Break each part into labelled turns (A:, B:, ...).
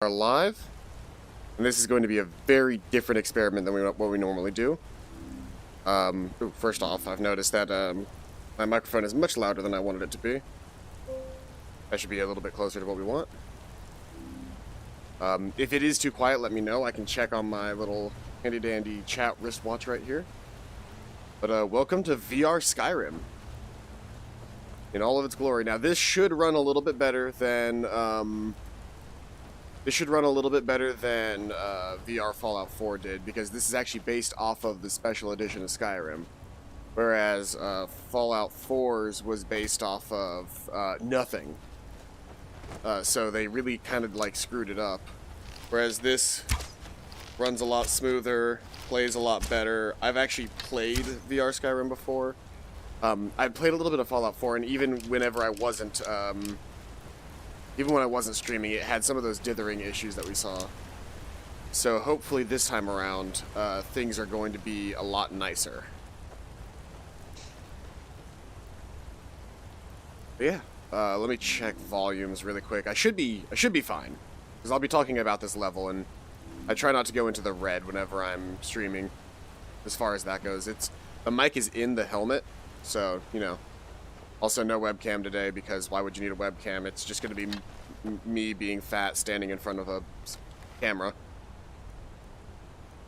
A: Are live, and this is going to be a very different experiment than what we normally do. First off, I've noticed that my microphone is much louder than I wanted it to be. That should be a little bit closer to what we want. If it is too quiet, let me know. I can check on my little handy-dandy chat wristwatch right here. But welcome to VR Skyrim in all of its glory. Now, this should run a little bit better than VR Fallout 4 did, because this is actually based off of the special edition of Skyrim, whereas Fallout 4's was based off of nothing. So they really kind of like screwed it up. Whereas this runs a lot smoother, plays a lot better. I've actually played VR Skyrim before. I played a little bit of Fallout 4, and even whenever I wasn't, even when I wasn't streaming, it had some of those dithering issues that we saw. So hopefully this time around, things are going to be a lot nicer. But yeah, let me check volumes really quick. I should be fine, because I'll be talking about this level, and I try not to go into the red whenever I'm streaming. As far as that goes, the mic is in the helmet, so you know. Also, no webcam today, because why would you need a webcam? It's just going to be me being fat standing in front of a camera.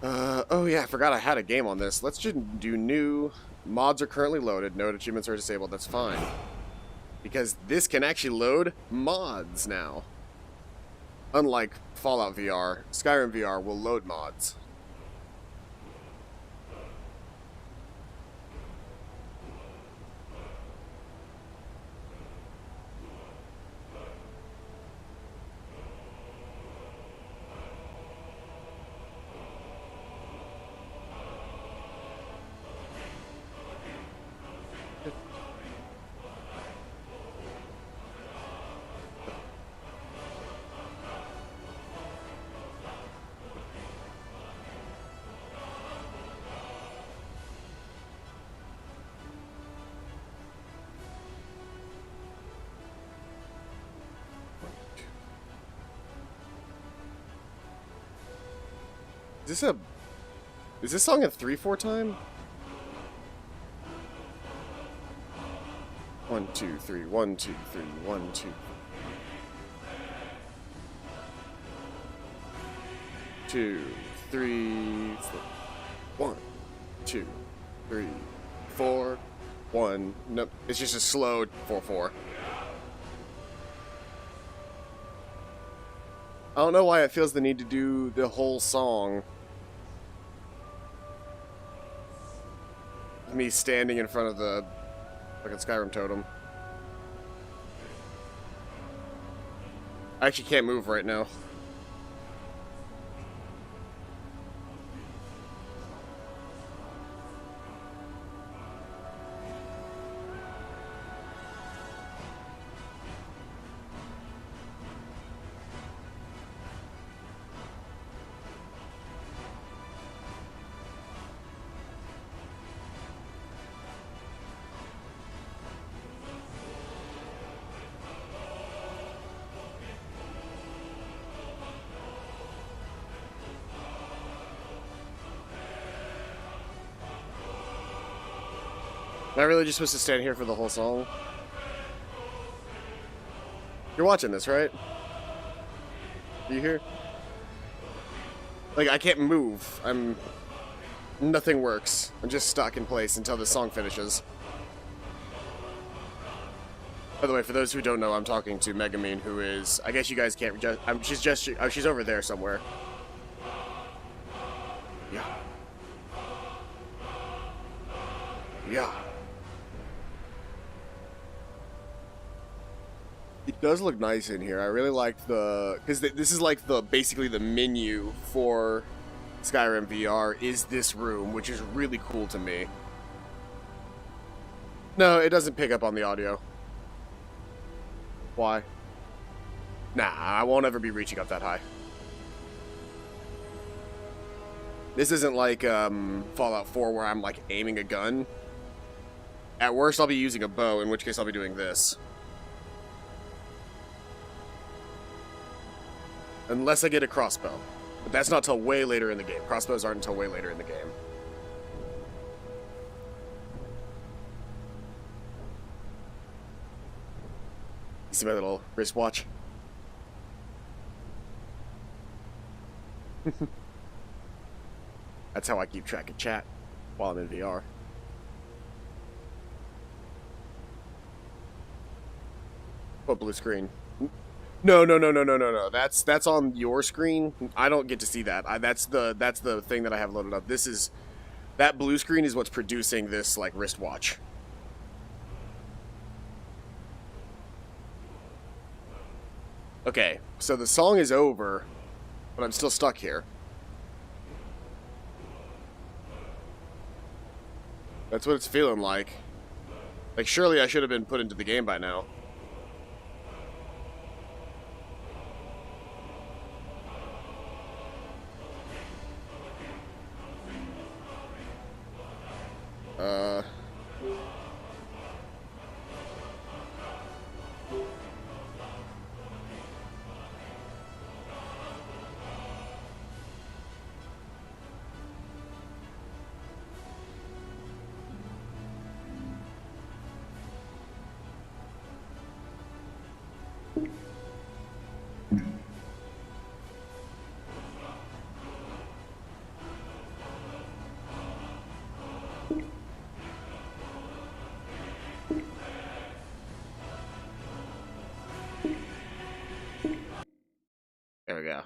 A: Oh yeah, I forgot I had a game on this. Let's just do new. Mods are currently loaded. No achievements are disabled. That's fine. Because this can actually load mods now. Unlike Fallout VR, Skyrim VR will load mods. Is this song a 3/4 time? 1 2 3 1 2 3 1 2 2 3 4 1 2 3 4 1. Nope, it's just a slow 4/4. I don't know why it feels the need to do the whole song. Me standing in front of the fucking Skyrim totem. I actually can't move right now. Am I really just supposed to stand here for the whole song? You're watching this, right? Are you here? Like, I can't move. Nothing works. I'm just stuck in place until the song finishes. By the way, for those who don't know, I'm talking to Megamine, who is... I guess you guys can't... she's over there somewhere. Yeah. Yeah. It does look nice in here. I really like the... Because this is like basically the menu for Skyrim VR is this room, which is really cool to me. No, it doesn't pick up on the audio. Why? Nah, I won't ever be reaching up that high. This isn't like Fallout 4 where I'm like aiming a gun. At worst, I'll be using a bow, in which case I'll be doing this. Unless I get a crossbow. But that's not till way later in the game. Crossbows aren't until way later in the game. You see my little wristwatch? That's how I keep track of chat while I'm in VR. What blue screen? No. That's on your screen. I don't get to see that. That's the thing that I have loaded up. That blue screen is what's producing this like wristwatch. Okay, so the song is over, but I'm still stuck here. That's what it's feeling like. Like, surely I should have been put into the game by now. There we go.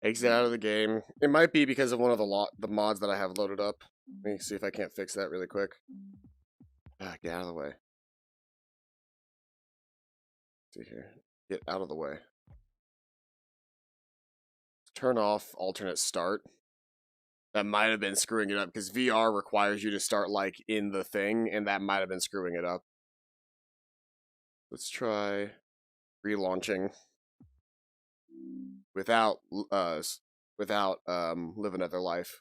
A: Exit out of the game. It might be because of one of the mods that I have loaded up. Let me see if I can't fix that really quick. Get out of the way. Let's see here. Get out of the way. Turn off alternate start. That might have been screwing it up because VR requires you to start like in the thing, and that might have been screwing it up. Let's try relaunching without Live Another Life.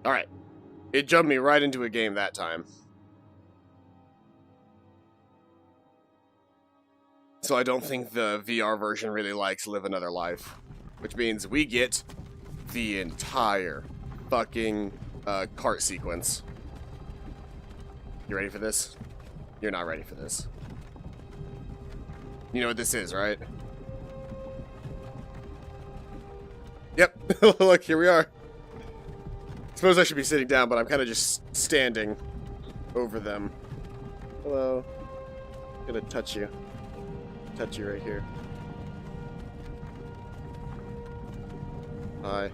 A: Alright. It jumped me right into a game that time. So I don't think the VR version really likes Live Another Life. Which means we get the entire fucking cart sequence. You ready for this? You're not ready for this. You know what this is, right? Yep. Look, here we are. Suppose I should be sitting down, but I'm kind of just standing over them. Hello. I'm gonna touch you. Touch you right here. Hi.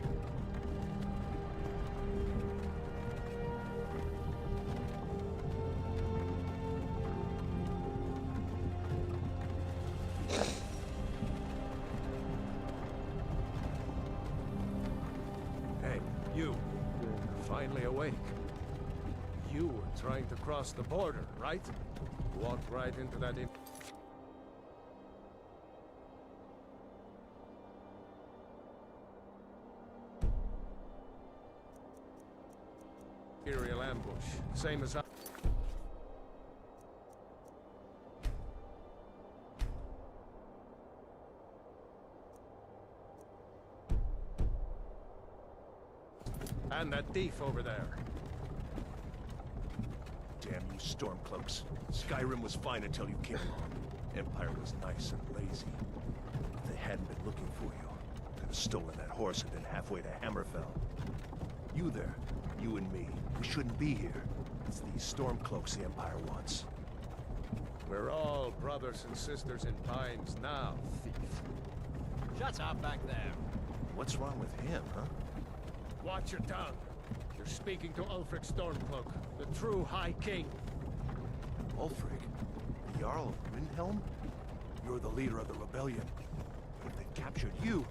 B: Hey, you. Finally awake. You were trying to cross the border, right? Walked right into that Imperial ambush. Same as I... And that thief over there.
C: Damn you Stormcloaks. Skyrim was fine until you came along. Empire was nice and lazy. If they hadn't been looking for you, could have stolen that horse and been halfway to Hammerfell. You there, you and me, we shouldn't be here. It's these Stormcloaks the Empire wants.
B: We're all brothers and sisters in binds now, thief.
D: Shut up back there.
C: What's wrong with him, huh?
B: Watch your tongue. You're speaking to Ulfric Stormcloak, the true High King.
C: Ulfric? The Jarl of Windhelm? You're the leader of the rebellion. But if they captured you...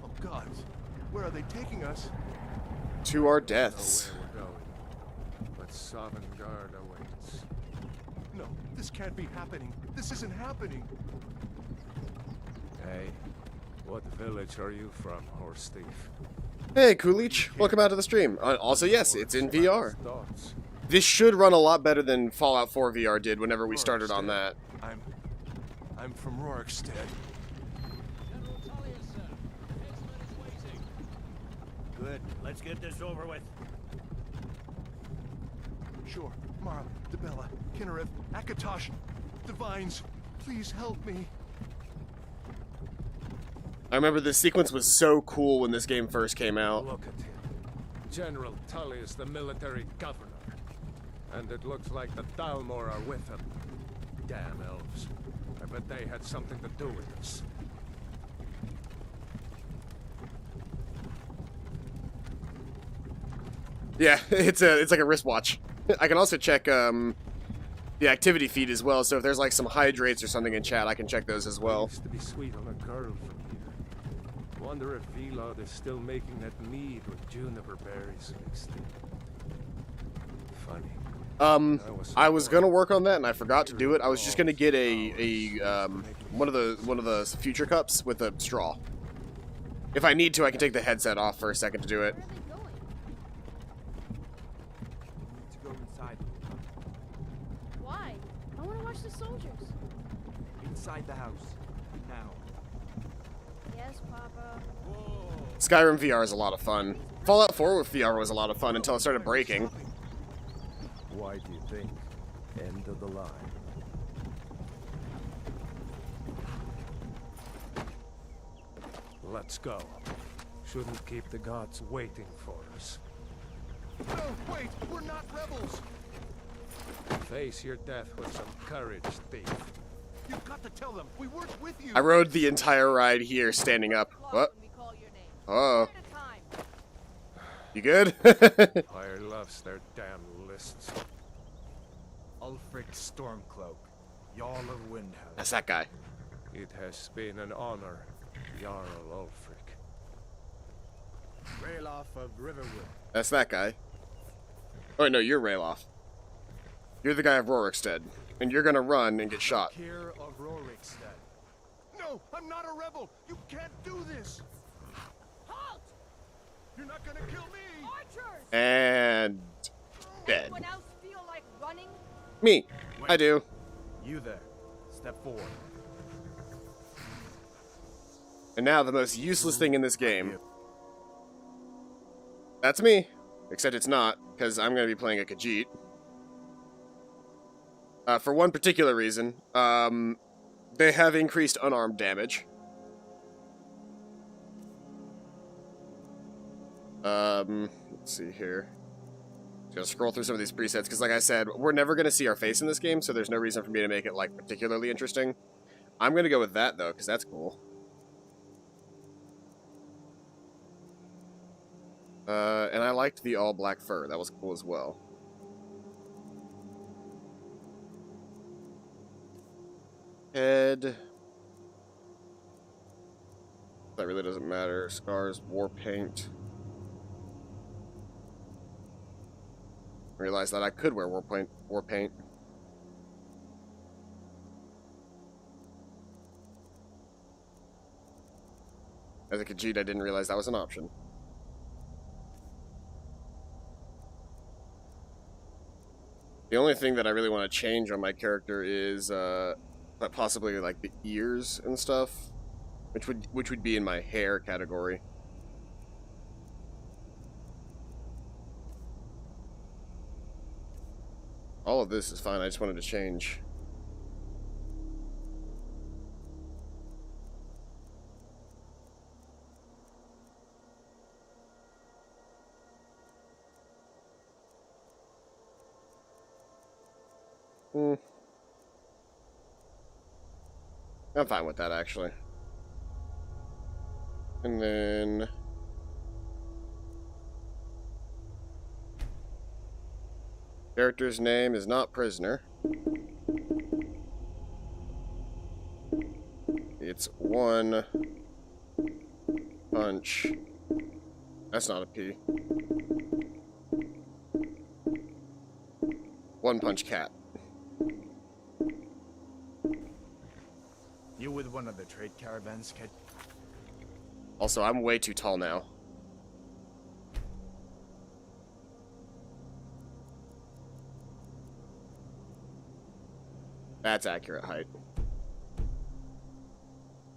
C: Oh, gods. Where are they taking us?
A: To our
B: Know
A: deaths.
B: where we're going, but Sovngarde awaits.
C: No, this can't be happening. This isn't happening.
B: Hey, what village are you from, horse thief?
A: Hey, Coolidge. Welcome out to the stream. Also, yes, it's in VR.
B: Thoughts?
A: This should run a lot better than Fallout 4 VR did whenever we started on that.
C: I'm from Rorikstead.
D: General Tullius, sir. Kinsman is waiting.
E: Good. Let's get this over with.
C: Sure, Mara, Debella, Kinnereth, Akatosh, Divines, please help me.
A: I remember this sequence was so cool when this game first came out.
B: Look at him. General Tullius, the military governor. And it looks like the Dalmor are with him. Damn elves. I bet they had something to do with this.
A: Yeah, it's like a wristwatch. I can also check the activity feed as well, so if there's like some hydrates or something in chat, I can check those as well.
B: Used to be sweet on a girl from here. Wonder if Velod is still making that mead with juniper berries mixed in. Funny.
A: I was gonna work on that and I forgot to do it. I was just gonna get one of the future cups with a straw. If I need to, I can take the headset off for a second to do it.
F: Where are they going?
E: To go inside.
F: Why? I want to watch the soldiers.
E: Inside the house. Now.
F: Yes, Papa.
A: Skyrim VR is a lot of fun. Fallout 4 with VR was a lot of fun until it started breaking.
B: Why do you think? End of the line. Let's go. Shouldn't keep the gods waiting for us.
C: No, wait, we're not rebels.
B: Face your death with some courage, thief.
C: You've got to tell them we weren't with you.
A: I rode the entire ride here standing up. What?
F: When we call your name.
A: Oh,
F: One at a time.
A: you good?
B: Fire loves their damn lists.
E: Ulfric Stormcloak. Jarl of Windhouse.
A: That's that guy.
B: It has been an honor, Jarl Ulfric.
E: Ralof of Riverwood.
A: That's that guy. Oh, wait, no, you're Ralof. You're the guy of Rorikstead. And you're gonna run and get shot.
E: Here of Rorikstead.
C: No, I'm not a rebel. You can't do this.
F: Halt!
C: You're not gonna kill me.
F: Archers!
A: And dead.
F: Anyone else feel like running?
A: Me. I do.
E: You there. Step forward.
A: And now the most useless thing in this game. That's me. Except it's not, because I'm going to be playing a Khajiit. For one particular reason. They have increased unarmed damage. Let's see here. Just gotta scroll through some of these presets, because like I said, we're never going to see our face in this game, so there's no reason for me to make it, like, particularly interesting. I'm going to go with that, though, because that's cool. And I liked the all-black fur. That was cool as well. Head. That really doesn't matter. Scars, war paint. Realized that I could wear war paint. As a Khajiit, I didn't realize that was an option. The only thing that I really want to change on my character is possibly like the ears and stuff, which would be in my hair category. All of this is fine. I just wanted to change. I'm fine with that, actually. And then... character's name is not Prisoner. It's One Punch That's not a P. One punch cat.
E: You with one of the trade caravans, kid?
A: Also, I'm way too tall now. That's accurate height.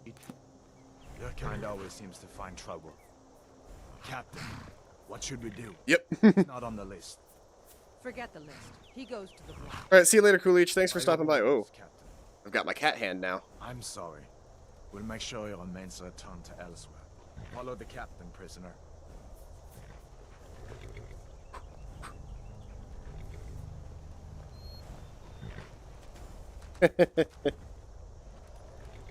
E: Your kind always seems to find trouble. Captain, what should we do?
A: Yep.
E: It's not on the list.
G: Forget the list. He goes to the block.
A: Alright, see you later, Coolidge. Thanks for
E: By
A: stopping
E: your
A: by. Oh,
E: orders, Captain.
A: I've got my cat hand now.
E: I'm sorry. We'll make sure your remains are returned to elsewhere. Follow the captain, prisoner.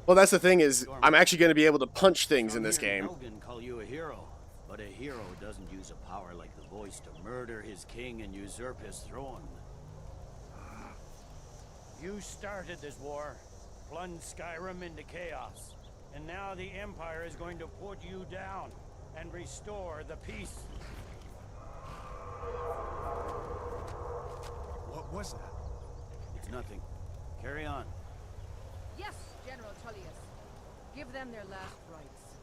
A: Well, that's the thing is, I'm actually going to be able to punch things in this game.
D: Helgen call you a hero, but a hero doesn't use a power like the voice to murder his king and usurp his throne. You started this war, plunged Skyrim into chaos, and now the Empire is going to put you down and restore the peace.
E: What was that?
D: It's nothing. Carry on.
G: Yes, General Tullius. Give them their last rites.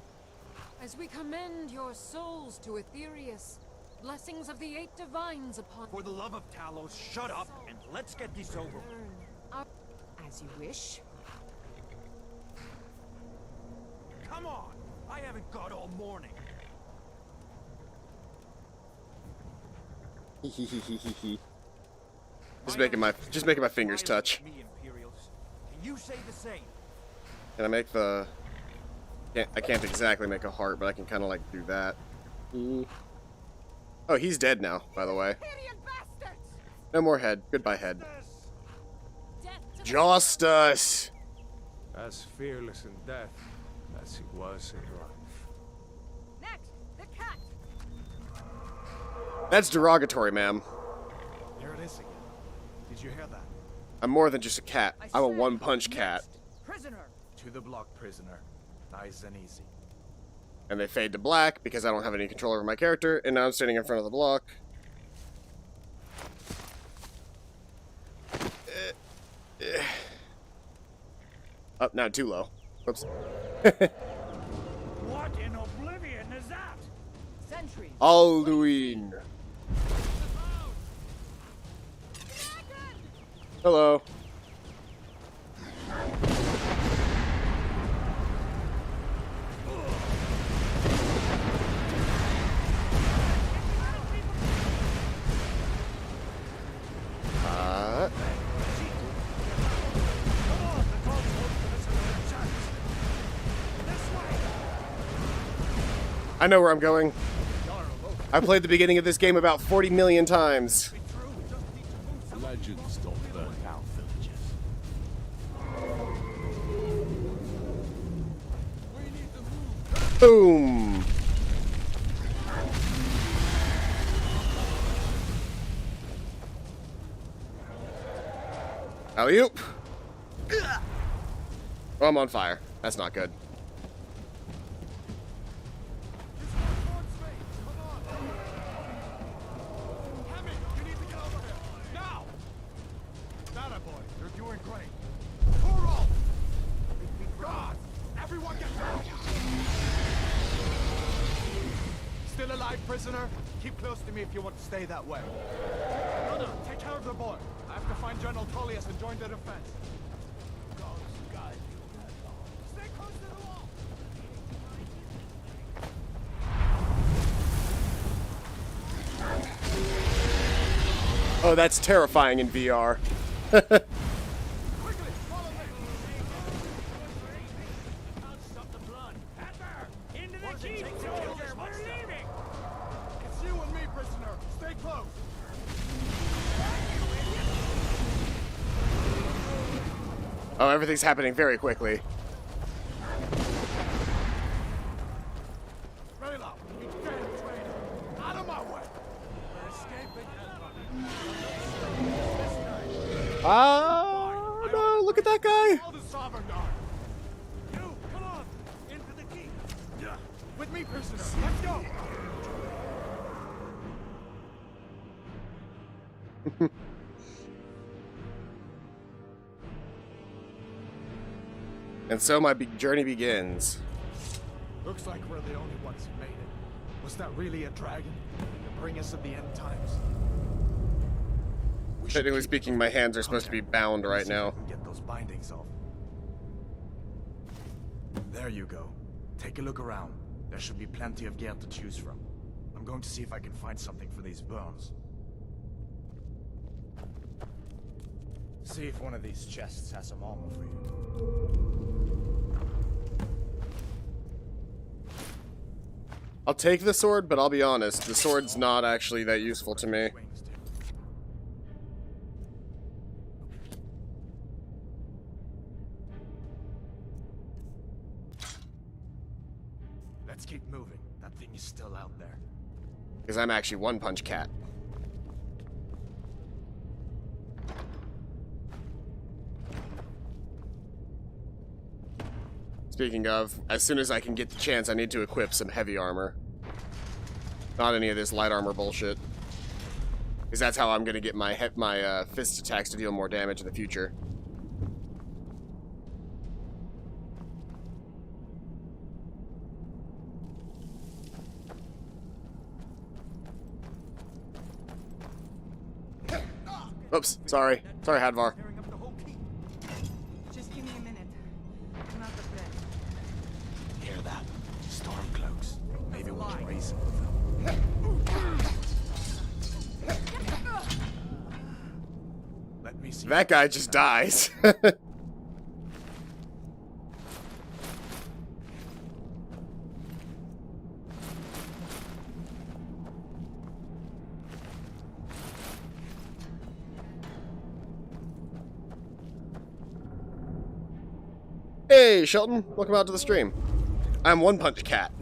H: As we commend your souls to Aetherius, blessings of the eight divines upon
D: For the love of Talos, shut up and let's get this over with.
H: Earn our- As you wish.
D: Come on! I haven't got all morning.
A: just making my fingers touch.
D: Me, Imperials. Can you say the same?
A: Can I make the... I can't exactly make a heart, but I can kind of like do that. Oh, he's dead now, by the way.
G: Idiot bastards!
A: No more head. Goodbye, head.
H: Death to the-
A: Justice!
B: As fearless in death as he was in life.
G: Next, the cat!
A: That's derogatory, ma'am.
E: There it is again. Did you hear that?
A: I'm more than just a cat.
G: I
A: I'm a
G: said
A: one-punch cat.
G: next. Prisoner!
E: To the block, prisoner. Nice and easy.
A: And they fade to black because I don't have any control over my character, and now I'm standing in front of the block. Up, now too low. Whoops.
D: What in oblivion is that?
G: Sentries!
A: Alduin. Hello. I know where I'm going. I played the beginning of this game about 40 million times.
C: Legends don't burn down villages.
A: Boom. Alley-oop. Oh, I'm on fire. That's not good.
E: Still alive, prisoner? Keep close to me if you want to stay that way. Brother, take care of the boy. I have to find General Tullius and join the defense. Stay close to the wall.
A: Oh, that's terrifying in VR.
E: Quickly, follow me.
D: Can't stop the blood. Pepper! Into the jeep, soldier! We're leaving!
E: It's you and me, prisoner. Stay close.
A: Oh, everything's happening very quickly.
E: Rayla, you damn traitor. Out of my way.
D: We're escaping
A: Ah, no, look at that guy.
E: All the sovereign guard.
D: You, come on! Into the keep!
E: With me, prisoner. Let's go.
A: And so my journey begins.
E: Looks like we're the only ones who made it. Was that really a dragon? To bring us to the end times? We should
A: Technically
E: keep
A: speaking, my hands are supposed to be bound right
E: See if
A: now.
E: we can get those bindings off. There you go. Take a look around. There should be plenty of gear to choose from. I'm going to see if I can find something for these burns. See if one of these chests has some armor for you.
A: I'll take the sword, but I'll be honest, the sword's not actually that useful to me.
E: Let's keep moving. That thing is still out there.
A: Because I'm actually One Punch Cat. Speaking of, as soon as I can get the chance, I need to equip some heavy armor. Not any of this light armor bullshit. Because that's how I'm going to get my fist attacks to deal more damage in the future. Oops, sorry. Sorry, Hadvar.
G: Just give me a minute. I'm out of breath.
E: Hear that? Stormcloaks. Maybe we can reason with them. Let me see.
A: That guy just dies. Hey, Shelton. Welcome out to the stream. I'm One Punch Cat.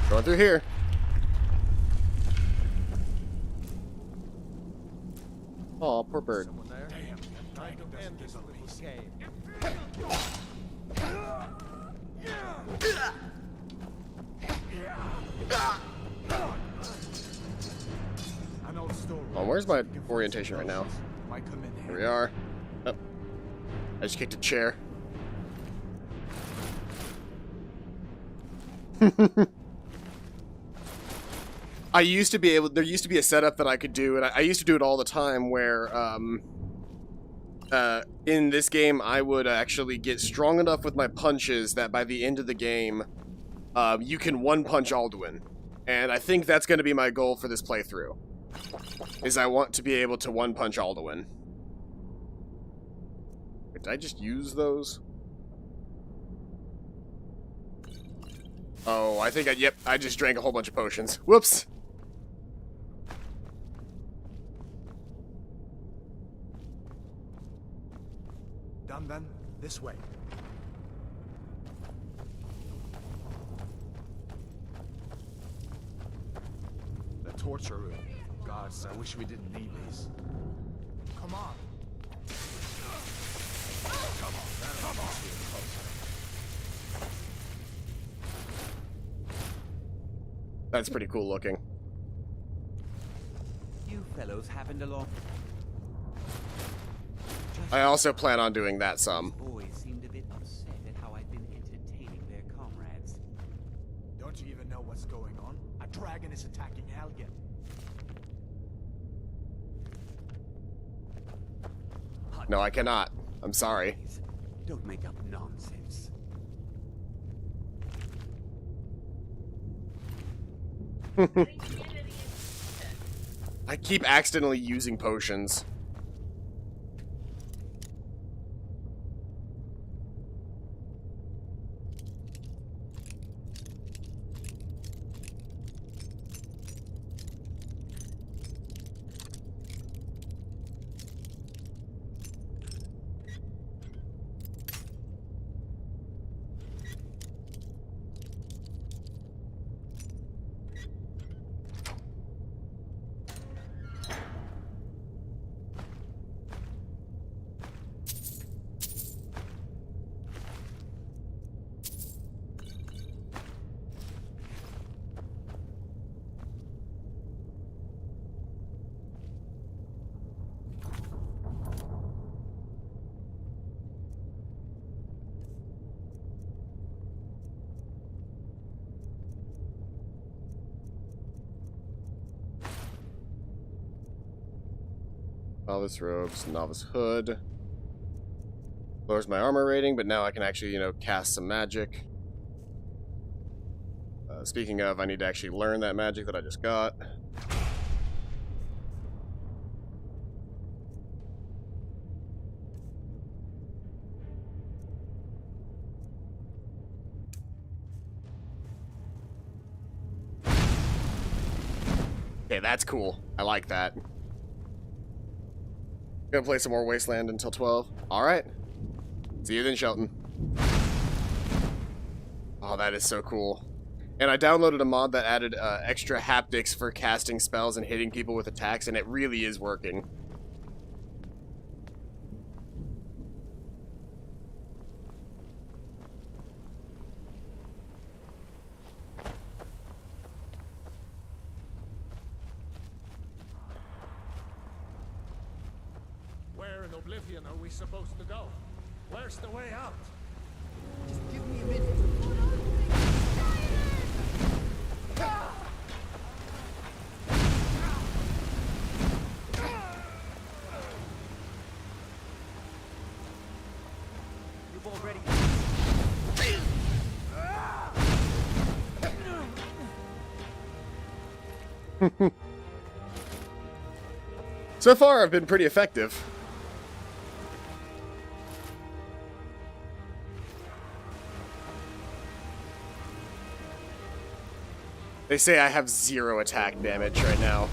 A: Going through here. Oh, poor bird.
B: Someone there?
E: Damn,
B: Trying to end this little game.
E: An old story.
A: Oh, where's my orientation right now?
E: Might come in
A: Here we are. Oh. I just kicked a chair. I used to be able, there used to be a setup that I could do, and I used to do it all the time where, in this game, I would actually get strong enough with my punches that by the end of the game, you can one-punch Alduin. And I think that's going to be my goal for this playthrough, is I want to be able to one-punch Alduin. Wait, did I just use those? Oh, I think yep, I just drank a whole bunch of potions. Whoops!
E: Done then? This way. The torture room. Gods, I wish we didn't need these. Come on. Come on.
A: That's pretty cool looking.
I: You fellows happened along.
A: I also plan on doing that some.
I: Boys seemed a bit upset at how I've been entertaining their comrades.
E: Don't you even know what's going on? A dragon is attacking Helgen.
A: No, I cannot. I'm sorry.
I: Don't make up nonsense.
A: I keep accidentally using potions. Novice robes, novice hood. Lowers my armor rating, but now I can actually, cast some magic. Speaking of, I need to actually learn that magic that I just got. Okay, that's cool. I like that. Gonna play some more Wasteland until 12. Alright. See you then, Shelton. Oh, that is so cool. And I downloaded a mod that added extra haptics for casting spells and hitting people with attacks, and it really is working.
B: Where in Oblivion are we supposed to go? Where's the way out?
E: Just give me a minute.
I: You've already.
A: So far, I've been pretty effective. They say I have 0 attack damage right now.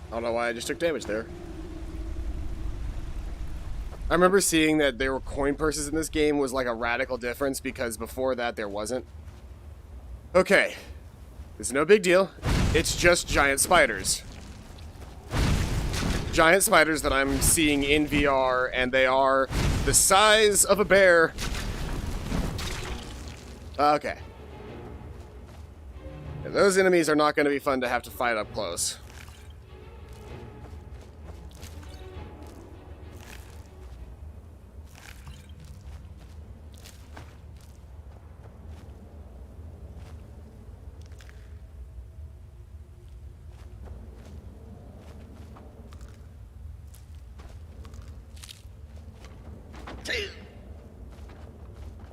A: I don't know why I just took damage there. I remember seeing that there were coin purses in this game was like a radical difference because before that there wasn't. Okay. This is no big deal. It's just giant spiders. Giant spiders that I'm seeing in VR, and they are the size of a bear. Okay. Yeah, those enemies are not going to be fun to have to fight up close.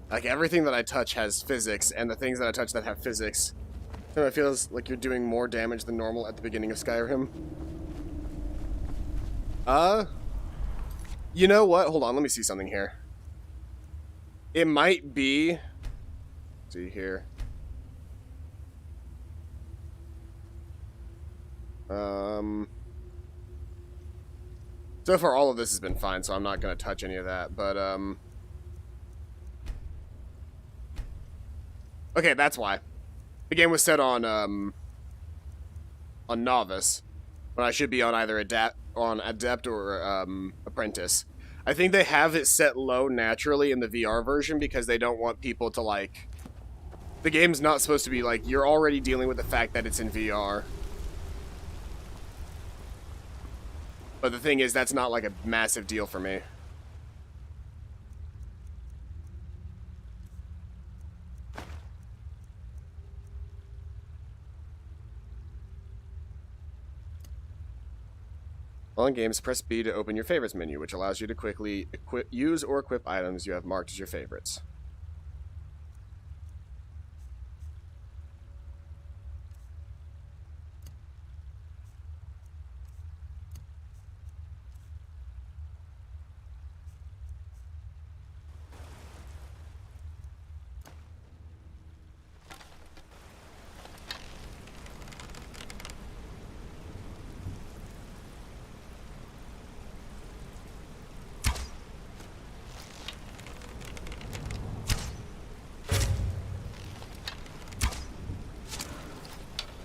A: Like, everything that I touch has physics, and the things that I touch that have physics, it feels like you're doing more damage than normal at the beginning of Skyrim. You know what? Hold on, let me see something here. It might be... Let's see here. So far, all of this has been fine, so I'm not going to touch any of that, but, okay, that's why. The game was set on Novice, when I should be on either Adept or, Apprentice. I think they have it set low naturally in the VR version because they don't want people to, like... The game's not supposed to be, like, you're already dealing with the fact that it's in VR. But the thing is, that's not, like, a massive deal for me. While in games, press B to open your favorites menu, which allows you to quickly use or equip items you have marked as your favorites.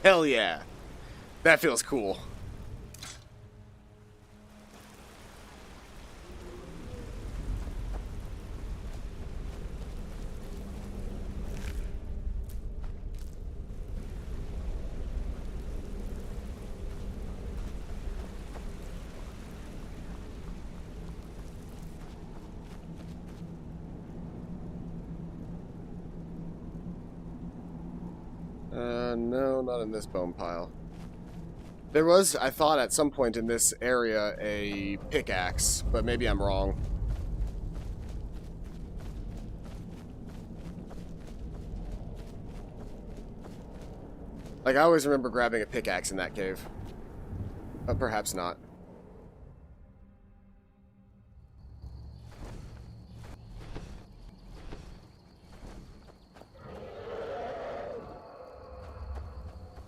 A: Hell yeah. That feels cool. No, not in this bone pile. There was, I thought, at some point in this area, a pickaxe, but maybe I'm wrong. Like, I always remember grabbing a pickaxe in that cave. But perhaps not.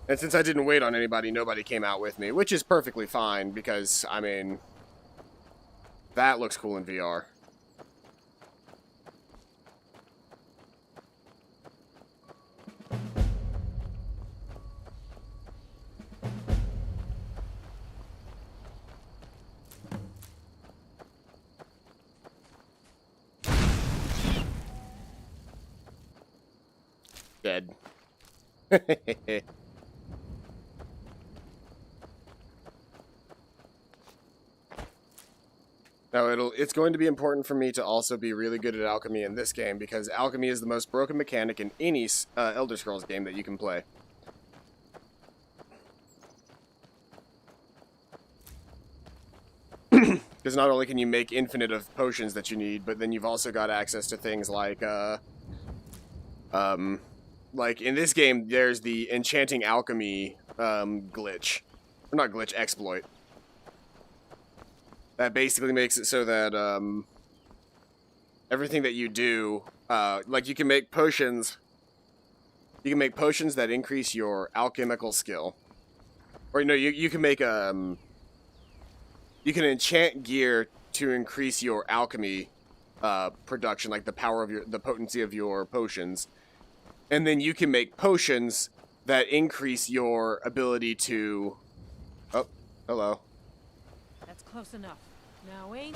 A: And since I didn't wait on anybody, nobody came out with me, which is perfectly fine because, I mean, that looks cool in VR. Dead. Now, it's going to be important for me to also be really good at alchemy in this game, because alchemy is the most broken mechanic in any Elder Scrolls game that you can play. Because not only can you make infinite of potions that you need, but then you've also got access to things like in this game, there's the enchanting alchemy glitch. Or not glitch, exploit. That basically makes it so that everything that you do, like you can make potions. You can make potions that increase your alchemical skill. Or you can make you can enchant gear to increase your alchemy production, like the power of the potency of your potions. And then you can make potions that increase your ability to... Oh, hello.
H: That's close enough. Now ain't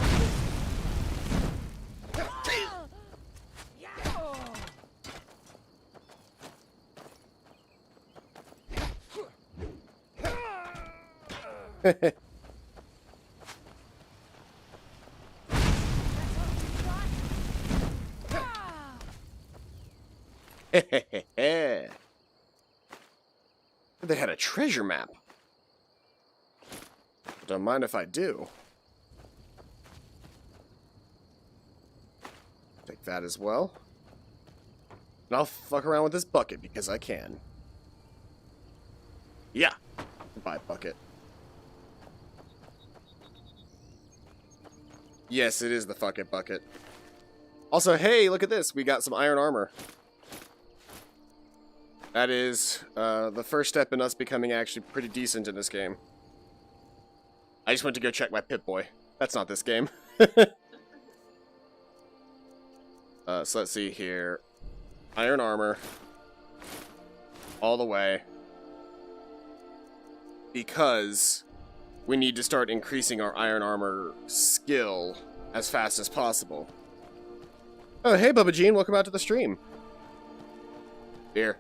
A: They had a treasure map. Don't mind if I do. Take that as well. And I'll fuck around with this bucket because I can. Yeah. Buy bucket. Yes, it is the fuck it bucket. Also, hey, look at this. We got some iron armor. That is the first step in us becoming actually pretty decent in this game. I just went to go check my Pip-Boy. That's not this game. So let's see here. Iron armor. All the way. Because we need to start increasing our iron armor skill as fast as possible. Oh, hey, Bubba Jean. Welcome out to the stream. Here.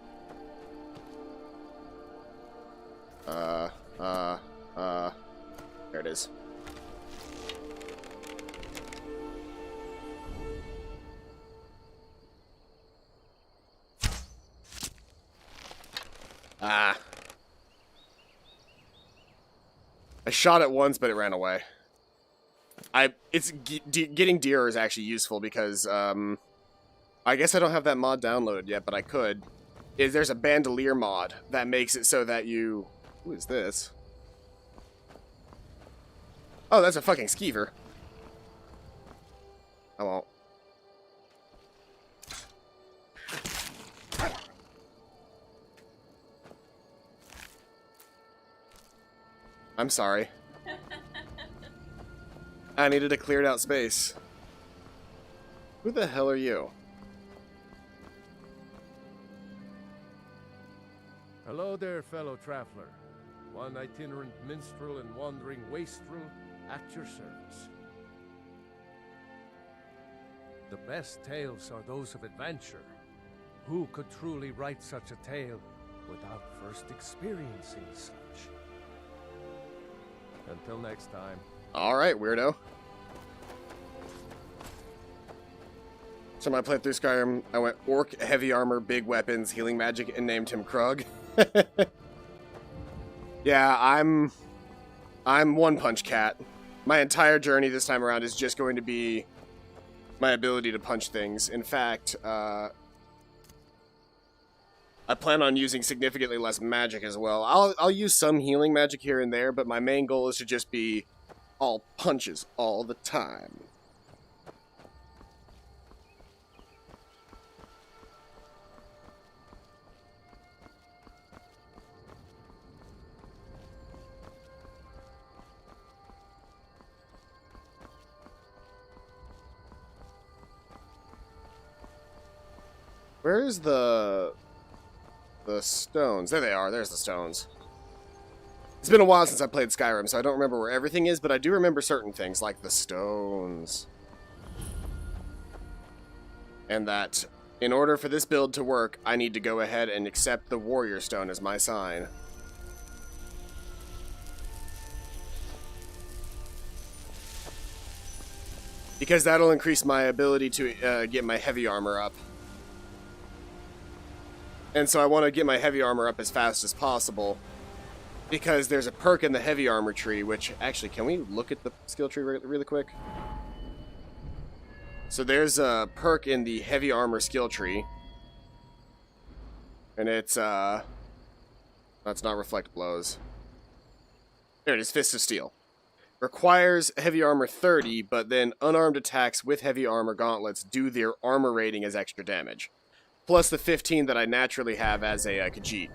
A: There it is. Ah. I shot it once, but it ran away. Getting deer is actually useful because, I guess I don't have that mod downloaded yet, but I could. There's a bandolier mod that makes it so that you... Who is this? Oh, that's a fucking skeever. I won't. I'm sorry. I needed a cleared out space. Who the hell are you?
B: Hello there, fellow traveler. One itinerant minstrel and wandering wastrel at your service. The best tales are those of adventure. Who could truly write such a tale without first experiencing such? Until next time.
A: Alright, weirdo. So when I played through Skyrim, I went orc, heavy armor, big weapons, healing magic, and named him Krug. Yeah, I'm One Punch Cat. My entire journey this time around is just going to be my ability to punch things. In fact, I plan on using significantly less magic as well. I'll use some healing magic here and there, but my main goal is to just be all punches all the time. Where's the stones? There they are. There's the stones. It's been a while since I played Skyrim, so I don't remember where everything is, but I do remember certain things, like the stones. And that, in order for this build to work, I need to go ahead and accept the warrior stone as my sign. Because that'll increase my ability to get my heavy armor up. And so I want to get my heavy armor up as fast as possible, because there's a perk in the heavy armor tree, which, actually, can we look at the skill tree really quick? So there's a perk in the heavy armor skill tree, and it's, that's not reflect blows. There it is, Fist of Steel. Requires heavy armor 30, but then unarmed attacks with heavy armor gauntlets do their armor rating as extra damage. Plus the 15 that I naturally have as a Khajiit.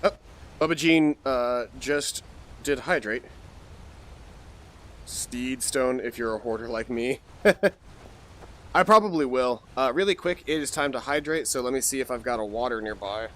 A: Oh, Bubba Jean just did hydrate. Steed stone if you're a hoarder like me. I probably will. Really quick, it is time to hydrate, so let me see if I've got a water nearby.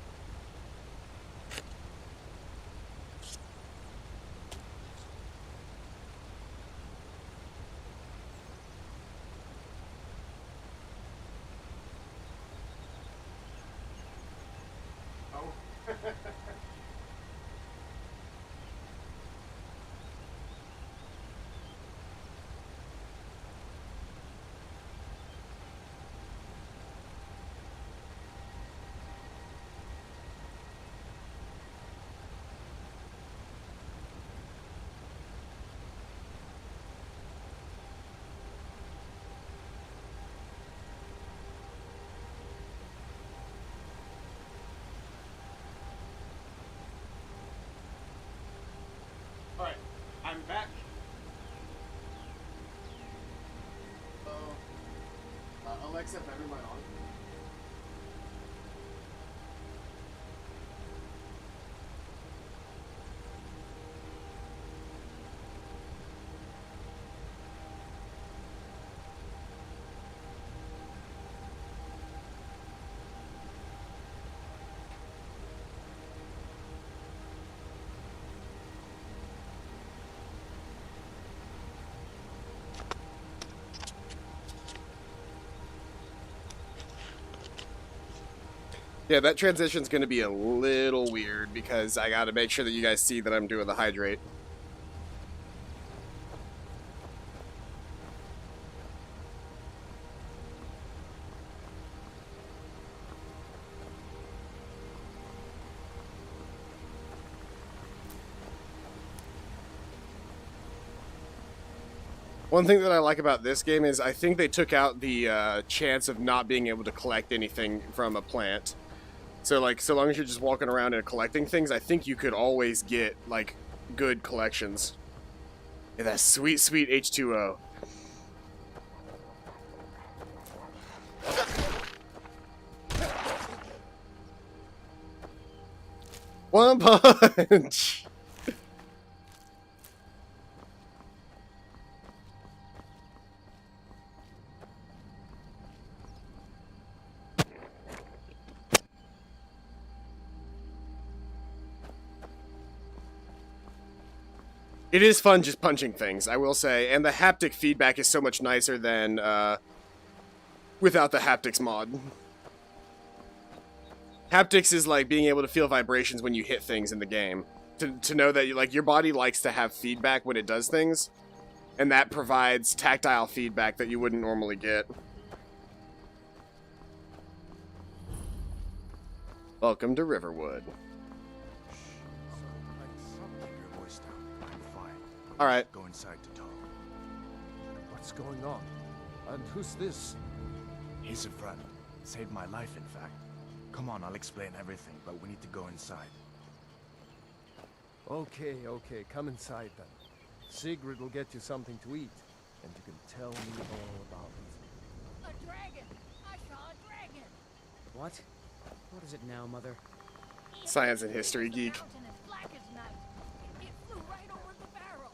A: Alright, I'm back. Alexa, have everyone on? Yeah, that transition's going to be a little weird because I got to make sure that you guys see that I'm doing the hydrate. One thing that I like about this game is I think they took out the chance of not being able to collect anything from a plant. So, like, so long as you're just walking around and collecting things, I think you could always get, like, good collections. Yeah, that sweet, sweet H2O. One punch! It is fun just punching things, I will say, and the haptic feedback is so much nicer than without the haptics mod. Haptics is like being able to feel vibrations when you hit things in the game. To know that your body likes to have feedback when it does things, and that provides tactile feedback that you wouldn't normally get. Welcome to Riverwood. Alright.
C: Go inside to talk.
B: What's going on? And who's this?
E: He's a friend. Saved my life, in fact. Come on, I'll explain everything, but we need to go inside.
B: Okay, come inside then. Sigrid will get you something to eat, and you can tell me all about it.
G: A dragon! I saw a dragon!
I: What? What is it now, Mother?
A: Science and history geek.
G: Mountain as black as night. It flew right over the barrel.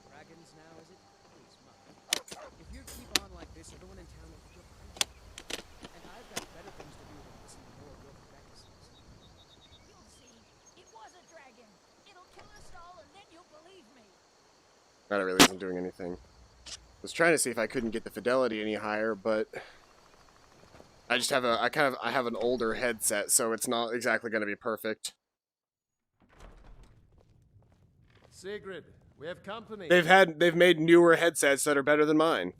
I: Dragons now, is it? Please, Mother. If you keep on like this, everyone in town will feel crazy. And I've got better things to do than listen to more of your practices.
G: You'll see. It was a dragon. It'll kill us all, and then you'll believe me.
A: That really isn't doing anything. I was trying to see if I couldn't get the fidelity any higher, but I just have I have an older headset, so it's not exactly going to be perfect.
B: Sigrid, we have company.
A: They've made newer headsets that are better than mine.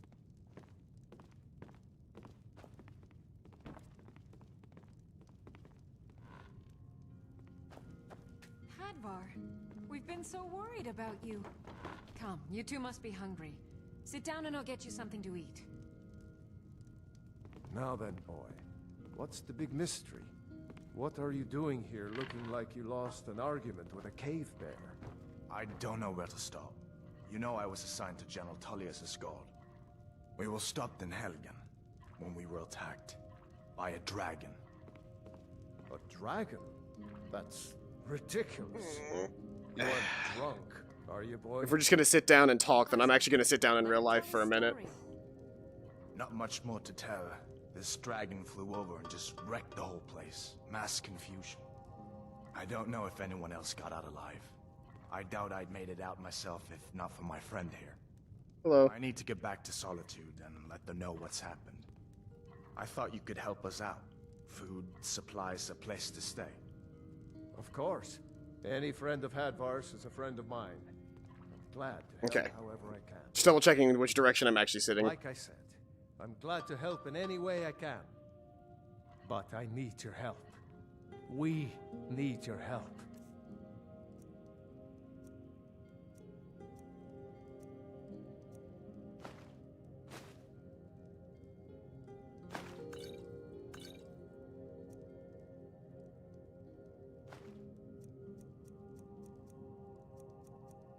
H: Hadvar, we've been so worried about you. Come, you two must be hungry. Sit down and I'll get you something to eat.
B: Now then, boy, what's the big mystery? What are you doing here looking like you lost an argument with a cave bear?
E: I don't know where to start. You know I was assigned to General Tullius' guard. We were stopped in Helgen when we were attacked by a dragon.
B: A dragon? That's ridiculous. You aren't drunk, are you, boy?
A: If we're just going to sit down and talk, then I'm actually going to sit down in real life for a minute.
E: Not much more to tell. This dragon flew over and just wrecked the whole place. Mass confusion. I don't know if anyone else got out alive. I doubt I'd made it out myself if not for my friend here.
A: Hello.
E: I need to get back to Solitude and let them know what's happened. I thought you could help us out. Food, supplies, a place to stay.
B: Of course. Any friend of Hadvar's is a friend of mine. I'm glad to help however I can.
A: Just double checking in which direction I'm actually sitting.
B: Like I said, I'm glad to help in any way I can. But I need your help. We need your help.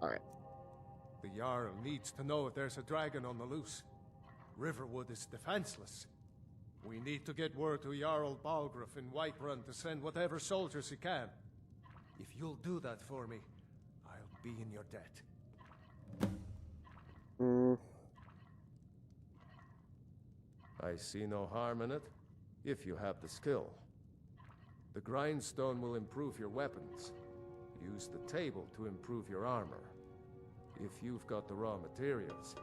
A: Alright.
B: The Jarl needs to know if there's a dragon on the loose. Riverwood is defenseless. We need to get word to Jarl Balgruuf in Whiterun to send whatever soldiers he can. If you'll do that for me, I'll be in your debt. I see no harm in it, if you have the skill. The grindstone will improve your weapons. Use the table to improve your armor. If you've got the raw materials,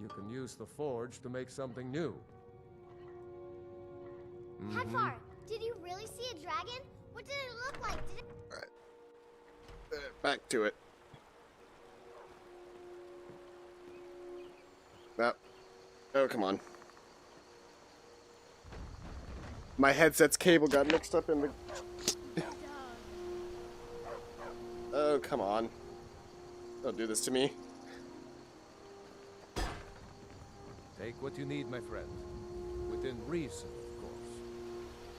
B: you can use the forge to make something new.
J: Hadvar, did you really see a dragon? What did it look like? Did it...
A: Alright. Back to it. Oh, come on. My headset's cable got mixed up in the... Oh, come on. Don't do this to me.
B: Take what you need, my friend. Within reason, of course.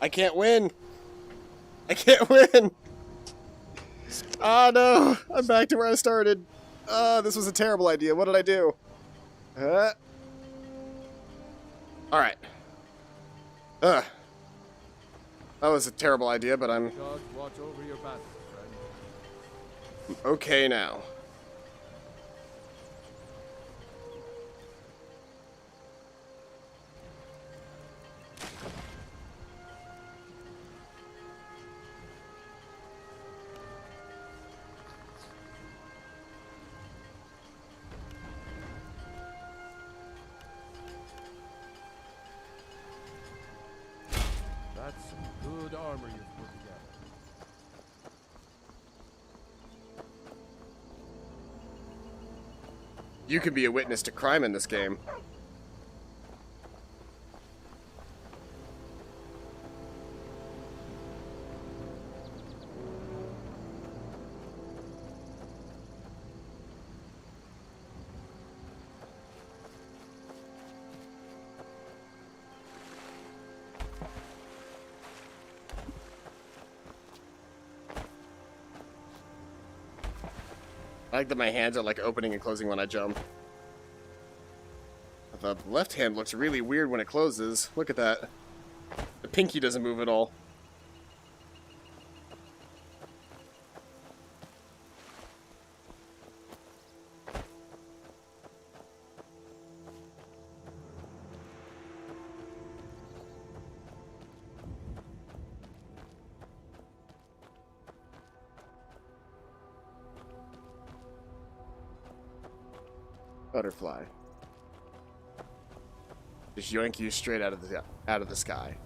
A: I can't win! I can't win! Oh no! I'm back to where I started. This was a terrible idea. What did I do? Alright. That was a terrible idea, but I'm...
B: God watch over your battle, friend.
A: Okay now. You can be a witness to crime in this game. I like that my hands are like opening and closing when I jump. The left hand looks really weird when it closes. Look at that. The pinky doesn't move at all. Butterfly. Just yoink you straight out of the sky.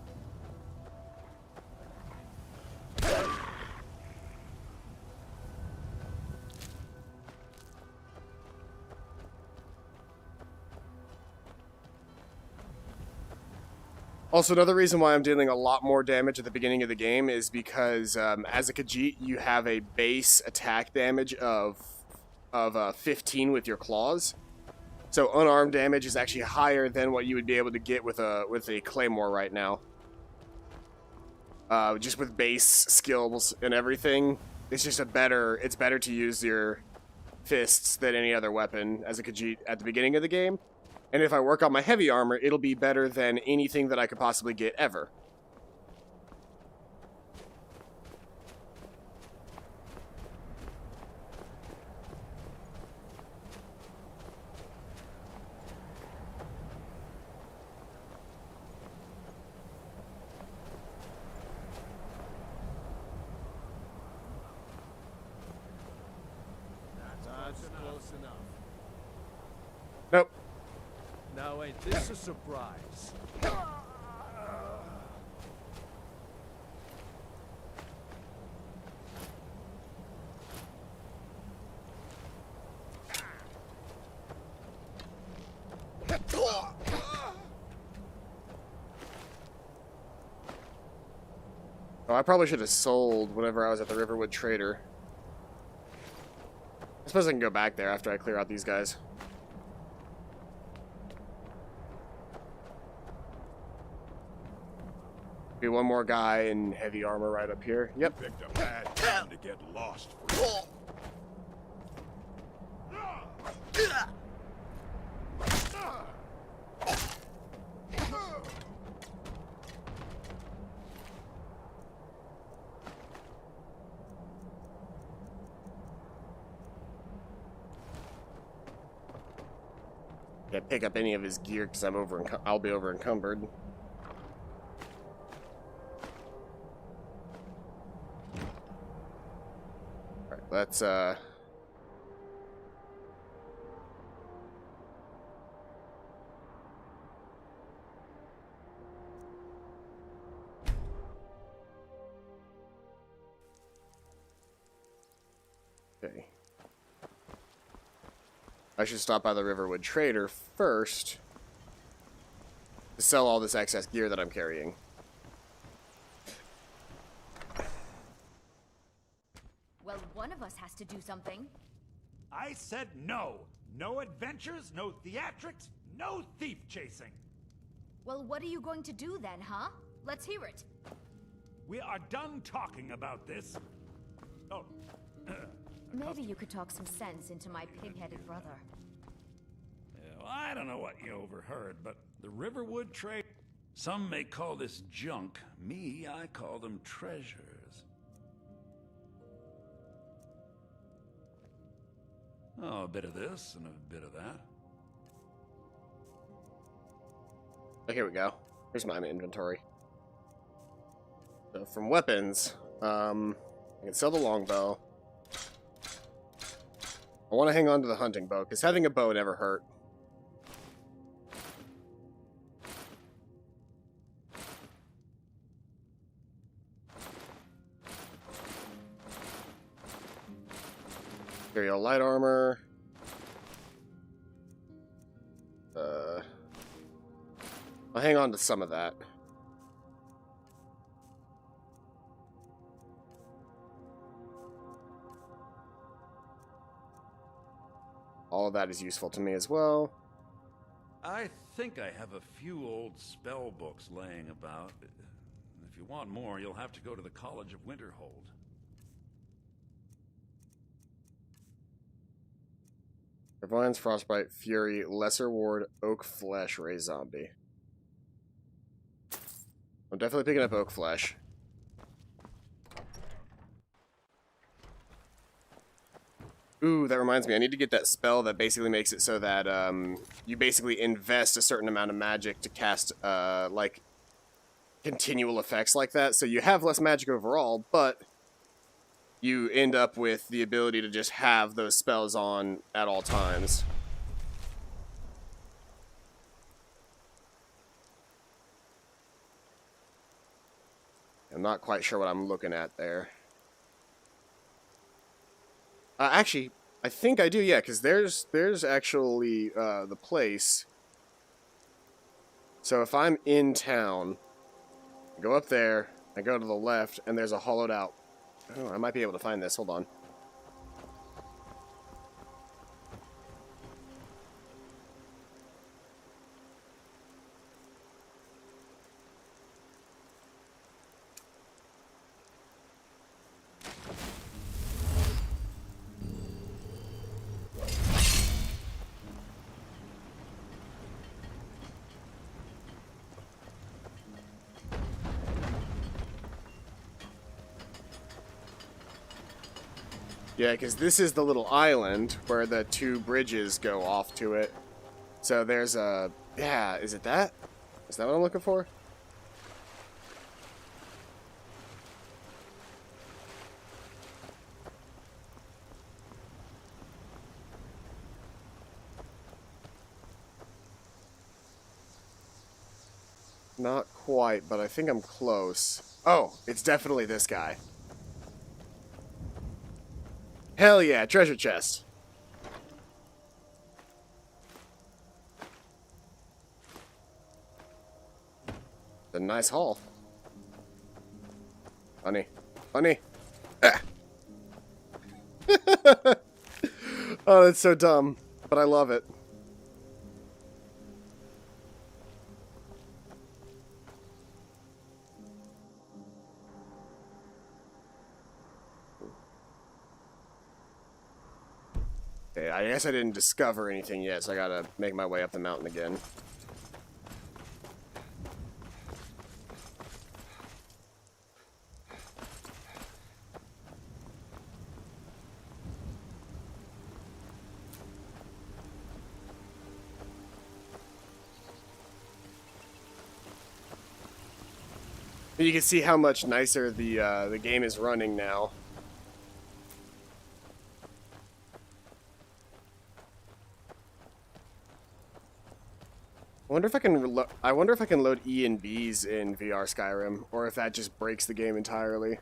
A: Also, another reason why I'm dealing a lot more damage at the beginning of the game is because as a Khajiit, you have a base attack damage of 15 with your claws. So unarmed damage is actually higher than what you would be able to get with a claymore right now. Just with base skills and everything, it's better to use your fists than any other weapon as a Khajiit at the beginning of the game. And if I work on my heavy armor, it'll be better than anything that I could possibly get ever.
B: Close enough.
A: Nope.
B: Now ain't this a surprise?
A: Oh, I probably should have sold whenever I was at the Riverwood Trader. I suppose I can go back there after I clear out these guys. Be one more guy in heavy armor right up here. Yep.
C: Picked a bad time to get lost for you.
A: Can't pick up any of his gear because I'll be over encumbered. Alright, let's okay. I should stop by the Riverwood Trader first to sell all this excess gear that I'm carrying.
K: Well, one of us has to do something.
L: I said no. No adventures, no theatrics, no thief chasing.
K: Well, what are you going to do then, huh? Let's hear it.
L: We are done talking about this. Oh.
K: Maybe you could talk some sense into my pig-headed brother.
L: Well, I don't know what you overheard, but the Riverwood trade... Some may call this junk. Me, I call them treasures. Oh, a bit of this and a bit of that.
A: Oh, here we go. Here's my inventory. So from weapons, I can sell the longbow. I want to hang on to the hunting bow, because having a bow never hurt. Imperial light armor. I'll hang on to some of that. All of that is useful to me as well.
L: I think I have a few old spell books laying about. If you want more, you'll have to go to the College of Winterhold.
A: Clairvoyance, Frostbite, Fury, Lesser Ward, Oak Flesh, Ray Zombie. I'm definitely picking up Oak Flesh. Ooh, that reminds me. I need to get that spell that basically makes it so that you basically invest a certain amount of magic to cast like continual effects like that. So you have less magic overall, but you end up with the ability to just have those spells on at all times. I'm not quite sure what I'm looking at there. Actually, I think I do, yeah, because there's actually the place. So if I'm in town, I go up there, I go to the left, and there's a hollowed out. Oh, I might be able to find this. Hold on. Yeah, because this is the little island where the two bridges go off to it. So there's a... Yeah, is it that? Is that what I'm looking for? Not quite, but I think I'm close. Oh, it's definitely this guy. Hell yeah, treasure chest. A nice haul. Honey. Honey. Ah. Oh, that's so dumb, but I love it. Okay, I guess I didn't discover anything yet, so I gotta make my way up the mountain again. You can see how much nicer the game is running now. I wonder if I can load E and Bs in VR Skyrim, or if that just breaks the game entirely.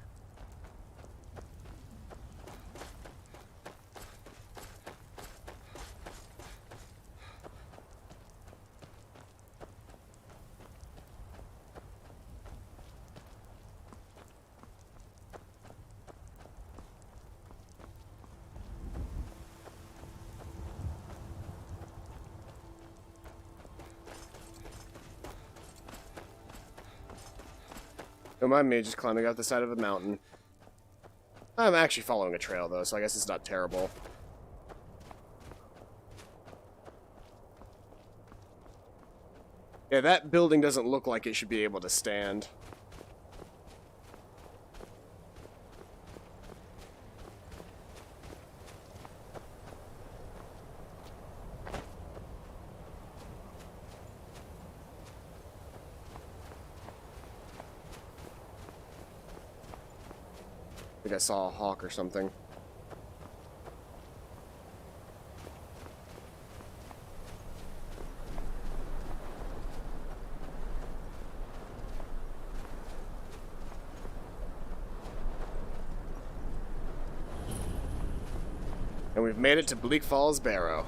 A: Don't mind me just climbing up the side of a mountain. I'm actually following a trail, though, so I guess it's not terrible. Yeah, that building doesn't look like it should be able to stand. I think I saw a hawk or something. And we've made it to Bleak Falls Barrow.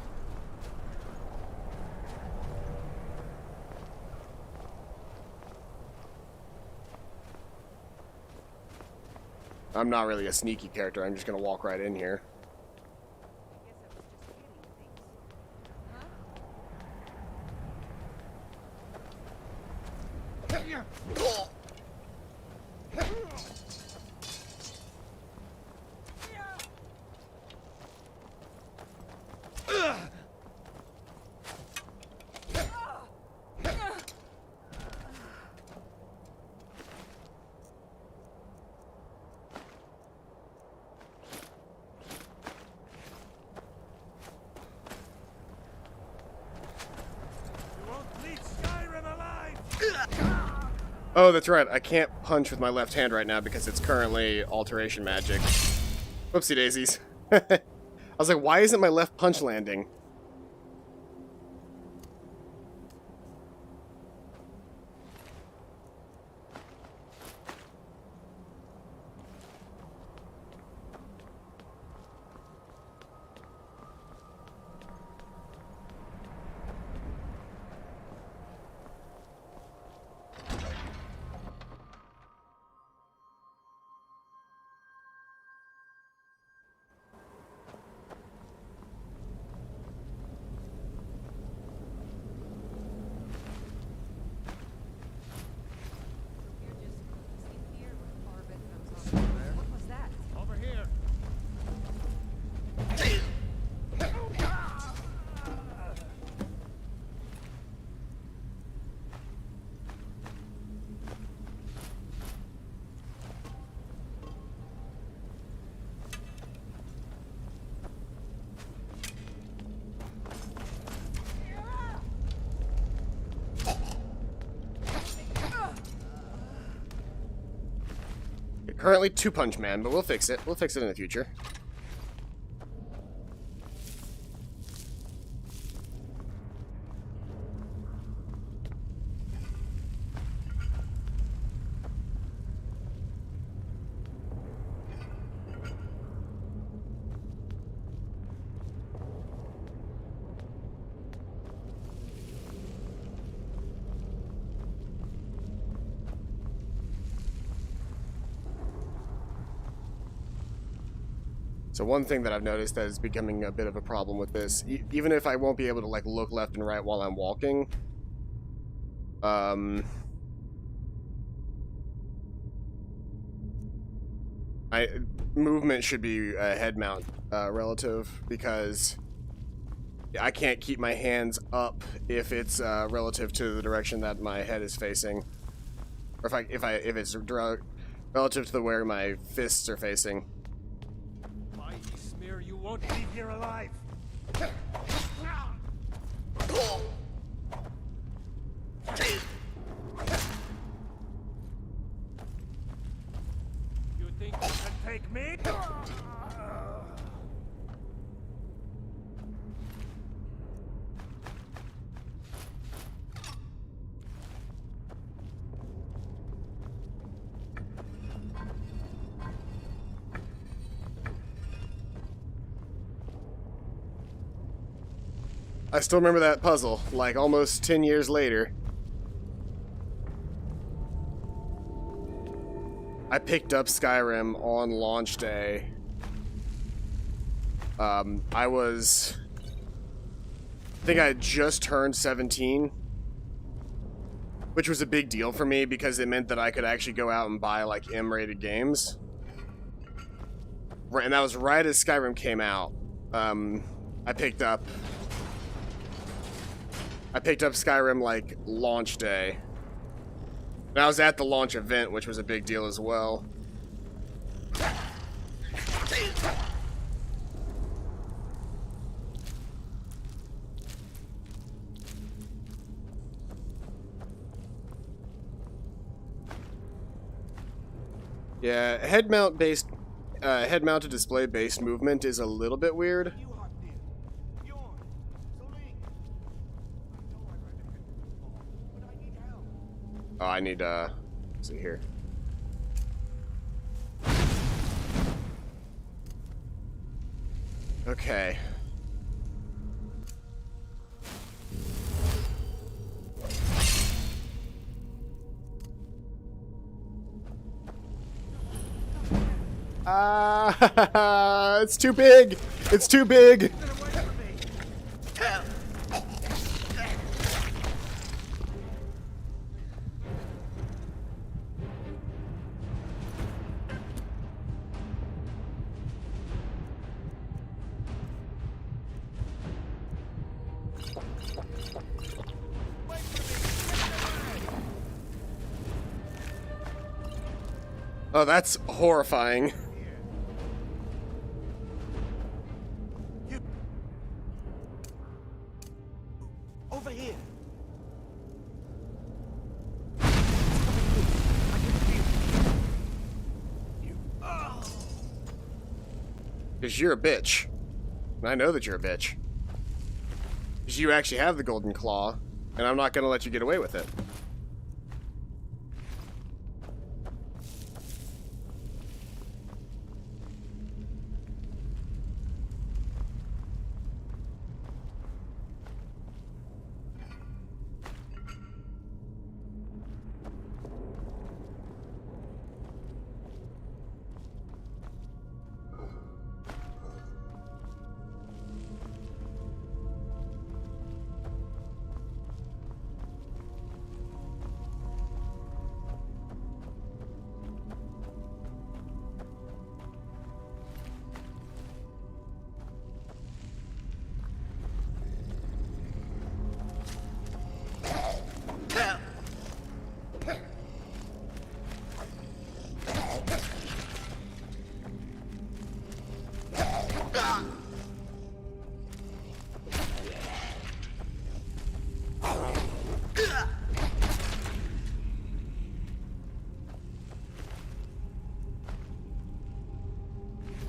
A: I'm not really a sneaky character. I'm just gonna walk right in here. Oh, that's right. I can't punch with my left hand right now because it's currently alteration magic. Whoopsie daisies. I was like, why isn't my left punch landing? Currently two punch man, but we'll fix it. We'll fix it in the future. So one thing that I've noticed that is becoming a bit of a problem with this, even if I won't be able to like look left and right while I'm walking, movement should be head mount relative, because I can't keep my hands up if it's relative to the direction that my head is facing, or if it's relative to the where my fists are facing.
B: You won't leave here alive. You think you can take me?
A: I still remember that puzzle, like almost 10 years later. I picked up Skyrim on launch day. I think I had just turned 17, which was a big deal for me because it meant that I could actually go out and buy like M-rated games. And that was right as Skyrim came out. I picked up Skyrim like launch day. And I was at the launch event, which was a big deal as well. Yeah, head-mounted display-based movement is a little bit weird. Oh, I need, let's see here. Okay. Ah, it's too big. It's too big. Oh, that's horrifying.
C: Over here.
A: Because you're a bitch. And I know that you're a bitch. Because you actually have the golden claw, and I'm not going to let you get away with it.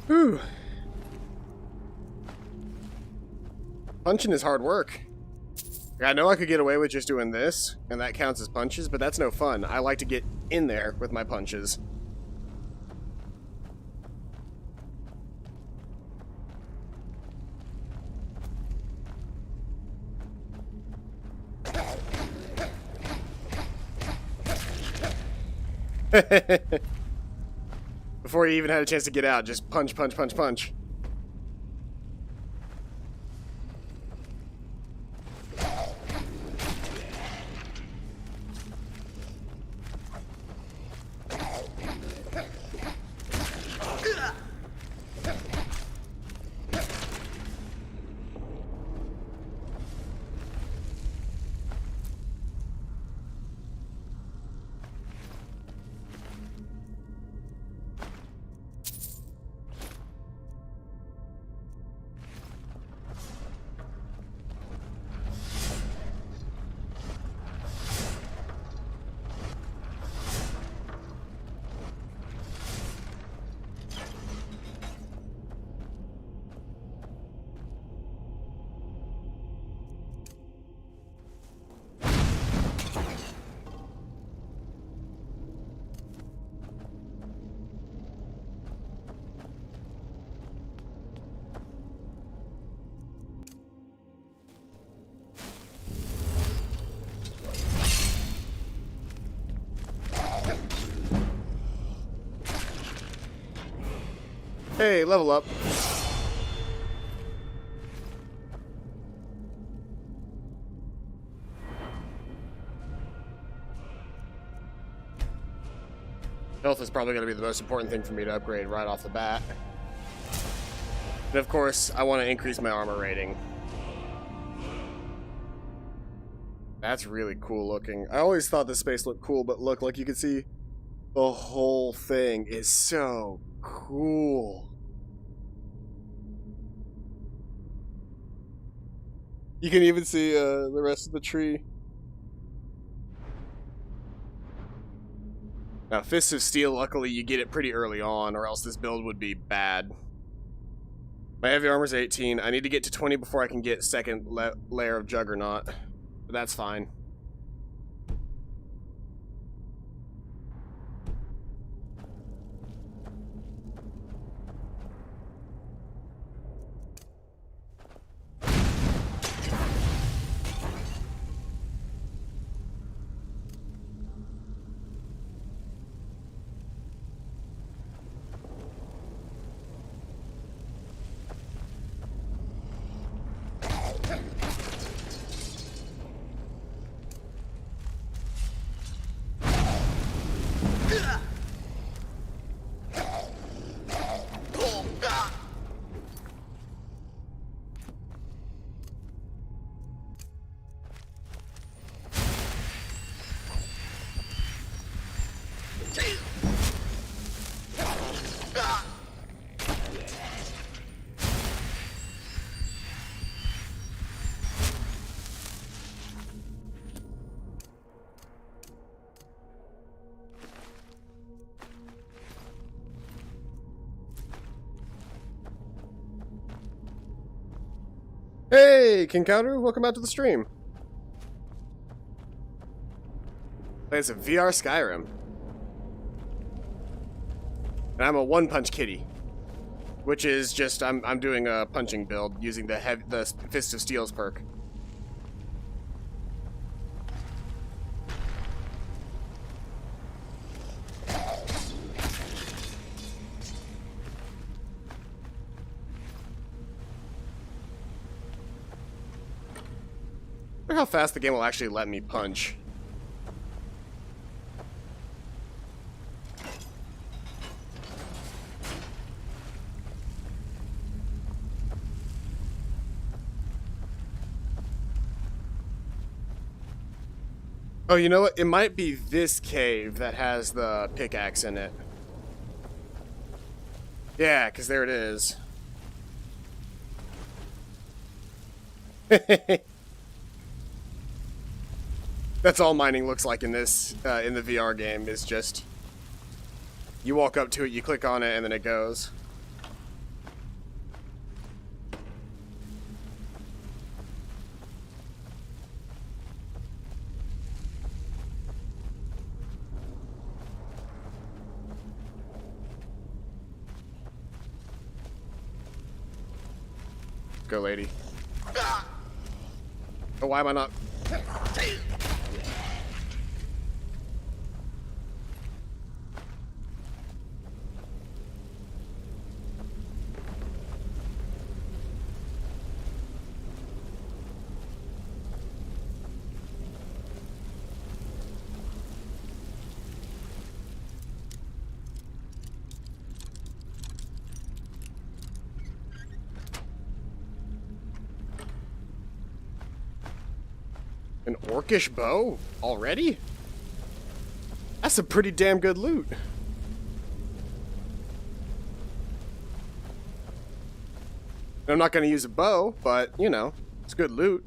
A: Whew. Punching is hard work. I know I could get away with just doing this, and that counts as punches, but that's no fun. I like to get in there with my punches. Before you even had a chance to get out, just punch, punch, punch, punch. Hey, level up. Health is probably going to be the most important thing for me to upgrade right off the bat. And of course, I want to increase my armor rating. That's really cool looking. I always thought this space looked cool, but look, like you can see, the whole thing is so cool. You can even see the rest of the tree. Now, Fists of Steel, luckily you get it pretty early on, or else this build would be bad. My heavy armor's 18. I need to get to 20 before I can get second layer of Juggernaut. But that's fine. Hey, King Counter, welcome out to the stream. It's a VR Skyrim. And I'm a one-punch kitty. Which is just, I'm doing a punching build using the Fist of Steel's perk. I wonder how fast the game will actually let me punch. Oh, you know what? It might be this cave that has the pickaxe in it. Yeah, because there it is. That's all mining looks like in this, in the VR game, is just... You walk up to it, you click on it, and then it goes. Go, lady. Oh, why am I not... An orcish bow? Already? That's a pretty damn good loot. I'm not gonna use a bow, but, you know, it's good loot.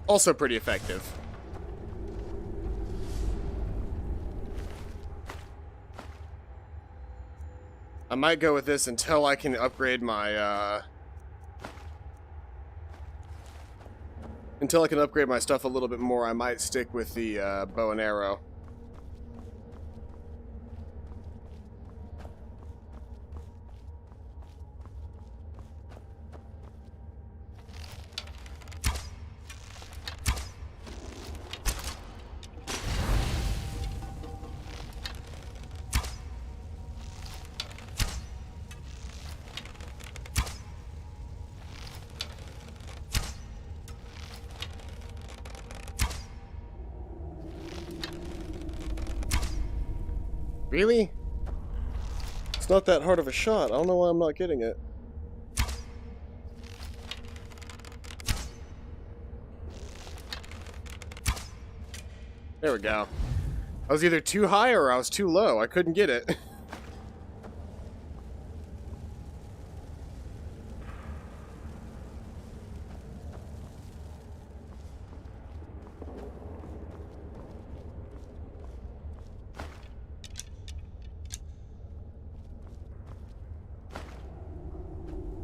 A: Also pretty effective. I might go with this until I can upgrade my until I can upgrade my stuff a little bit more, I might stick with the bow and arrow. Really? It's not that hard of a shot. I don't know why I'm not getting it. There we go. I was either too high or I was too low. I couldn't get it.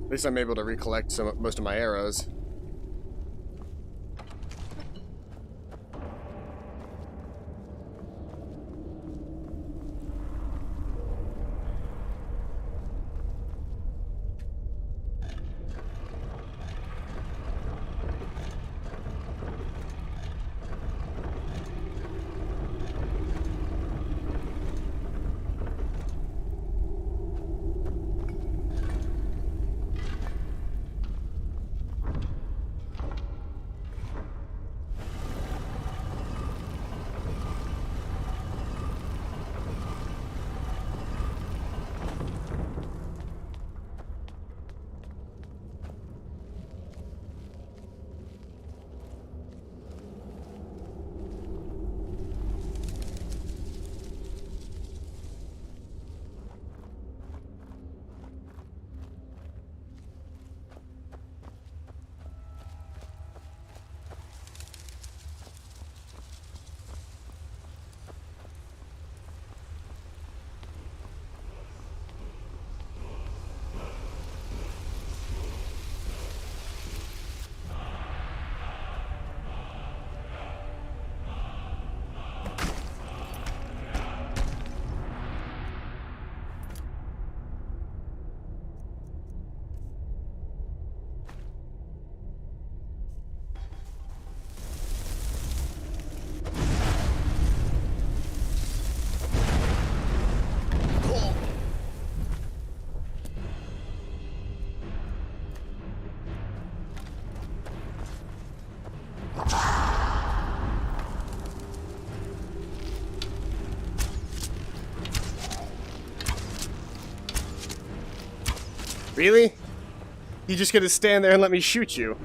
A: At least I'm able to recollect most of my arrows. Really? You just gonna stand there and let me shoot you?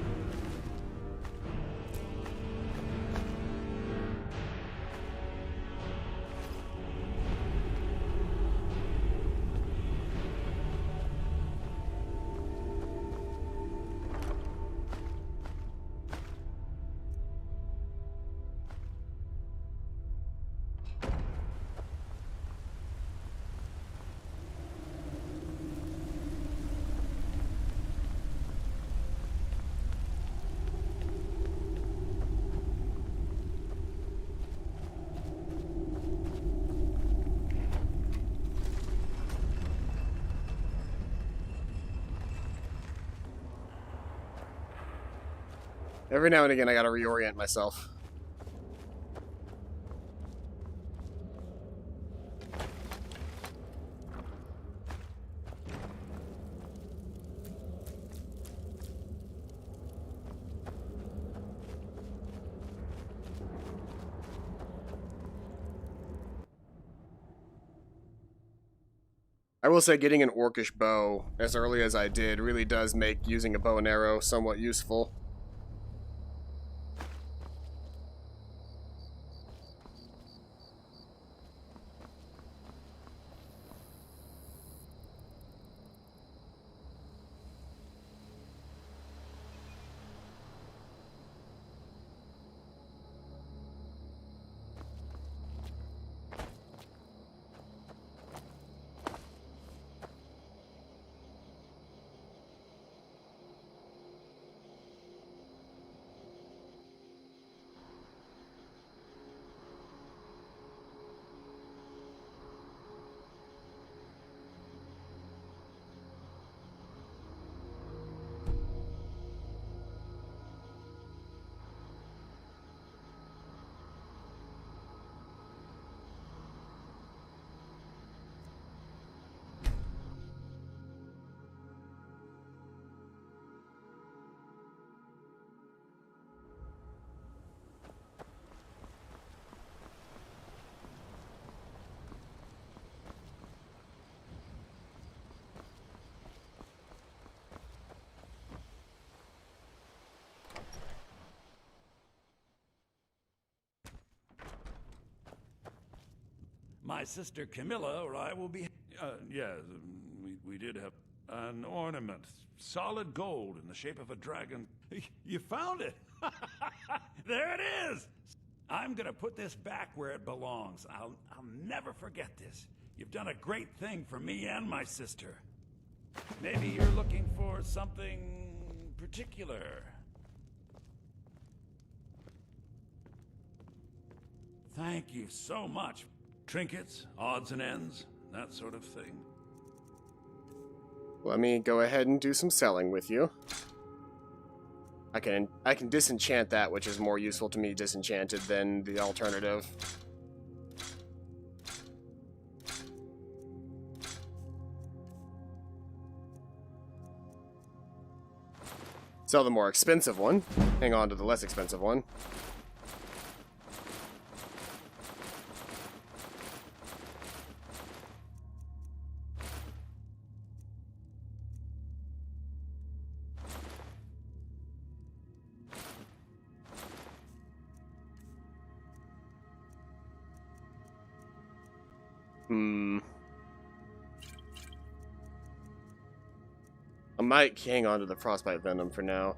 A: Every now and again, I gotta reorient myself. I will say getting an orcish bow as early as I did really does make using a bow and arrow somewhat useful.
L: my sister Camilla or I will be... yes, we did have an ornament. Solid gold in the shape of a dragon. You found it! There it is! I'm gonna put this back where it belongs. I'll never forget this. You've done a great thing for me and my sister. Maybe you're looking for something particular. Thank you so much. Trinkets, odds and ends, that sort of thing.
A: Let me go ahead and do some selling with you. I can disenchant that, which is more useful to me disenchanted than the alternative. Sell the more expensive one. Hang on to the less expensive one. I might hang on to the Frostbite Venom for now.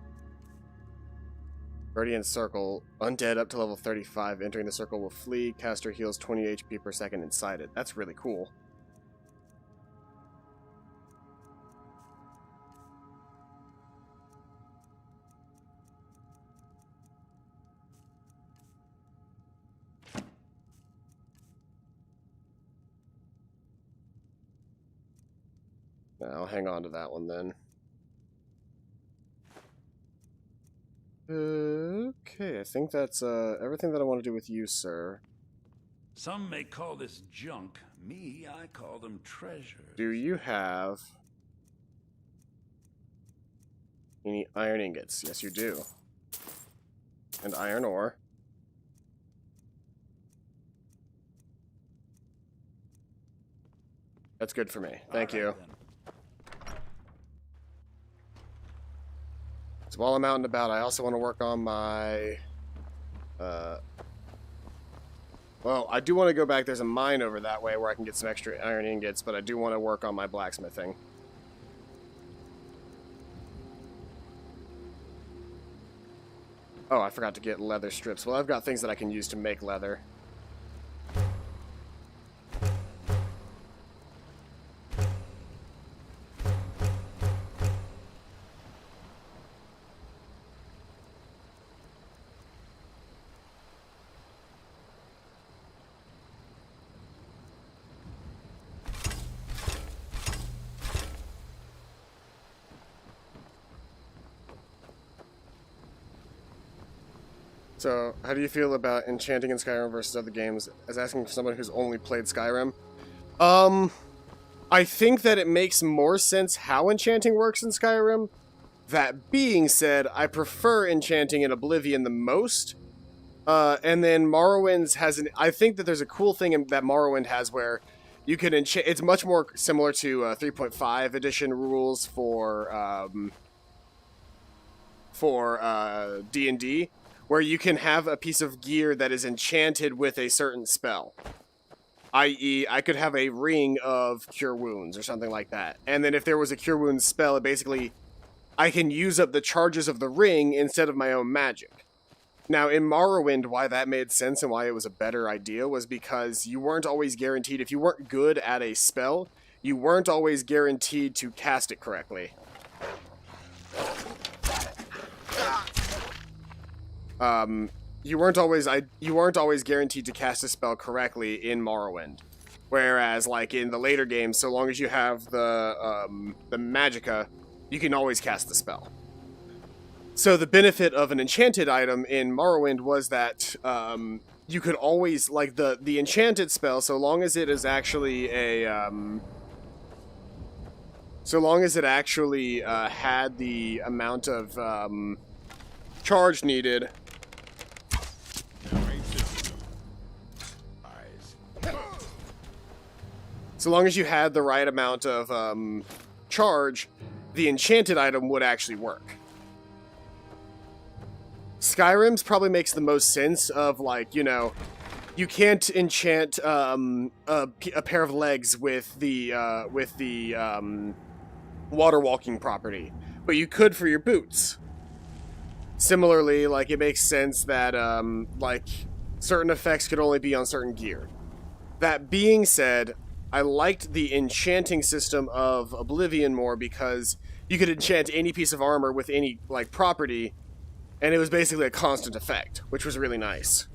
A: Guardian Circle. Undead up to level 35. Entering the circle will flee. Caster heals 20 HP per second inside it. That's really cool. I'll hang on to that one then. Okay, I think that's everything that I want to do with you, sir.
L: Some may call this junk. Me, I call them treasures.
A: Do you have any iron ingots? Yes, you do. And iron ore. That's good for me. Thank you.
L: Then.
A: So while I'm out and about, I also want to work on my... well, I do want to go back. There's a mine over that way where I can get some extra iron ingots, but I do want to work on my blacksmithing. Oh, I forgot to get leather strips. Well, I've got things that I can use to make leather. So, how do you feel about enchanting in Skyrim versus other games? As asking for someone who's only played Skyrim. I think that it makes more sense how enchanting works in Skyrim. That being said, I prefer enchanting in Oblivion the most. And then Morrowind's has an... I think that there's a cool thing that Morrowind has where you can enchant... It's much more similar to 3.5 edition rules for D&D. Where you can have a piece of gear that is enchanted with a certain spell. I.e., I could have a ring of Cure Wounds or something like that. And then if there was a Cure Wounds spell, it basically, I can use up the charges of the ring instead of my own magic. Now, in Morrowind, why that made sense and why it was a better idea was because you weren't always guaranteed, if you weren't good at a spell, you weren't always guaranteed to cast it correctly. You weren't always guaranteed to cast a spell correctly in Morrowind. Whereas, like, in the later games, so long as you have the Magicka, you can always cast the spell. So the benefit of an enchanted item in Morrowind was that, you could always, like, the enchanted spell, so long as it is actually a, so long as it actually, had the amount of, charge needed... So long as you had the right amount of charge, the enchanted item would actually work. Skyrim's probably makes the most sense of, like, you know, you can't enchant a pair of legs with the water walking property, but you could for your boots. Similarly, like, it makes sense that like certain effects could only be on certain gear. That being said, I liked the enchanting system of Oblivion more because you could enchant any piece of armor with any like property, and it was basically a constant effect, which was really nice.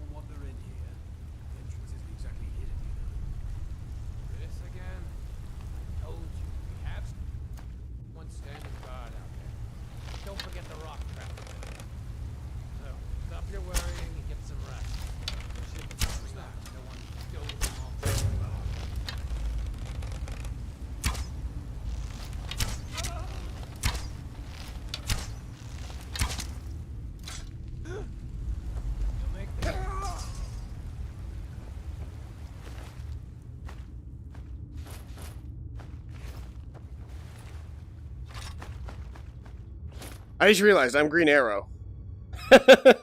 A: I just realized I'm Green Arrow.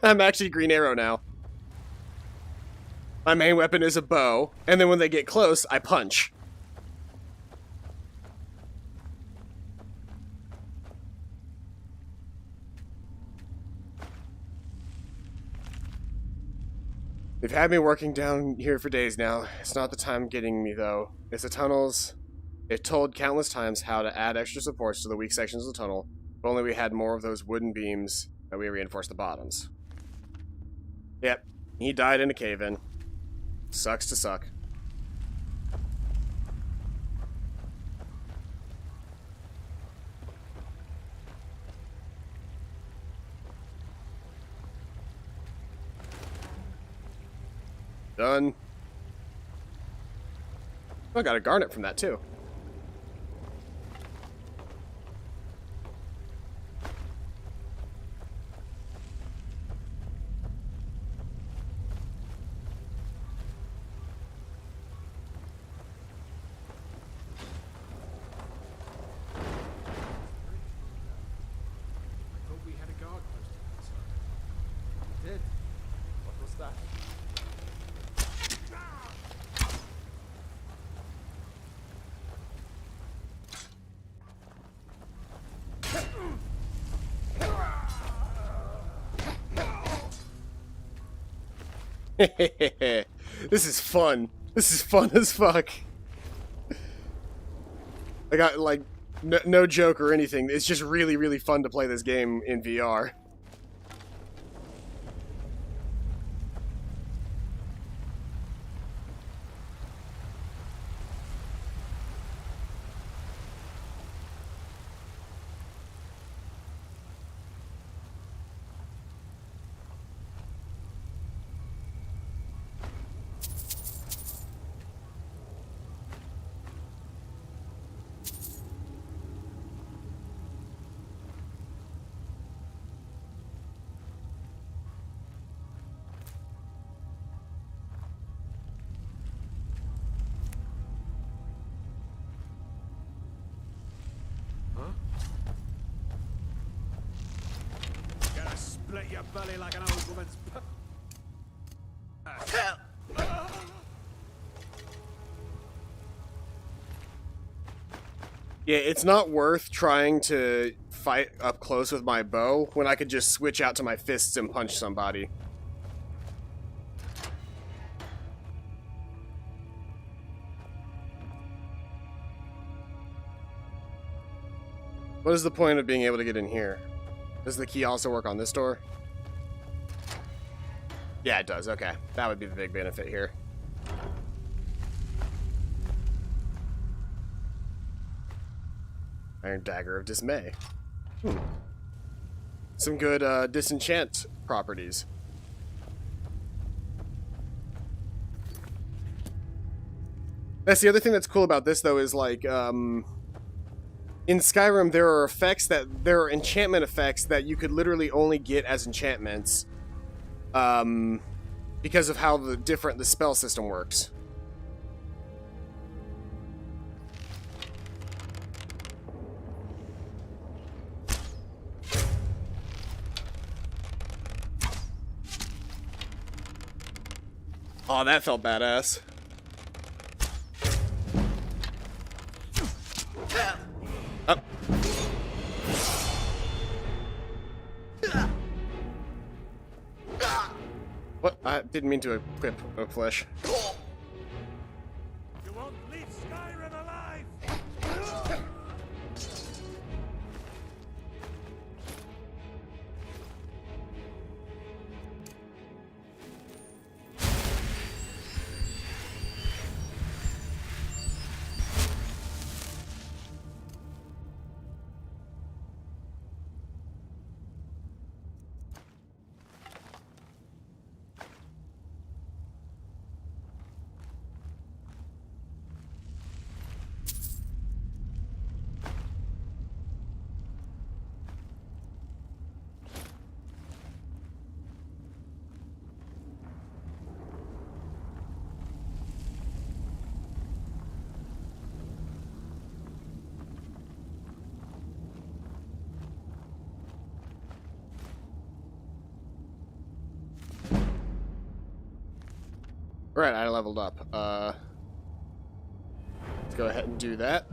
A: I'm actually Green Arrow now. My main weapon is a bow, and then when they get close, I punch. They've had me working down here for days now. It's not the time getting me, though. It's the tunnels. They've told countless times how to add extra supports to the weak sections of the tunnel. If only we had more of those wooden beams that we reinforce the bottoms. Yep, he died in a cave-in. Sucks to suck. Done. Oh, I got a garnet from that too. This is fun. This is fun as fuck. I got, like, no joke or anything. It's just really, really fun to play this game in VR.
C: Split your belly like an old woman's.
A: Yeah, it's not worth trying to fight up close with my bow when I could just switch out to my fists and punch somebody. What is the point of being able to get in here? Does the key also work on this door? Yeah, it does. Okay. That would be the big benefit here. Iron Dagger of Dismay. Some good disenchant properties. That's the other thing that's cool about this, though, is like, in Skyrim, there are enchantment effects that you could literally only get as enchantments, because of how the spell system works. Oh, that felt badass. Up. What? I didn't mean to equip a flesh.
L: You won't leave Skyrim alive!
A: Alright, I leveled up. Let's go ahead and do that.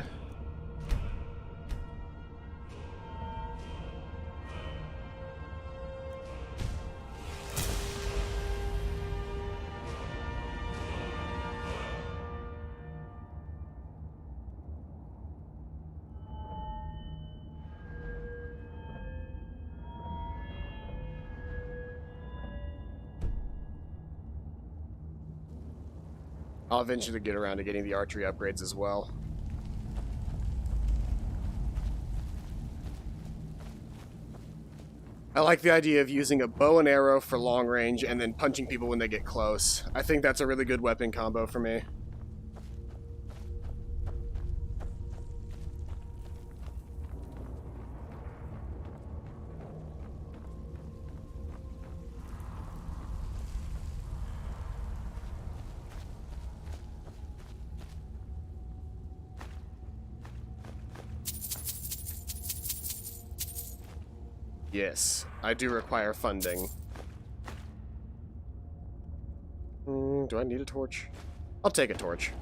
A: I'll eventually get around to getting the archery upgrades as well. I like the idea of using a bow and arrow for long range and then punching people when they get close. I think that's a really good weapon combo for me. Yes, I do require funding. Do I need a torch? I'll take a torch.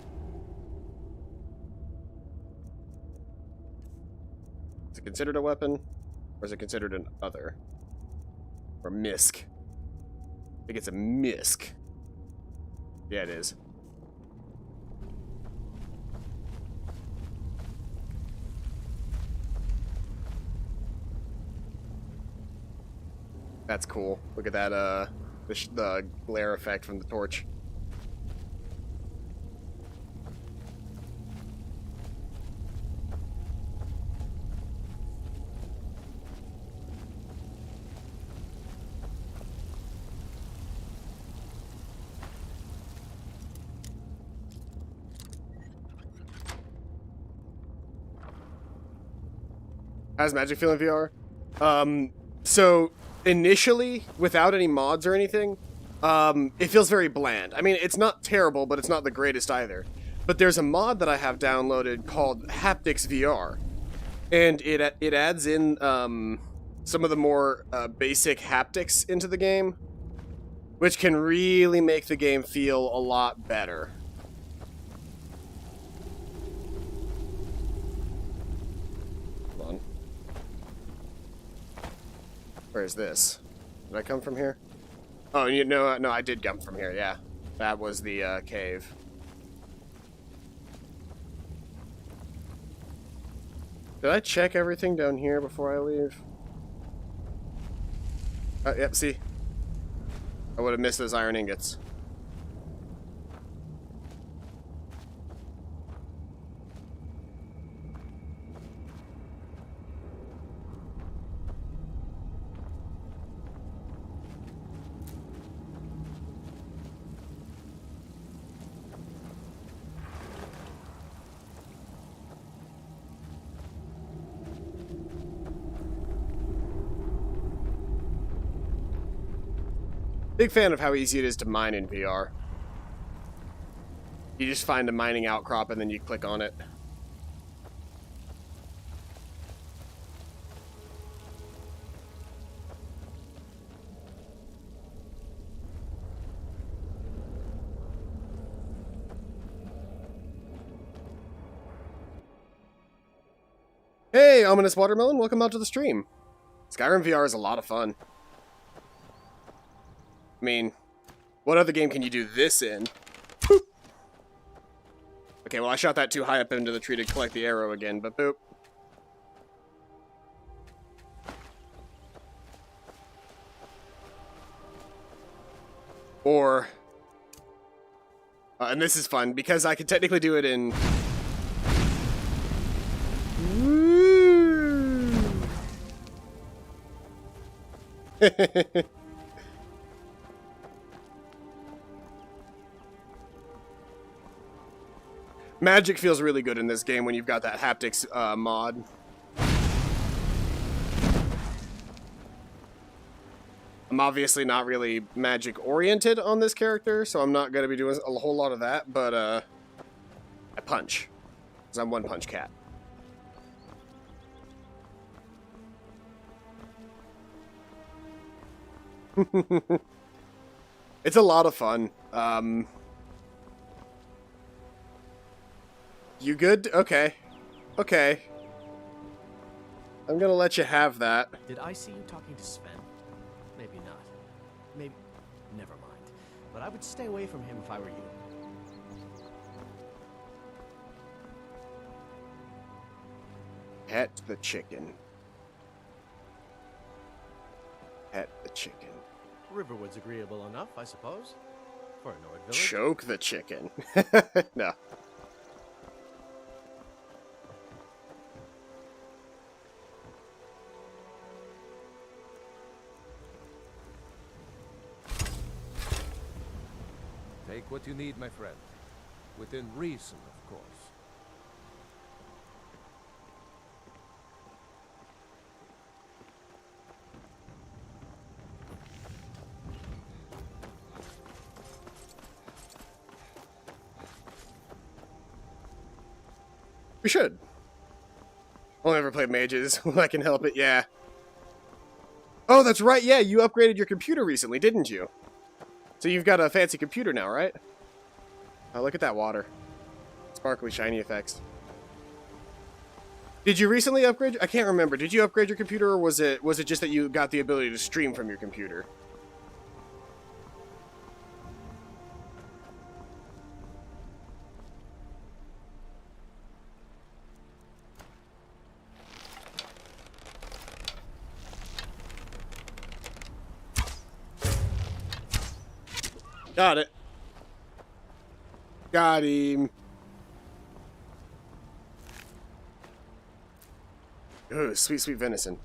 A: Is it considered a weapon? Or is it considered an other? Or misc? I think it's a misc. Yeah, it is. That's cool. Look at that, the glare effect from the torch. How's Magic feel in VR? So initially, without any mods or anything, it feels very bland. I mean, it's not terrible, but it's not the greatest either. But there's a mod that I have downloaded called Haptics VR, and it adds in some of the more basic haptics into the game, which can really make the game feel a lot better. Hold on. Where is this? Did I come from here? Oh, you know, no, I did come from here, yeah. That was the cave. Did I check everything down here before I leave? Yep, see? I would have missed those iron ingots. Big fan of how easy it is to mine in VR. You just find a mining outcrop and then you click on it. Hey, Ominous Watermelon, welcome out to the stream. Skyrim VR is a lot of fun. I mean, what other game can you do this in? Boop. Okay, well I shot that too high up into the tree to collect the arrow again, but boop. Or, and this is fun, because I can technically do it in... Magic feels really good in this game when you've got that haptics mod. I'm obviously not really magic oriented on this character, so I'm not going to be doing a whole lot of that, but I punch, because I'm One Punch Cat. It's a lot of fun. You good? Okay. Okay. I'm gonna let you have that.
I: Did I see you talking to Sven? Maybe not. Maybe... Never mind. But I would stay away from him if I were you.
A: Pet the chicken. Pet the chicken.
I: Riverwood's agreeable enough, I suppose. For a Nord village.
A: Choke the chicken. No.
B: Take what you need, my friend. Within reason, of course.
A: We should. I'll never play mages when I can help it, yeah. Oh, that's right, yeah, you upgraded your computer recently, didn't you? So you've got a fancy computer now, right? Oh, look at that water. Sparkly, shiny effects. Did you recently upgrade? I can't remember. Did you upgrade your computer, or was it just that you got the ability to stream from your computer? Got it. Got him. Ooh, sweet, sweet venison.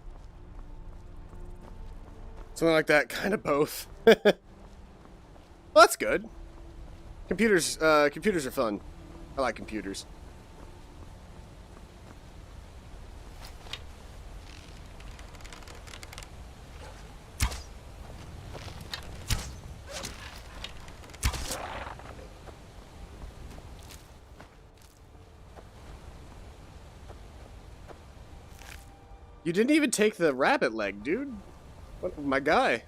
A: Something like that, kind of both. Well, that's good. Computers are fun. I like computers. You didn't even take the rabbit leg, dude. What, my guy?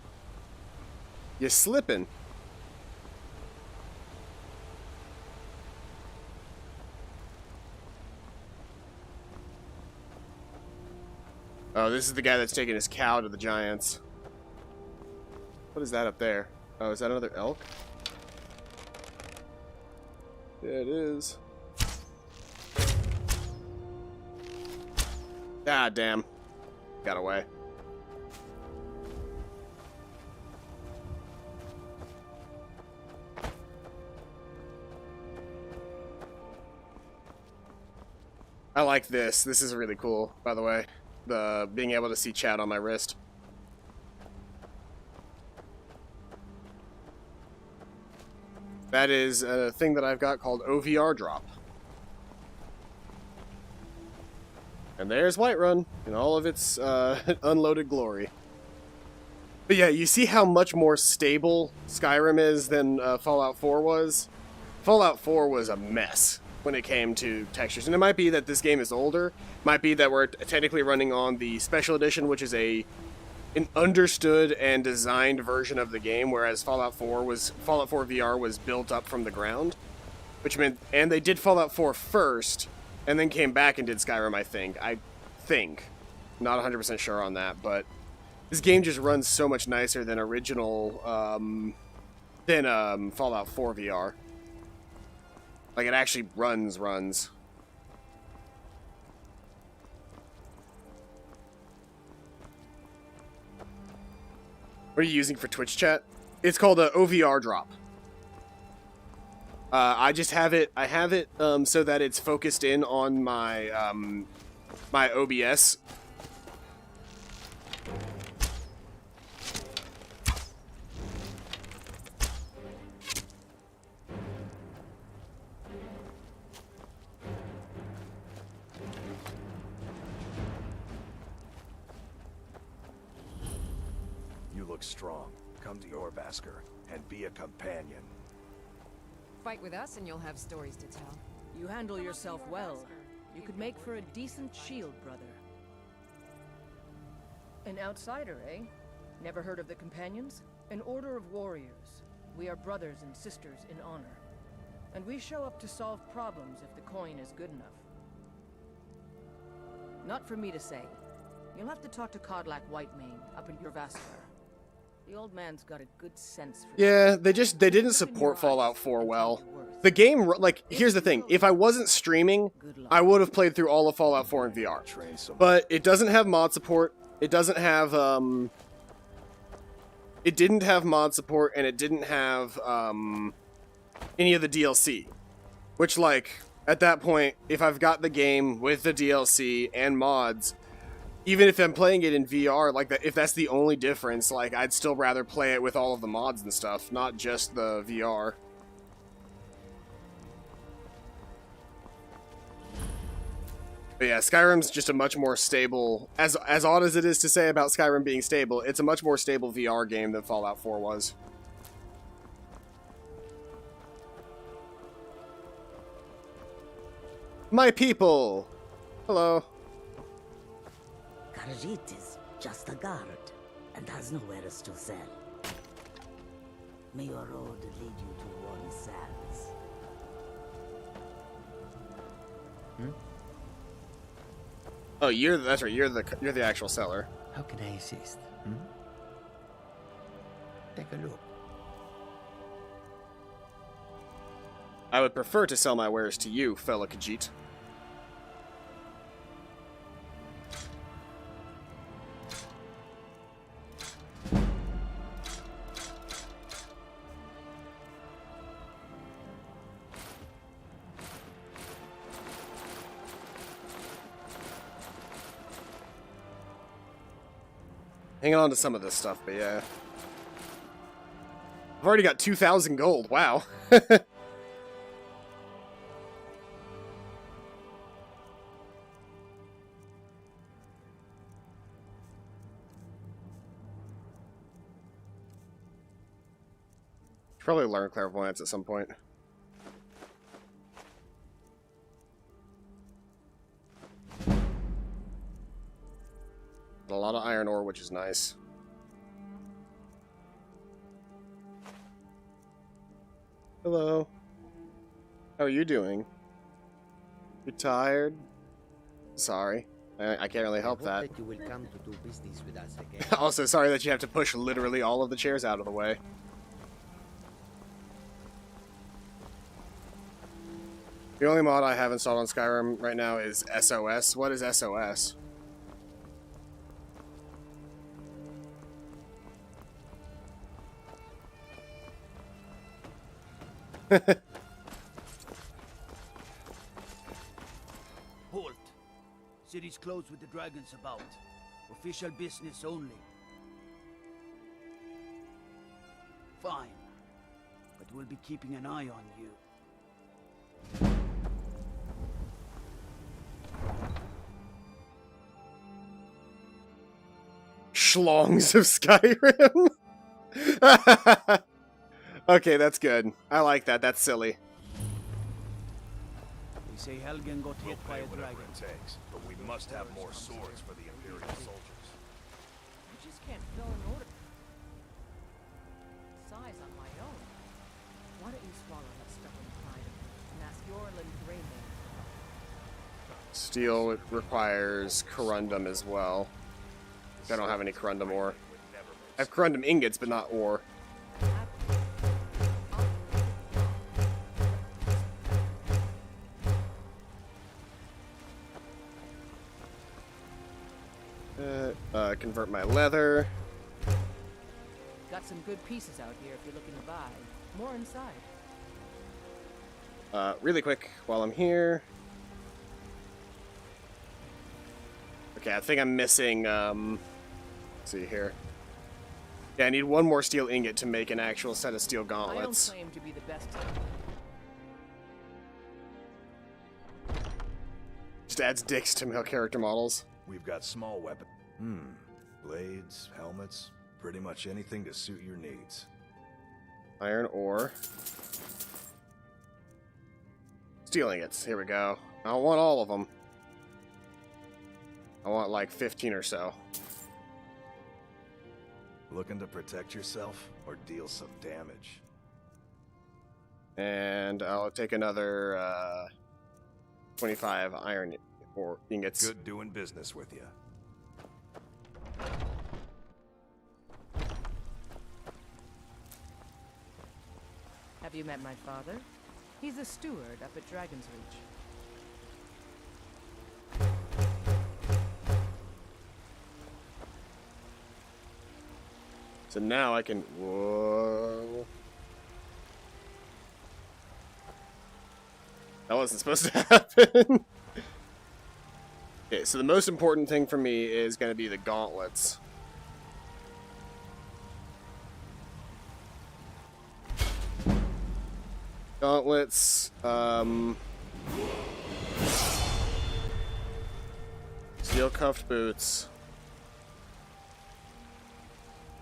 A: You're slipping. Oh, this is the guy that's taking his cow to the giants. What is that up there? Oh, is that another elk? Yeah, it is. Ah, damn. Got away. I like this. This is really cool, by the way. The being able to see chat on my wrist. That is a thing that I've got called OVR drop. And there's Whiterun in all of its unloaded glory. But yeah, you see how much more stable Skyrim is than Fallout 4 was? Fallout 4 was a mess when it came to textures. And it might be that this game is older. Might be that we're technically running on the Special Edition, which is an understood and designed version of the game, whereas Fallout 4 VR was built up from the ground. Which meant, and they did Fallout 4 first, and then came back and did Skyrim, I think. I think. Not 100% sure on that, but this game just runs so much nicer than original, than Fallout 4 VR. Like, it actually runs. What are you using for Twitch chat? It's called a OVR drop. I just have it. I have it so that it's focused in on my my OBS.
C: You look strong. Come to your Basker and be a companion.
H: Fight with us and you'll have stories to tell.
I: You handle yourself well. You could make for a decent shield, brother. An outsider, eh? Never heard of the Companions? An order of warriors. We are brothers and sisters in honor. And we show up to solve problems if the coin is good enough. Not for me to say. You'll have to talk to Kodlak Whitemane up in your Vaskar. The old man's got a good sense for
A: Yeah, they didn't support Fallout 4 well. The game, like, here's the thing. If I wasn't streaming, I would have played through all of Fallout 4 in VR. But it doesn't have mod support. It doesn't have, it didn't have mod support, and it didn't have, any of the DLC. Which, like, at that point, if I've got the game with the DLC and mods, even if I'm playing it in VR, like, if that's the only difference, like, I'd still rather play it with all of the mods and stuff, not just the VR. But yeah, Skyrim's just a much more stable, as odd as it is to say about Skyrim being stable, it's a much more stable VR game than Fallout 4 was. My people! Hello.
M: Khajiit is just a guard and has nowhere else to sell. May your road lead you to warm sands.
A: Oh, that's right. You're the actual seller.
N: How can I assist? Take a look.
A: I would prefer to sell my wares to you, fellow Khajiit. Hanging on to some of this stuff, but yeah. I've already got 2,000 gold. Wow. Probably learn clairvoyance at some point. A lot of iron ore, which is nice. Hello. How are you doing? You tired? Sorry. I can't really help that.
N: You will come to do business with us again.
A: Also, sorry that you have to push literally all of the chairs out of the way. The only mod I have installed on Skyrim right now is SOS. What is SOS?
O: Halt. City's closed with the dragons about. Official business only. Fine. But we'll be keeping an eye on you.
A: Schlongs of Skyrim? Okay, that's good. I like that. That's silly.
O: They say Helgen got hit by a dragon.
C: It takes, but we must have more swords for the Imperial soldiers.
I: I just can't fill an order. Size on my own. Why don't you swallow that stubborn pride and ask Yorland Greymane?
A: Steel requires corundum as well. I don't have any corundum ore. I have corundum ingots, but not ore. Convert my leather.
I: Got some good pieces out here if you're looking to buy. More inside.
A: Really quick, while I'm here. Okay, I think I'm missing, let's see here. Yeah, I need one more steel ingot to make an actual set of steel gauntlets.
I: I don't claim to be the best.
A: Just adds dicks to male character models.
C: We've got small weapons. Blades, helmets, pretty much anything to suit your needs.
A: Iron ore. Steel ingots, here we go. I don't want all of them. I want like 15 or so.
C: Looking to protect yourself or deal some damage?
A: And I'll take another 25 iron ore ingots.
C: Good doing business with you.
I: Have you met my father? He's a steward up at Dragon's Reach.
A: So now I can... Whoa. That wasn't supposed to happen. Okay, so the most important thing for me is going to be the gauntlets. Gauntlets, steel cuffed boots,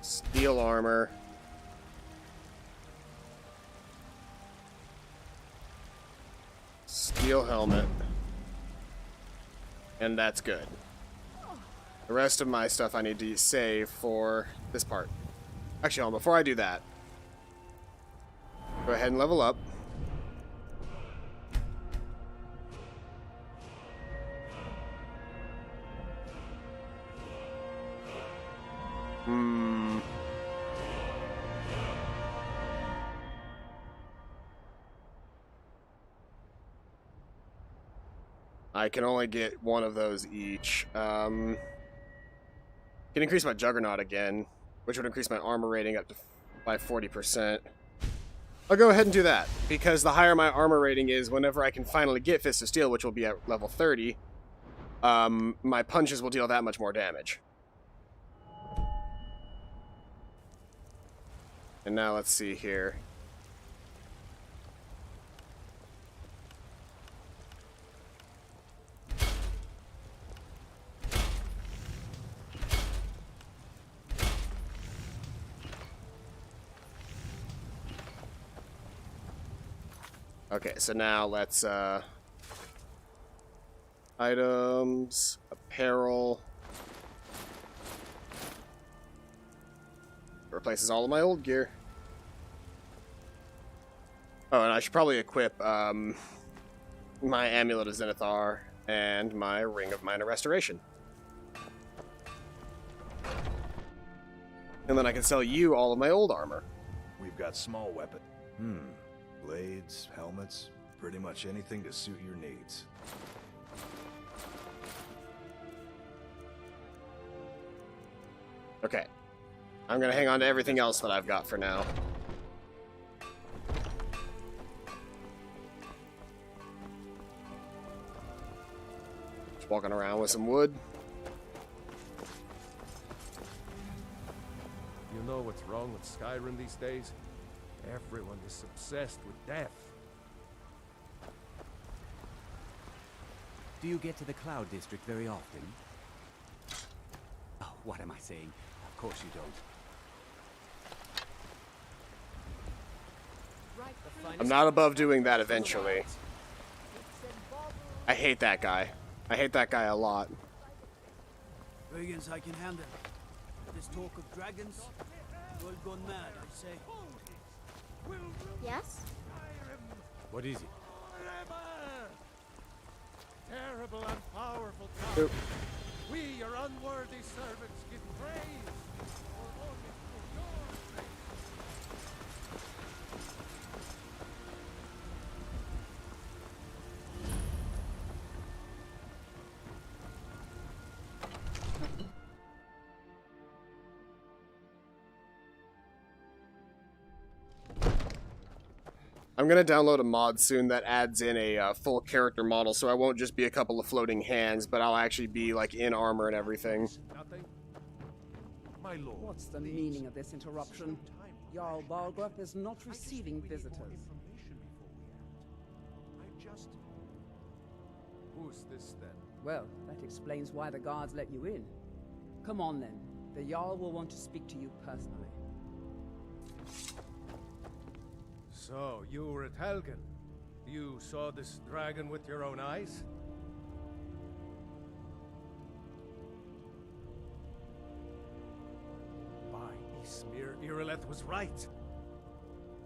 A: steel armor, steel helmet, and that's good. The rest of my stuff I need to save for this part. Actually, hold on, before I do that, go ahead and level up. I can only get one of those each. Can increase my Juggernaut again, which would increase my armor rating up to by 40%. I'll go ahead and do that, because the higher my armor rating is, whenever I can finally get Fist of Steel, which will be at level 30, my punches will deal that much more damage. And now let's see here. Okay, so now let's, items, apparel. Replaces all of my old gear. Oh, and I should probably equip, my Amulet of Zenithar and my Ring of Minor Restoration. And then I can sell you all of my old armor.
C: We've got small weapon. Blades, helmets, pretty much anything to suit your needs.
A: Okay. I'm gonna hang on to everything else that I've got for now. Just walking around with some wood.
B: You know what's wrong with Skyrim these days? Everyone is obsessed with death.
P: Do you get to the Cloud District very often? Oh, what am I saying? Of course you don't.
A: I'm not above doing that eventually. I hate that guy. I hate that guy a lot.
O: Brigands I can handle. This talk of dragons, you all gone mad, I say.
J: Yes?
B: What is it? terrible and powerful God.
A: Oop.
B: We, your unworthy servants, give praise for only for your grace.
A: I'm gonna download a mod soon that adds in a full character model, so I won't just be a couple of floating hands, but I'll actually be like in armor and everything.
C: My lord.
Q: What's the meaning of this interruption? Jarl Balgruuf is not receiving visitors.
B: Who's this then?
Q: Well, that explains why the guards let you in. Come on then. The Jarl will want to speak to you personally.
B: So, you were at Helgen. You saw this dragon with your own eyes? By Ismir, Irileth was right.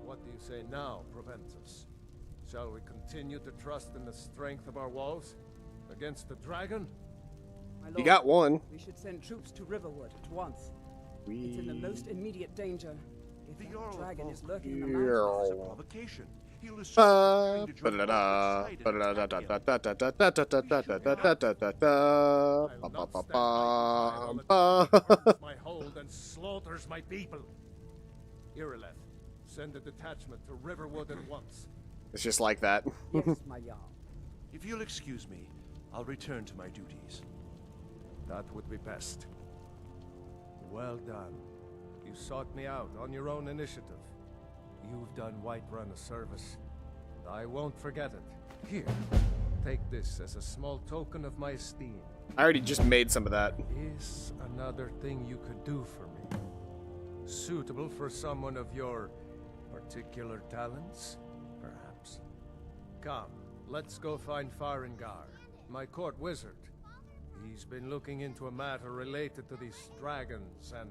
B: What do you say now, Proventus? Shall we continue to trust in the strength of our walls? Against the dragon?
Q: My
A: You
Q: lord,
A: got one.
Q: We should send troops to Riverwood at once. It's in the most immediate danger. If the dragon is lurking in the mountains,
C: It's a provocation. He'll assume
B: my hold and slaughters my people. Irileth, send a detachment to Riverwood at once.
A: It's just like that.
Q: Yes, my Jarl.
C: If you'll excuse me, I'll return to my duties.
B: That would be best. Well done. You sought me out on your own initiative. You've done Whiterun a service, and I won't forget it. Here, take this as a small token of my esteem.
A: I already just made some of that.
B: Is another thing you could do for me. Suitable for someone of your particular talents, perhaps. Come, let's go find Farengar, my court wizard. He's been looking into a matter related to these dragons and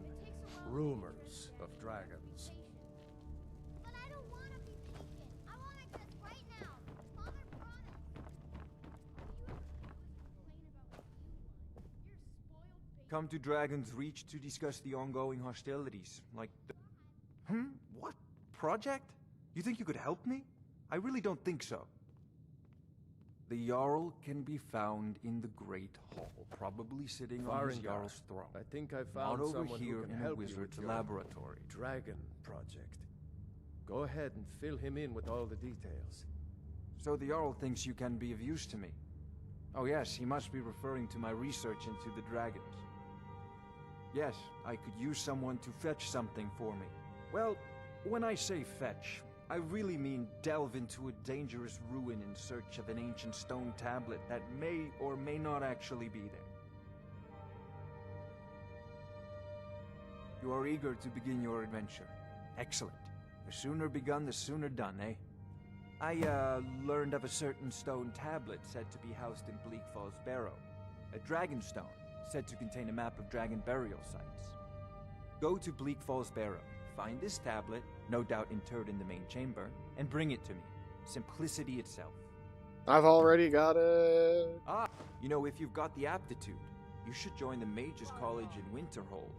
B: rumors of dragons.
J: But I don't want to be taken. I want access right now. Father brought
R: Come to Dragon's Reach to discuss the ongoing hostilities, like the... What? Project? You think you could help me? I really don't think so. The Jarl can be found in the Great Hall, probably sitting on his Jarl's throne.
B: I think I found
R: Not over
B: someone
R: here
B: who can
R: in the
B: help
R: wizard's
B: you with your
R: laboratory.
B: Dragon project. Go ahead and fill him in with all the details.
R: So the Jarl thinks you can be of use to me. Oh yes, he must be referring to my research into the dragons. Yes, I could use someone to fetch something for me. Well, when I say fetch, I really mean delve into a dangerous ruin in search of an ancient stone tablet that may or may not actually be there. You are eager to begin your adventure. Excellent. The sooner begun, the sooner done, eh? I, learned of a certain stone tablet said to be housed in Bleak Falls Barrow. A dragon stone, said to contain a map of dragon burial sites. Go to Bleak Falls Barrow, find this tablet, no doubt interred in the main chamber, and bring it to me. Simplicity itself.
A: I've already got it.
R: Ah, you know, if you've got the aptitude, you should join the Mages College in Winterhold.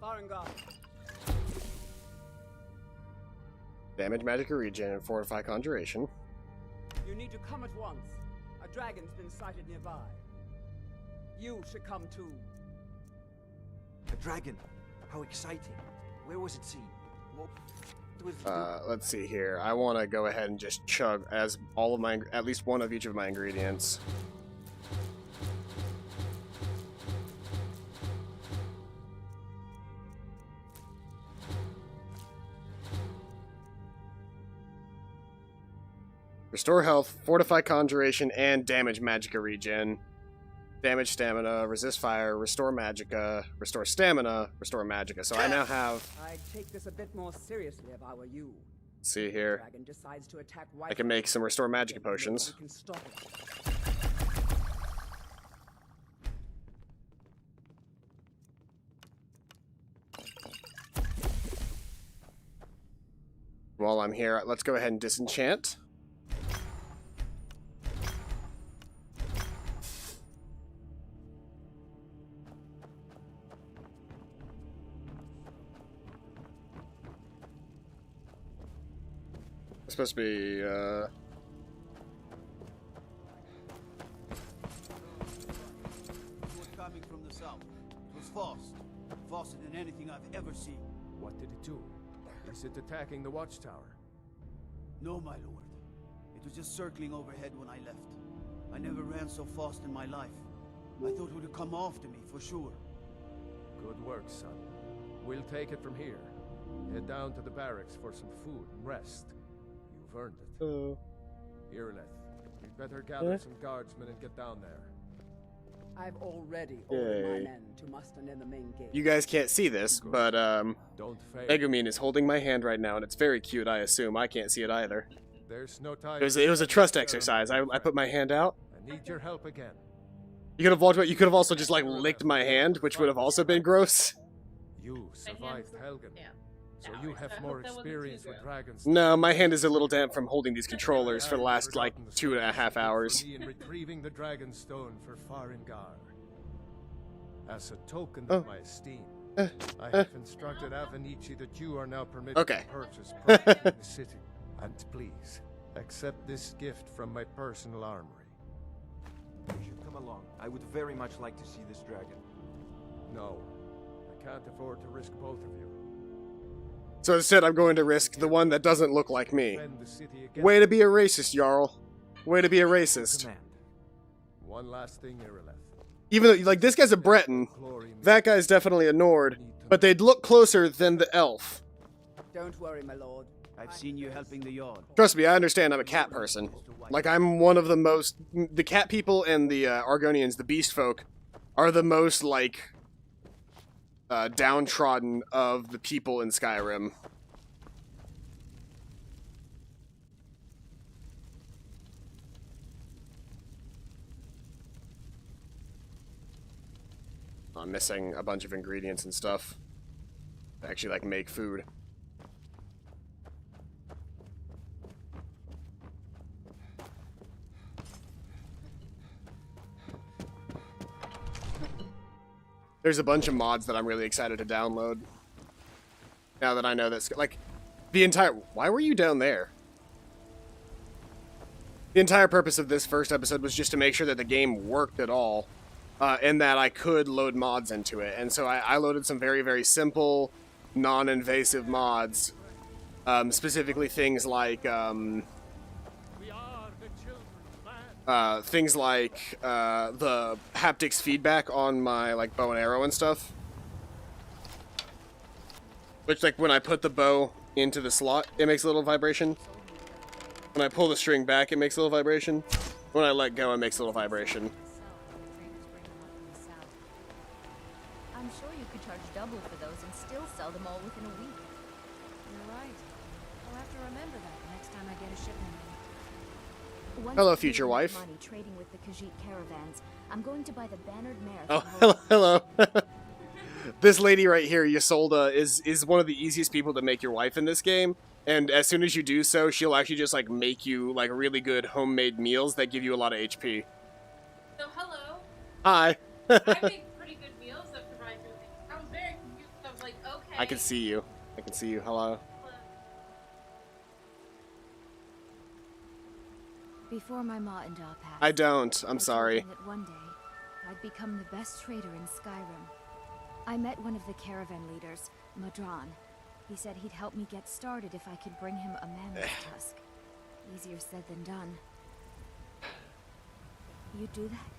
Q: Farengar.
A: Damage, magic, or regen, and fortify conjuration.
Q: You need to come at once. A dragon's been sighted nearby. You should come too.
R: A dragon? How exciting. Where was it seen? What was it
A: Let's see here. I want to go ahead and just chug as all of my, at least one of each of my ingredients. Restore health, fortify conjuration, and damage magicka regen. Damage stamina, resist fire, restore magicka, restore stamina, restore magicka. So I now have...
Q: I'd take this a bit more seriously if I were you.
A: Let's see here.
Q: Dragon decides to attack
A: I can make some restore magicka potions.
Q: We can stop it.
A: while I'm here, let's go ahead and disenchant. It's supposed to be,
O: Coming from the south. It was fast. Faster than anything I've ever seen.
B: What did it do? Is it attacking the watchtower?
O: No, my lord. It was just circling overhead when I left. I never ran so fast in my life. I thought it would have come after me, for sure.
B: Good work, son. We'll take it from here. Head down to the barracks for some food and rest. You've earned it. Irileth, we'd better gather some guardsmen and get down there.
Q: I've already ordered my men to muster near the main gate.
A: You guys can't see this, but
B: Don't fail.
A: Megumin is holding my hand right now, and it's very cute, I assume. I can't see it either.
B: There's no time.
A: It was a trust exercise. I put my hand out.
B: I need your help again.
A: You could have walked away. You could have also just, like, licked my hand, which would have also been gross.
B: You survived Helgen. So you have more experience with dragons.
A: No, my hand is a little damp from holding these controllers for the last, like, 2.5 hours.
B: In retrieving the dragon stone for Farengar. As a token of my esteem, I have instructed Avenici that you are now permitted to purchase property in the city. And please, accept this gift from my personal armory.
R: You should come along. I would very much like to see this dragon.
B: No, I can't afford to risk both of you.
A: So instead, I'm going to risk the one that doesn't look like me. Way to be a racist, Jarl. Way to be a racist.
B: One last thing, Irileth.
A: Even though, like, this guy's a Breton. That guy's definitely a Nord. But they'd look closer than the elf.
Q: Don't worry, my lord.
O: I've seen you helping the Jarl.
A: Trust me, I understand I'm a cat person. Like, I'm one of the most... The cat people and the Argonians, the beast folk, are the most, like... downtrodden of the people in Skyrim. I'm missing a bunch of ingredients and stuff to actually, like, make food. There's a bunch of mods that I'm really excited to download. Now that I know that's, like, the entire... Why were you down there? The entire purpose of this first episode was just to make sure that the game worked at all, and that I could load mods into it. And so I loaded some very, very simple, non-invasive mods. Specifically things like, the haptics feedback on my, like, bow and arrow and stuff. Which, like, when I put the bow into the slot, it makes a little vibration. When I pull the string back, it makes a little vibration. When I let go, it makes a little vibration.
K: I'm sure you could charge double for those and still sell them all within a week.
H: You're right. I'll have to remember that the next time I get a shipment.
K: Once
A: Hello,
K: I
A: future
K: make
A: wife.
K: Money trading with the Khajiit caravans, I'm going to buy the bannered mare.
A: Oh, hello. This lady right here, Ysolda, is one of the easiest people to make your wife in this game. And as soon as you do so, she'll actually just, like, make you, like, really good homemade meals that give you a lot of HP.
S: So, hello.
A: Hi.
S: I make pretty good meals that provide food. I was very confused. I was like, okay.
A: I can see you. I can see you. Hello.
K: Before my ma and Da passed,
A: I don't. I'm
K: I
A: sorry.
K: told them that one day, I'd become the best trader in Skyrim. I met one of the caravan leaders, Madran. He said he'd help me get started if I could bring him a mammoth tusk. Easier said than done. You'd do that?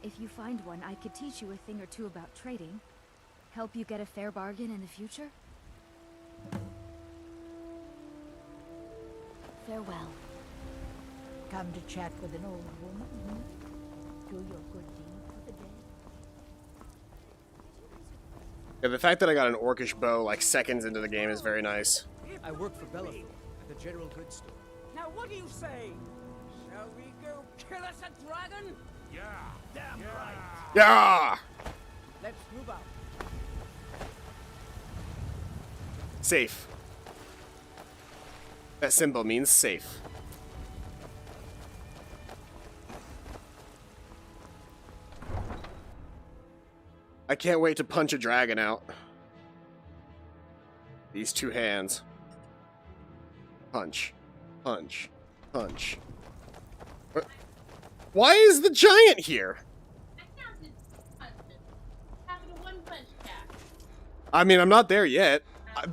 K: If you find one, I could teach you a thing or two about trading. Help you get a fair bargain in the future? Farewell.
G: Come to chat with an old woman? Do your good deed for the day.
A: Yeah, the fact that I got an orcish bow, like, seconds into the game is very nice.
I: I work for Bellathor at the general goods store.
Q: Now what do you say? Shall we go kill us a dragon?
C: Yeah, damn right.
A: Yeah!
Q: Let's move out.
A: That symbol means safe. I can't wait to punch a dragon out. These two hands. Punch. Punch. Punch. Why is the giant here? I mean, I'm not there yet.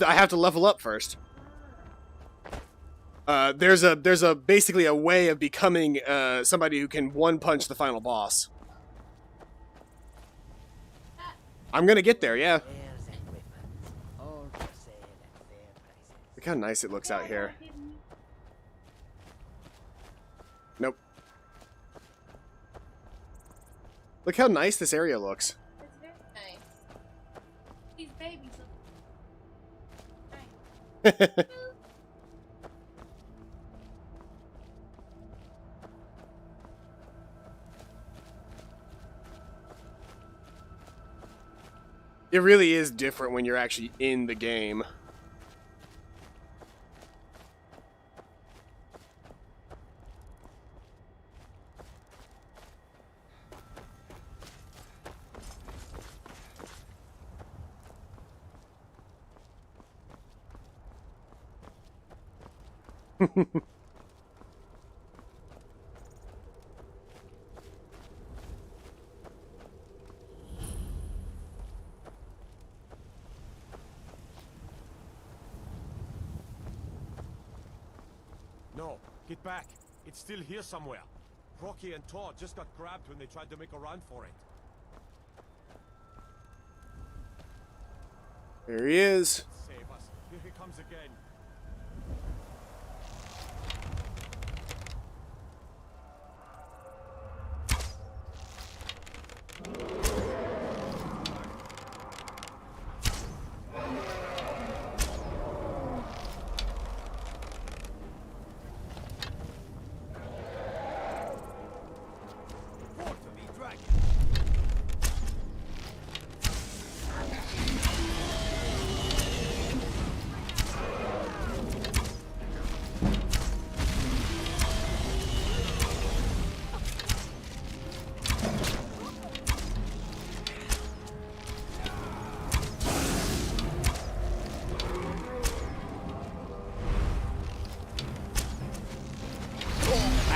A: I have to level up first. There's a basically a way of becoming somebody who can one punch the final boss. I'm gonna get there, yeah. Look how nice it looks out here. Nope. Look how nice this area looks.
S: It's very nice. These babies look nice.
A: It really is different when you're actually in the game.
C: No, get back. It's still here somewhere. Rocky and Todd just got grabbed when they tried to make a run for it.
A: There he is.
C: Save us. Here he comes again.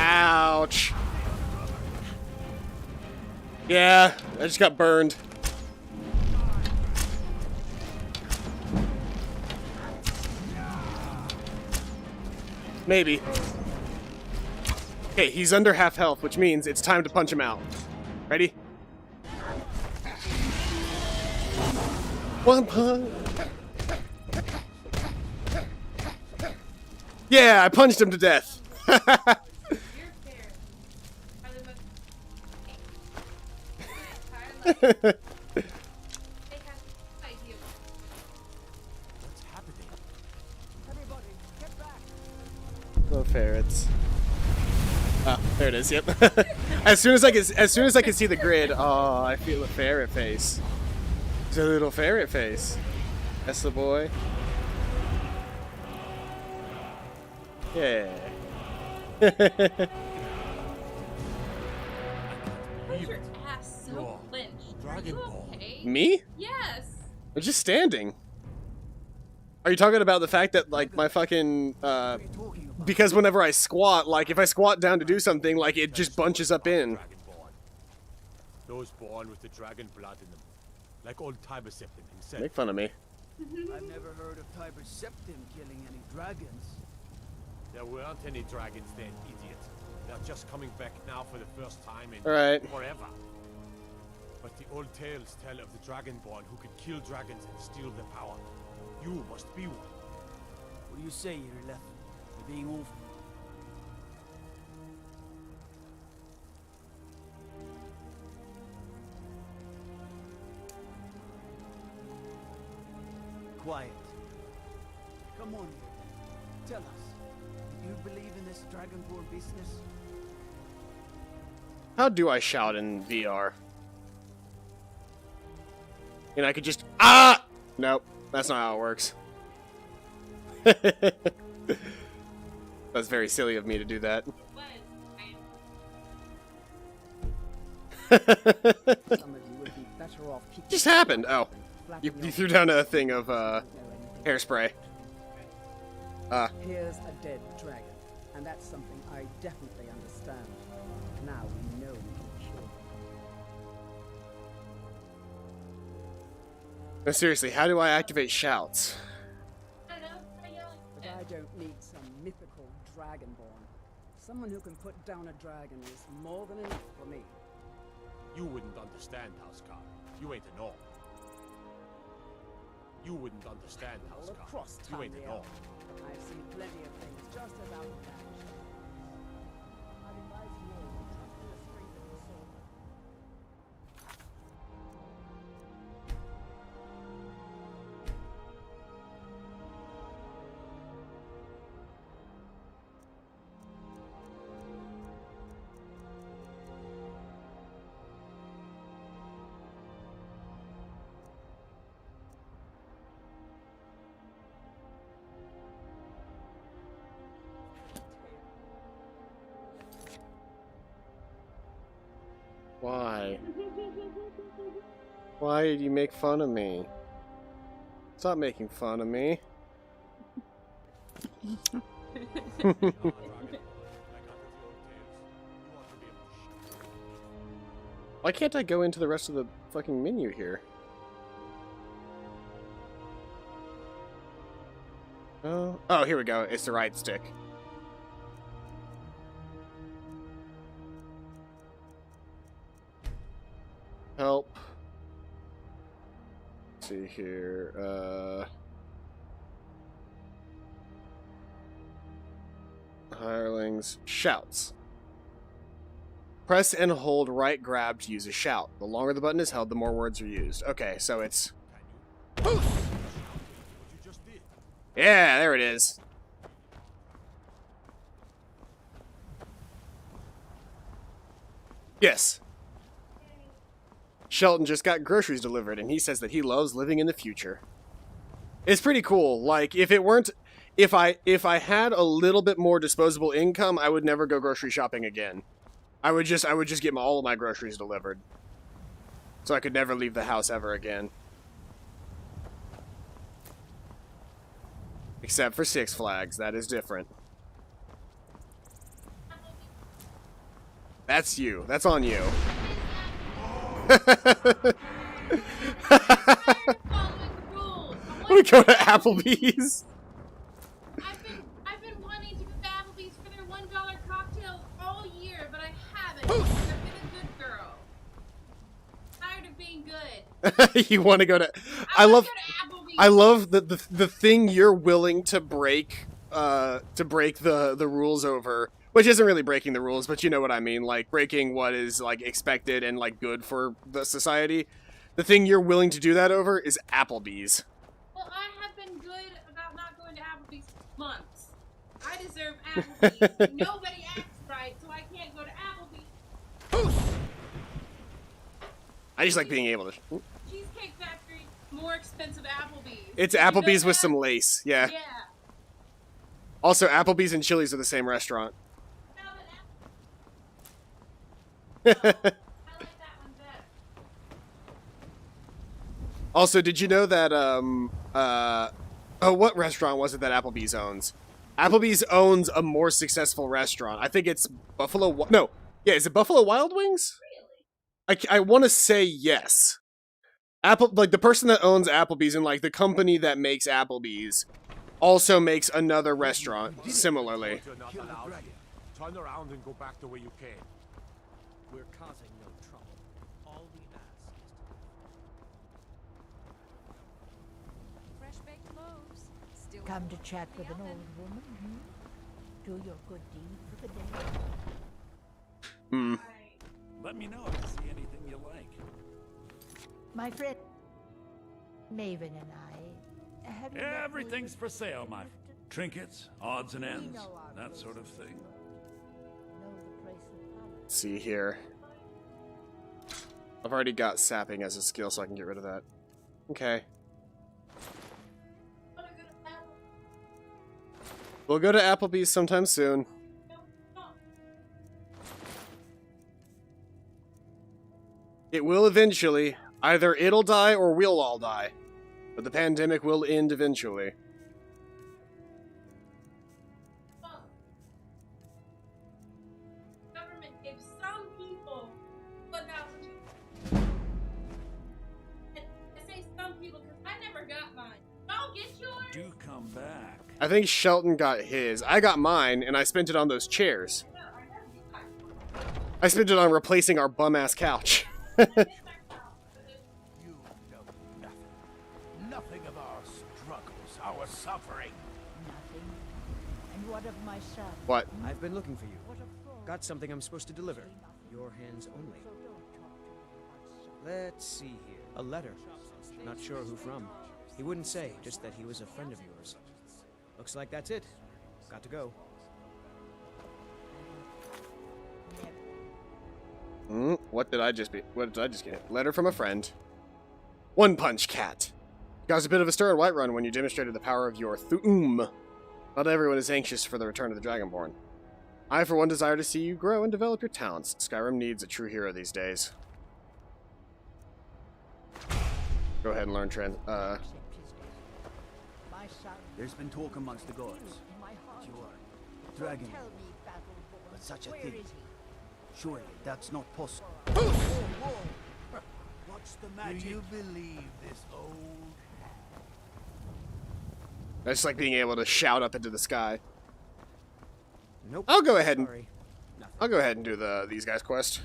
A: Ouch. Yeah, I just got burned. Maybe. Okay, he's under half health, which means it's time to punch him out. Ready? One punch. Yeah, I punched him to death. Little ferrets. Ah, there it is. Yep. as soon as I can see the grid, oh, I feel a ferret face. It's a little ferret face. That's the boy. Yeah.
S: Why's your ass so clinched? Are you okay?
A: Me?
S: Yes.
A: I'm just standing. Are you talking about the fact that, like, my fucking, because whenever I squat, like, if I squat down to do something, like, it just bunches up in.
C: Those born with the dragon blood in them. Like old Tiber Septim himself.
A: Make fun of me.
O: I've never heard of Tiber Septim killing any dragons.
C: There weren't any dragons then, idiot. They're just coming back now for the first time in forever. But the old tales tell of the Dragonborn who could kill dragons and steal their power. You must be one.
O: What do you say, Irileth? You're being awful. Quiet. Come on, tell us. Do you believe in this Dragonborn business?
A: How do I shout in VR? And I could just Nope, that's not how it works. That's very silly of me to do that.
Q: Some of you would be better off keeping
A: Just happened. Oh,
Q: flapping
A: you
Q: your
A: threw down a
Q: wings
A: thing
Q: so
A: of
Q: you don't know anything.
A: hairspray.
Q: Here's a dead dragon, and that's something I definitely understand. Now we know we can kill him.
A: No, seriously, how do I activate shouts?
Q: But I don't need some mythical dragonborn. Someone who can put down a dragon is more than enough for me.
T: You wouldn't understand, Housecar. You ain't an orc. You wouldn't understand,
Q: All
T: Housecar.
Q: across
T: You ain't an
Q: Tamriel,
T: orc.
Q: I've seen plenty of things just as outlandish. I'd advise you all to trust in the strength of your soul.
A: Why? Why did you make fun of me? Stop making fun of me. Why can't I go into the rest of the fucking menu here? Oh, here we go. It's the right stick. Help. Let's see here. Hirelings. Shouts. Press and hold right grab to use a shout. The longer the button is held, the more words are used. Okay, so it's... Yeah, there it is. Yes. Shelton just got groceries delivered, and he says that he loves living in the future. It's pretty cool. Like, if it weren't... If I had a little bit more disposable income, I would never go grocery shopping again. I would just get all of my groceries delivered. So I could never leave the house ever again. Except for Six Flags. That is different. That's you. That's on you. We go to Applebee's.
S: I've been wanting to go to Applebee's for their $1 cocktails all year, but I haven't. I've been a good girl. Tired of being good.
A: You want to go to? I love the thing you're willing to break the rules over, which isn't really breaking the rules, but you know what I mean, like breaking what is like expected and like good for the society. The thing you're willing to do that over is Applebee's.
S: Well, I have been good about not going to Applebee's for months. I deserve Applebee's. Nobody acts right, so I can't go to Applebee's.
A: I just like being able to.
S: Cheesecake Factory, more expensive Applebee's.
A: It's Applebee's with some lace, yeah.
S: Yeah.
A: Also, Applebee's and Chili's are the same restaurant. Also, did you know that, oh, what restaurant was it that Applebee's owns? Applebee's owns a more successful restaurant. I think it's Buffalo... No. Yeah, is it Buffalo Wild Wings? Really? I want to say yes. Like, the person that owns Applebee's and, like, the company that makes Applebee's also makes another restaurant similarly.
T: Turn around and go back the way you came.
I: We're causing no trouble. All we ask is
H: Fresh baked loaves. Still
M: Come to chat with an old woman, Do your good deed for the day.
L: Let me know if you see anything you like.
M: My friend Maven and I have you met
L: Everything's for sale, my trinkets, odds and ends, that sort of thing.
A: Let's see here. I've already got sapping as a skill, so I can get rid of that. Okay. We'll go to Applebee's sometime soon. It will eventually. Either it'll die or we'll all die. But the pandemic will end eventually.
S: Government gave some people 1,000. And I say some people because I never got mine. I'll get yours.
L: Do come back.
A: I think Shelton got his. I got mine, and I spent it on those chairs. I spent it on replacing our bum-ass couch.
C: You know nothing. Nothing of our struggles, our suffering.
G: Nothing. And what of myself?
A: What?
I: I've been looking for you. Got something I'm supposed to deliver. Your hands only. Let's see here. A letter. Not sure who from. He wouldn't say, just that he was a friend of yours. Looks like that's it. Got to go.
A: What did I just get? Letter from a friend. One Punch Cat. You caused a bit of a stir in Whiterun when you demonstrated the power of your Thu'um. Not everyone is anxious for the return of the Dragonborn. I, for one, desire to see you grow and develop your talents. Skyrim needs a true hero these days. Go ahead and learn
O: There's been talk amongst the gods. You are dragon. But such a thing. Surely that's not possible.
C: What's the magic? Do you believe this old
A: I just like being able to shout up into the sky.
I: Nope.
A: I'll go ahead and
I: Sorry.
A: I'll go ahead and do these guys' quest.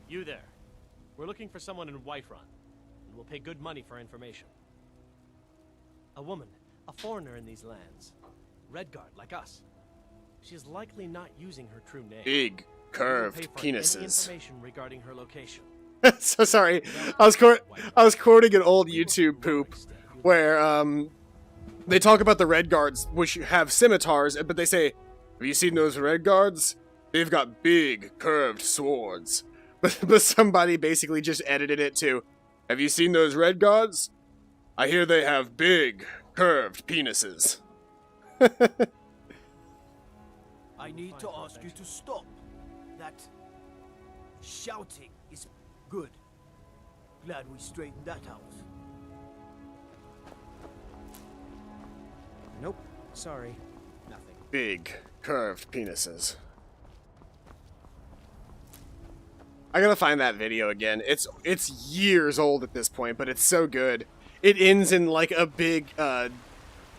T: You there. We're looking for someone in Whiterun, and we'll pay good money for information. A woman, a foreigner in these lands. Redguard, like us. She's likely not using her true name.
A: Big, curved
T: We will pay for any
A: penises.
T: information regarding her location.
A: So sorry, I was quoting an old YouTube poop where they talk about the Red Guards, which have scimitars, but they say, "Have you seen those Red Guards? They've got big, curved swords." But somebody basically just edited it to, "Have you seen those Red Guards? I hear they have big, curved penises."
O: I need to ask you to stop. That shouting is good. Glad we straightened that out.
I: Nope. Sorry. Nothing.
A: Big, curved penises. I gotta find that video again. It's years old at this point, but it's so good. It ends in like a big like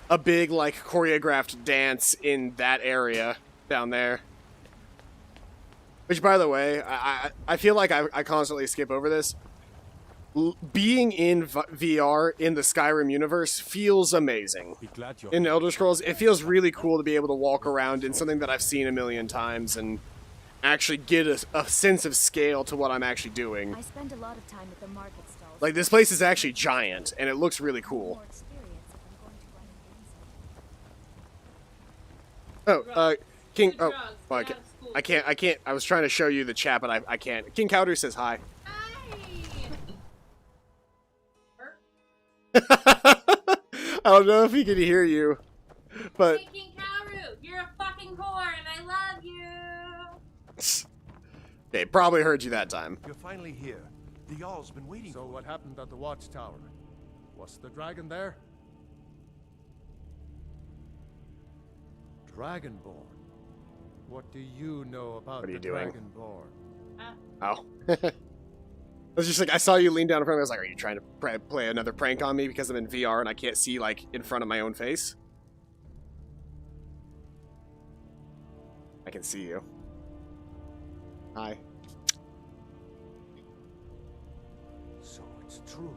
A: choreographed dance in that area down there. Which, by the way, I feel like I constantly skip over this. Being in VR in the Skyrim universe feels amazing. In Elder Scrolls, it feels really cool to be able to walk around in something that I've seen a million times and actually get a sense of scale to what I'm actually doing.
K: I spend a lot of time at the market stalls.
A: Like, this place is actually giant, and it looks really cool. Oh, King, oh, well, I can't, I was trying to show you the chat, but I can't. King Cowder says hi. I don't know if he can hear you, but...
S: Hey, King Kaoru, you're a fucking whore, and I love you!
A: They probably heard you that time.
C: You're finally here. The Jarl's been waiting.
B: So what happened at the watchtower? Was the dragon there? Dragonborn. What do you know about
A: What are you
B: the
A: doing?
B: Dragonborn?
A: Oh. I was just like, I saw you lean down in front of me. I was like, are you trying to play another prank on me because I'm in VR and I can't see, like, in front of my own face? I can see you. Hi.
B: So it's true.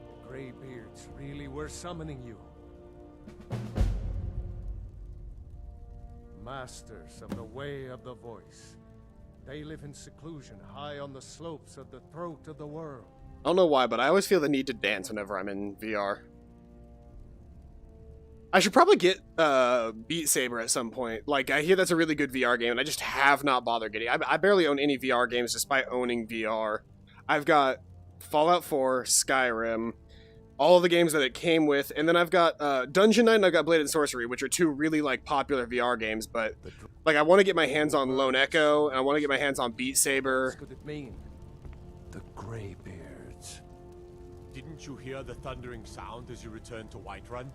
B: The Greybeards really were summoning you. Masters of the Way of the Voice. They live in seclusion, high on the slopes of the throat of the world.
A: I don't know why, but I always feel the need to dance whenever I'm in VR. I should probably get Beat Saber at some point. Like, I hear that's a really good VR game, and I just have not bothered getting it. I barely own any VR games despite owning VR. I've got Fallout 4, Skyrim, all of the games that it came with, and then I've got Dungeon Knight and I've got Blade and Sorcery, which are two really like popular VR games. But like, I want to get my hands on Lone Echo, and I want to get my hands on Beat Saber.
B: What could it mean? The Greybeards.
U: Didn't you hear the thundering sound as you returned to Whiterun?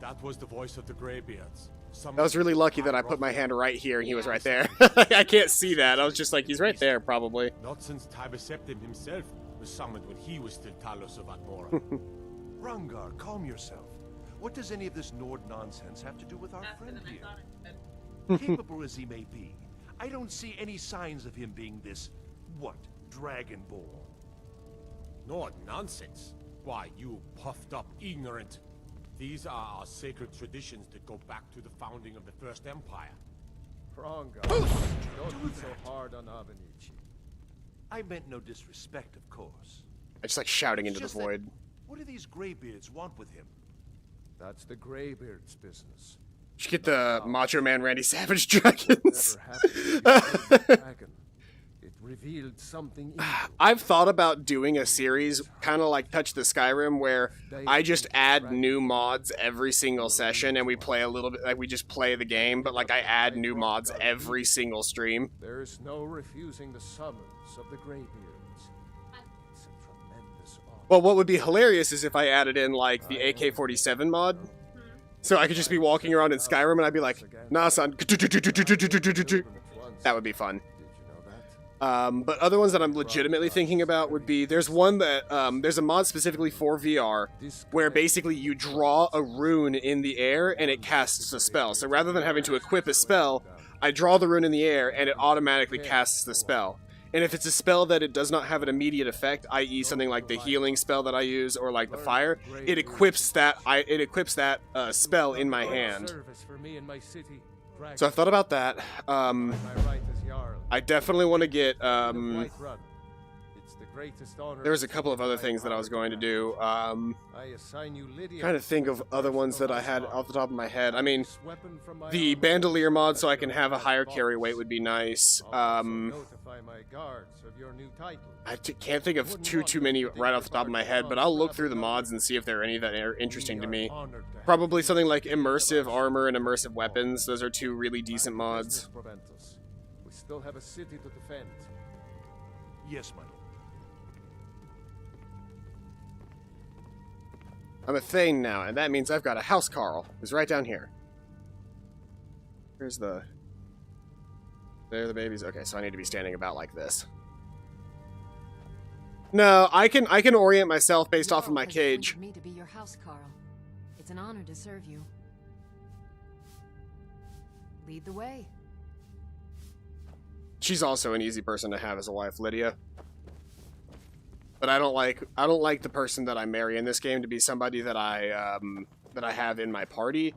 U: That was the voice of the Greybeards.
A: I was really lucky that I put my hand right here and he was right there. I can't see that. I was just like, he's right there, probably.
U: Not since Tiber Septim himself was summoned when he was still Talos of Admora.
C: Rungar, calm yourself. What does any of this Nord nonsense have to do with our friend here? Capable as he may be, I don't see any signs of him being this, what, Dragonborn.
U: Nord nonsense? Why, you puffed up ignorant. These are our sacred traditions that go back to the founding of the First Empire.
B: Rongar, don't be so hard on Avenici.
C: I meant no disrespect, of course.
A: I just like shouting into the void.
C: What do these Greybeards want with him?
B: That's the Greybeards' business.
A: You should get the Macho Man Randy Savage dragons.
B: It revealed something.
A: I've thought about doing a series kind of like Touch the Skyrim, where I just add new mods every single session and we play a little bit, like we just play the game, but like I add new mods every single stream.
B: There's no refusing the summons of the Greybeards. It's a tremendous honor.
A: Well, what would be hilarious is if I added in like the AK-47 mod. So I could just be walking around in Skyrim and I'd be like, nah, son. That would be fun. But other ones that I'm legitimately thinking about would be, there's one that, there's a mod specifically for VR where basically you draw a rune in the air and it casts a spell. So rather than having to equip a spell, I draw the rune in the air and it automatically casts the spell. And if it's a spell that it does not have an immediate effect, i.e. something like the healing spell that I use or like the fire, it equips that spell in my hand. So I thought about that. I definitely want to get, there was a couple of other things that I was going to do. Trying to think of other ones that I had off the top of my head. I mean, the bandolier mod so I can have a higher carry weight would be nice. I can't think of too many right off the top of my head, but I'll look through the mods and see if there are any that are interesting to me. Probably something like immersive armor and immersive weapons. Those are two really decent mods.
B: We still have a city to defend.
C: Yes, my lord.
A: I'm a Thane now, and that means I've got a housecarl, who's right down here. Here's the... There are the babies. Okay, so I need to be standing about like this. No, I can orient myself based off of my cage.
H: Me to be your housecarl. It's an honor to serve you. Lead the way.
A: She's also an easy person to have as a wife, Lydia. But I don't like the person that I marry in this game to be somebody that I have in my party.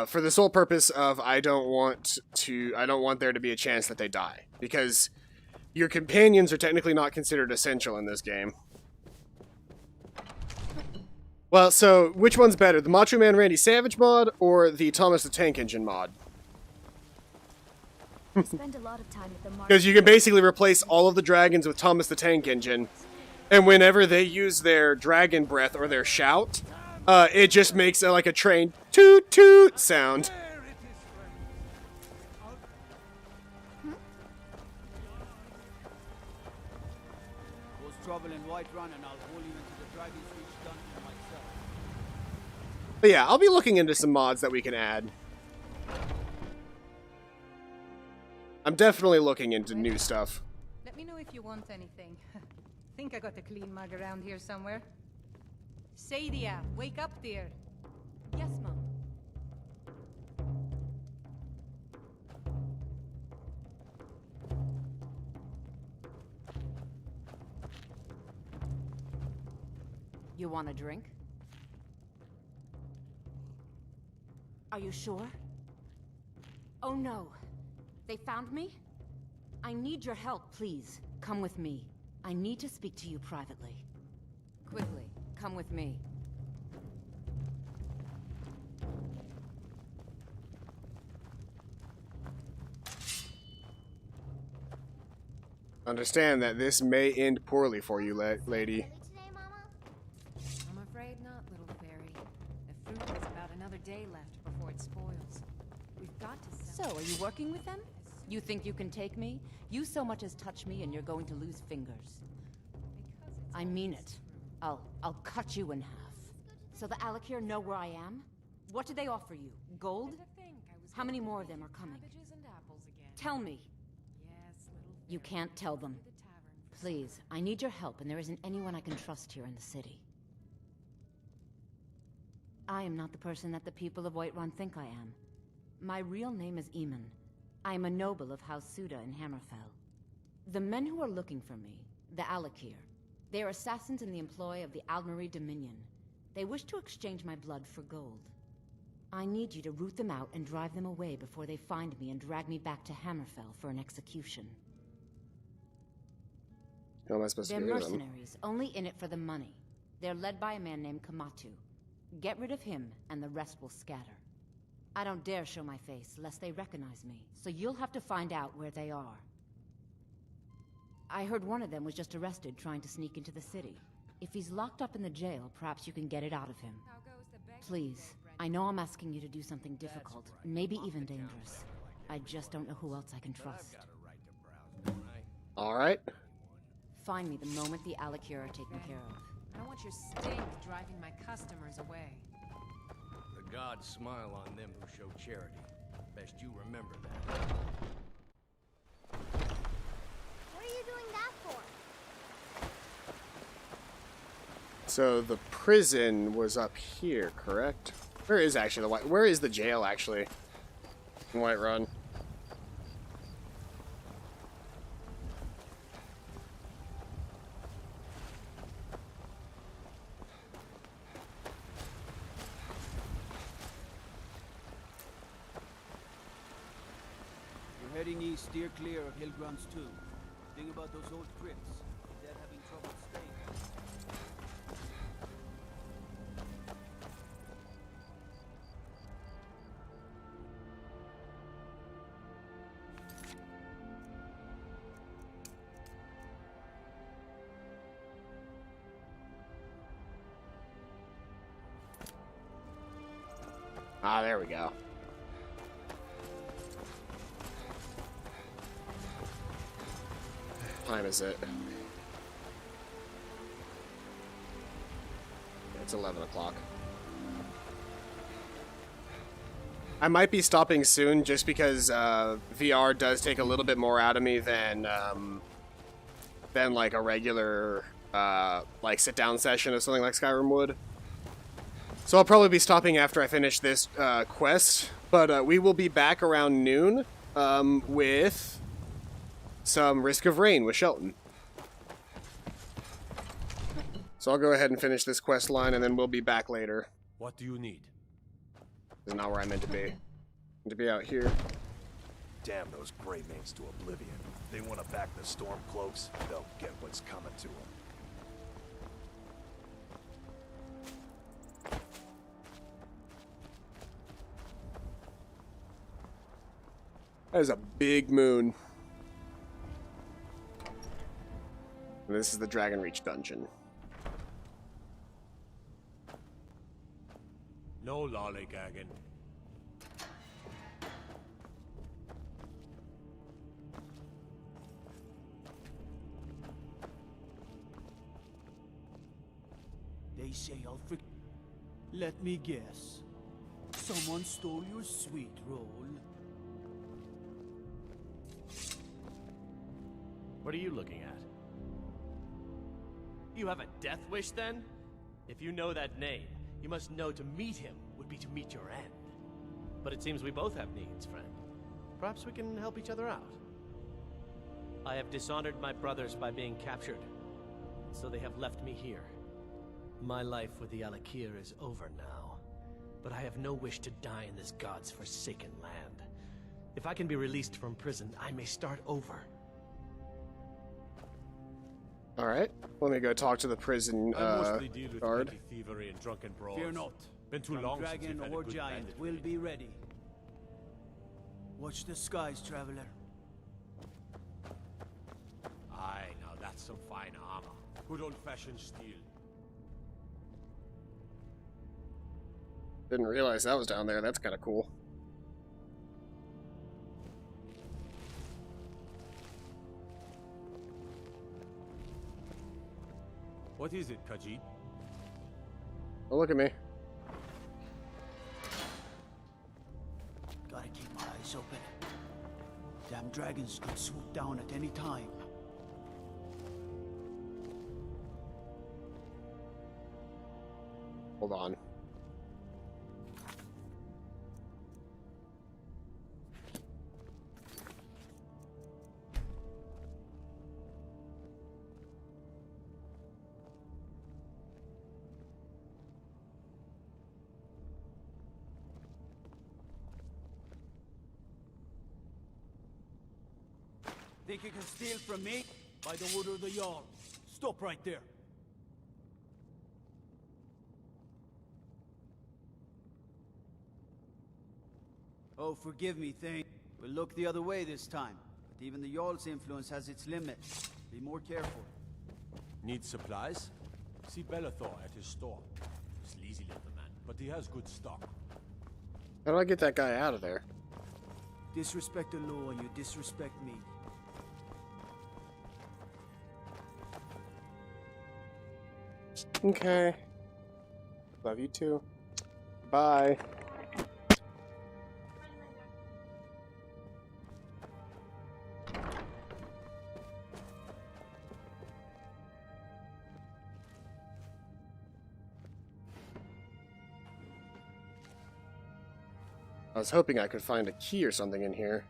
A: For the sole purpose of I don't want there to be a chance that they die, because your companions are technically not considered essential in this game. Well, so which one's better, the Macho Man Randy Savage mod or the Thomas the Tank Engine mod? Because you can basically replace all of the dragons with Thomas the Tank Engine, and whenever they use their dragon breath or their shout, it just makes like a train toot toot sound.
O: Cause trouble in Whiterun and I'll haul you into the Dragon's Reach dungeon myself.
A: But yeah, I'll be looking into some mods that we can add. I'm definitely looking into new stuff.
V: Let me know if you want anything. Think I got a clean mug around here somewhere. Sadia, wake up, dear.
H: Yes, Mom. You want a drink? Are you sure? Oh no. They found me? I need your help, please. Come with me. I need to speak to you privately. Quickly, come with me.
A: Understand that this may end poorly for you, lady.
H: I'm afraid So, are you working with them? You think you can take me? You so much as touch me and you're going to lose fingers. I mean it. I'll cut you in half. So the Alakir know where I am? What do they offer you? Gold? How many more of them are coming? Tell me. You can't tell them. Please, I need your help, and there isn't anyone I can trust here in the city. I am not the person that the people of Whiterun think I am. My real name is Eamon. I am a noble of House Suda in Hammerfell. The men who are looking for me, the Alakir, they are assassins in the employ of the Aldmeri Dominion. They wish to exchange my blood for gold. I need you to root them out and drive them away before they find me and drag me back to Hammerfell for an execution.
A: How am I supposed to
H: They're
A: get rid of them?
H: mercenaries, only in it for the money. They're led by a man named Kamatu. Get rid of him, and the rest will scatter. I don't dare show my face, lest they recognize me, so you'll have to find out where they are. I heard one of them was just arrested trying to sneak into the city. If he's locked up in the jail, perhaps you can get it out of him. Please, I know I'm asking you to do something difficult, maybe even dangerous. I just don't know who else I can trust.
A: Alright.
H: Find me the moment the Alakir are taken care of.
V: I don't want your stink driving my customers away.
D: The gods smile on them who show charity. Best you remember that.
J: What are you doing that for?
A: So the prison was up here, correct? Where is actually where is the jail actually? In Whiterun.
O: You're heading east, steer clear of Hillgrun's tomb. Think about those old crypts. They're having trouble staying.
A: Ah, there we go. What time is it? It's 11 o'clock. I might be stopping soon just because VR does take a little bit more out of me than like a regular like sit-down session or something like Skyrim would. So I'll probably be stopping after I finish this quest, but we will be back around noon with some Risk of Rain with Shelton. So I'll go ahead and finish this quest line, and then we'll be back later.
C: What do you need?
A: This is not where I meant to be. I meant to be out here.
C: Damn those Greymanes to oblivion. They want to back the Stormcloaks, they'll get what's coming to them.
A: That is a big moon. And this is the Dragon Reach dungeon.
U: No lollygagging.
O: They say I'll Let me guess. Someone stole your sweet roll.
T: What are you looking at? You have a death wish, then? If you know that name, you must know to meet him would be to meet your end. But it seems we both have needs, friend. Perhaps we can help each other out. I have dishonored my brothers by being captured, so they have left me here. My life with the Alakir is over now, but I have no wish to die in this god's forsaken land. If I can be released from prison, I may start over.
A: Alright, let me go talk to the prison
U: I mostly deal with
A: guard.
U: petty thievery and drunken brawls.
O: Fear not.
U: Been too
O: From
U: long since
O: dragon
U: we've had a
O: or
U: good
O: giant
U: bandit
O: will
U: raid.
O: be ready. Watch the skies, traveler.
U: Aye, now that's some fine armor. Good old-fashioned steel.
A: Didn't realize that was down there. That's kind of cool.
U: What is it, Khajiit?
A: Oh, look at me.
O: Gotta keep my eyes open. Damn dragons could swoop down at any time.
A: Hold on.
O: Think you can steal from me? By the order of the Jarl. Stop right there. Oh, forgive me, Thane. We'll look the other way this time. But even the Jarl's influence has its limits. Be more careful.
U: Need supplies? See Bellathor at his store. Sleazy little man, but he has good stock.
A: How do I get that guy out of there?
O: Disrespect the law and you disrespect me.
A: Okay. Love you too. Bye. I was hoping I could find a key or something in here.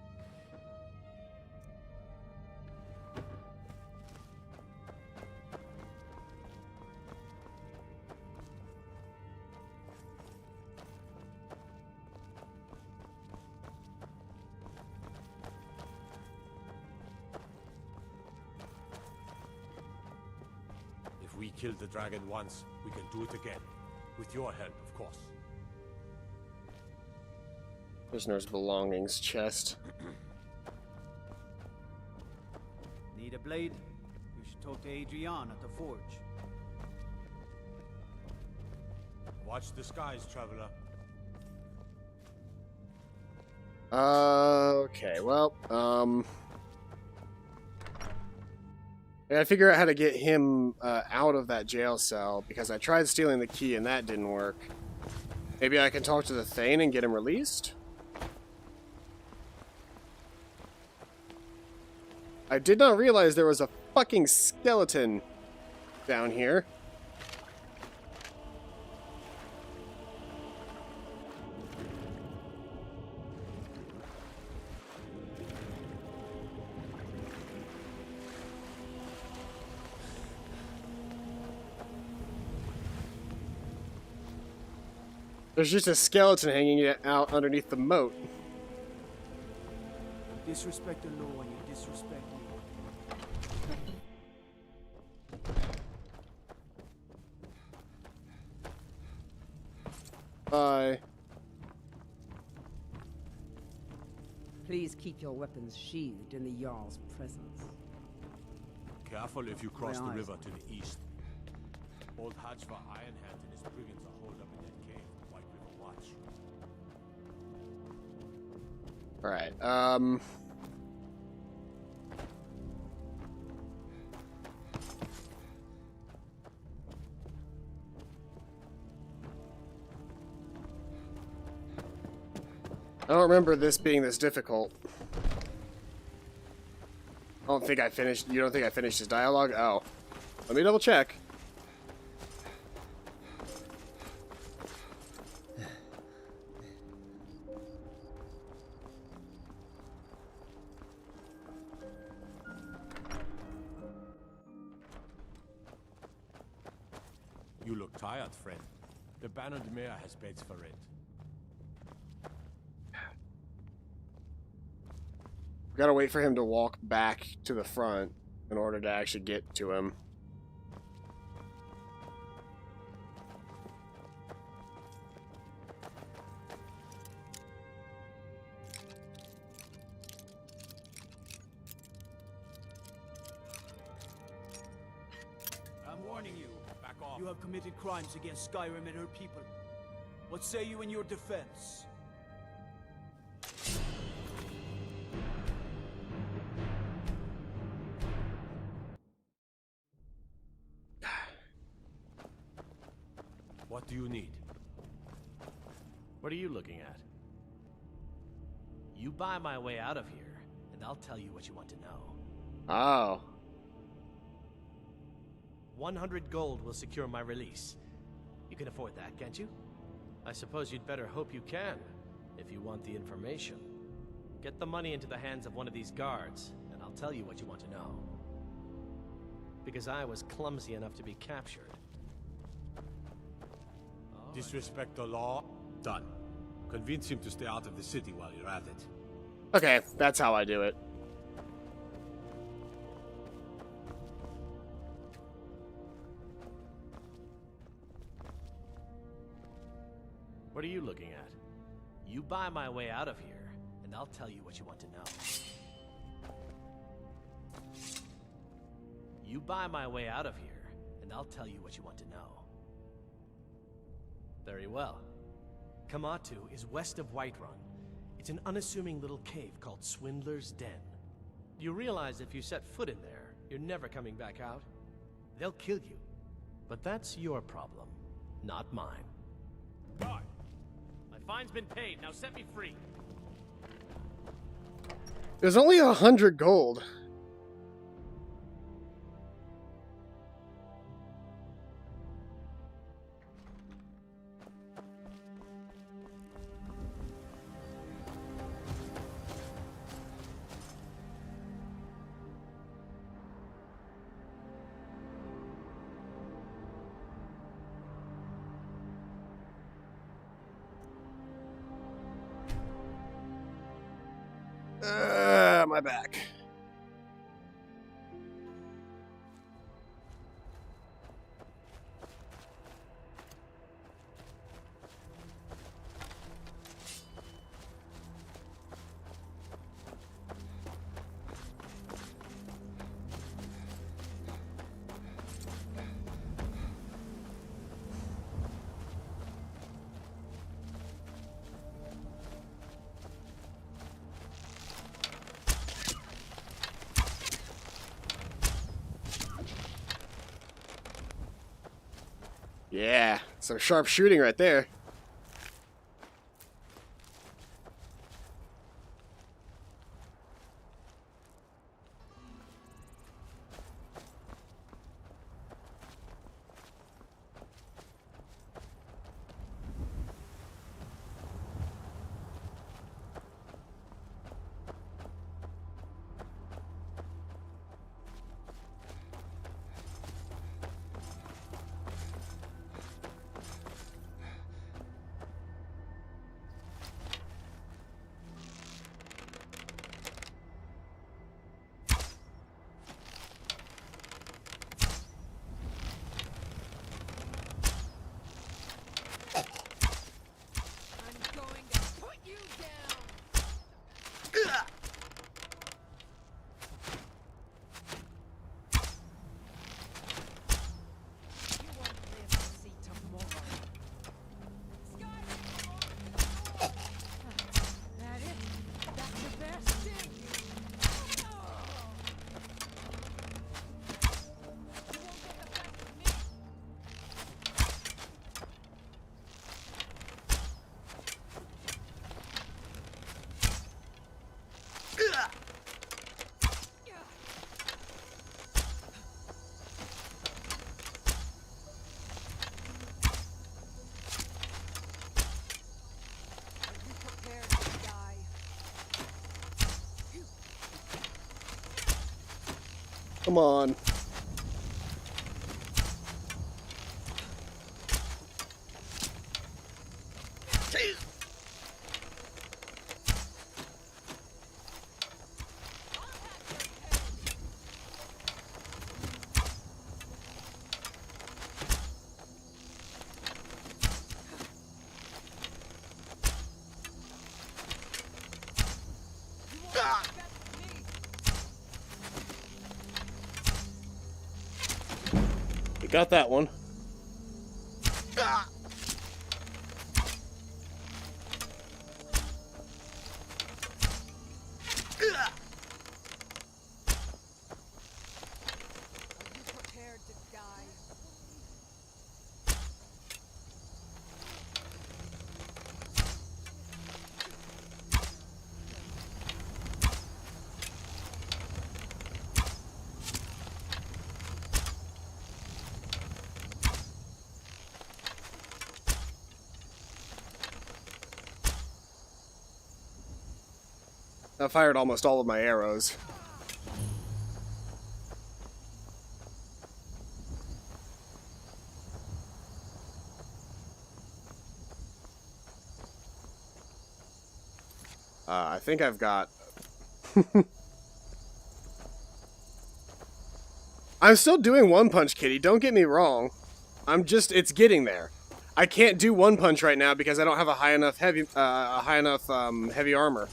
U: If we killed the dragon once, we can do it again. With your help, of course.
A: Prisoner's belongings chest.
O: Need a blade? You should talk to Adrian at the forge.
U: Watch the skies, traveler.
A: Okay, well, I gotta figure out how to get him out of that jail cell, because I tried stealing the key and that didn't work. Maybe I can talk to the Thane and get him released? I did not realize there was a fucking skeleton down here. There's just a skeleton hanging out underneath the moat.
O: Disrespect the law and you disrespect me.
A: Bye.
Q: Please keep your weapons sheathed in the Jarl's presence.
U: Careful if you cross
Q: My
U: the
Q: eyes.
U: river to the east. Old Hajva Ironhand and his brigands are holed up in that cave, White River Watch.
A: Alright, I don't remember this being this difficult. I don't think I finished. You don't think I finished his dialogue? Oh. Let me double check.
U: You look tired, friend. The Bannered Mare has beds for rent.
A: Gotta wait for him to walk back to the front in order to actually get to him.
O: I'm warning you.
U: Back off.
O: You have committed crimes against Skyrim and her people. What say you in your defense?
U: What do you need?
T: What are you looking at? You buy my way out of here, and I'll tell you what you want to know.
A: Oh.
T: 100 gold will secure my release. You can afford that, can't you? I suppose you'd better hope you can, if you want the information. Get the money into the hands of one of these guards, and I'll tell you what you want to know. Because I was clumsy enough to be captured.
U: Disrespect the law? Done. Convince him to stay out of the city while you're at it.
A: Okay, that's how I do it.
T: What are you looking at? You buy my way out of here, and I'll tell you what you want to know. You buy my way out of here, and I'll tell you what you want to know. Very well. Kamatu is west of Whiterun. It's an unassuming little cave called Swindler's Den. You realize if you set foot in there, you're never coming back out? They'll kill you. But that's your problem, not mine. Guard! My fine's been paid, now set me free.
A: There's only 100 gold. My back. Yeah, some sharp shooting right there. Come on. We got that one. I fired almost all of my arrows. I think I've got... I'm still doing One Punch, Kitty. Don't get me wrong. It's getting there. I can't do One Punch right now because I don't have a high enough heavy armor.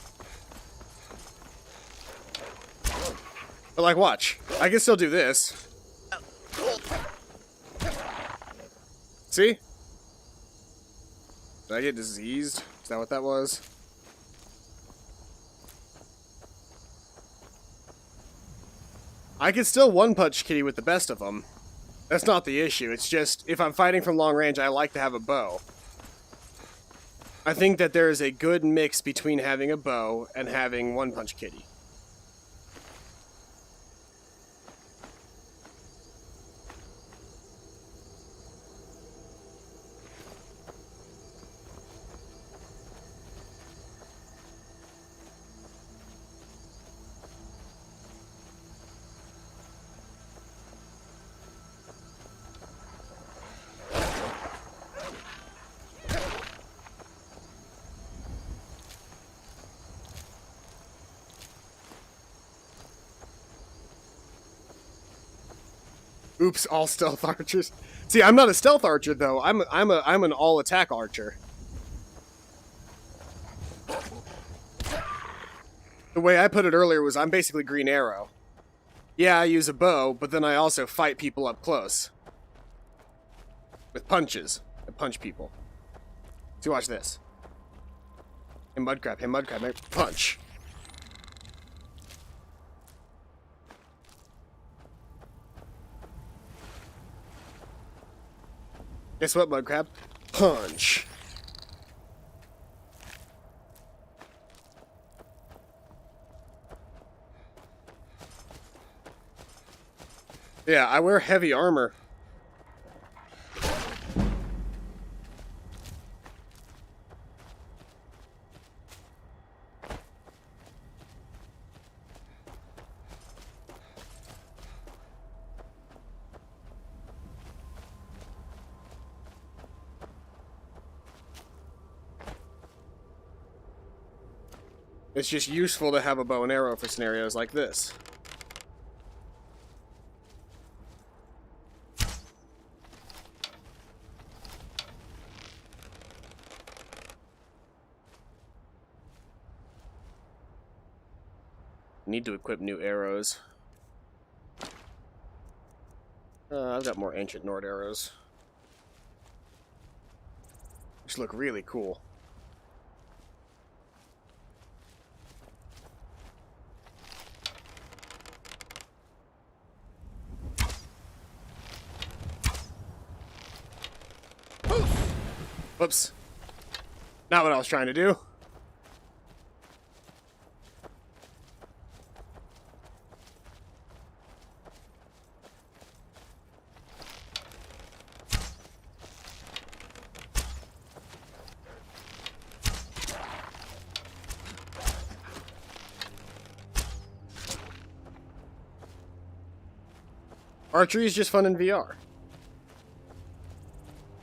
A: But like, watch. I can still do this. See? Did I get diseased? Is that what that was? I can still One Punch Kitty with the best of them. That's not the issue. It's just, if I'm fighting from long range, I like to have a bow. I think that there is a good mix between having a bow and having One Punch Kitty. Oops, all stealth archers. See, I'm not a stealth archer though. I'm an all attack archer. The way I put it earlier was I'm basically Green Arrow. Yeah, I use a bow, but then I also fight people up close. With punches. I punch people. See, watch this. Hey, Mudcrab, hey, punch. Guess what, Mudcrab? Punch. Yeah, I wear heavy armor. It's just useful to have a bow and arrow for scenarios like this. Need to equip new arrows. I've got more ancient Nord arrows. Which look really cool. Whoops. Not what I was trying to do. Archery is just fun in VR.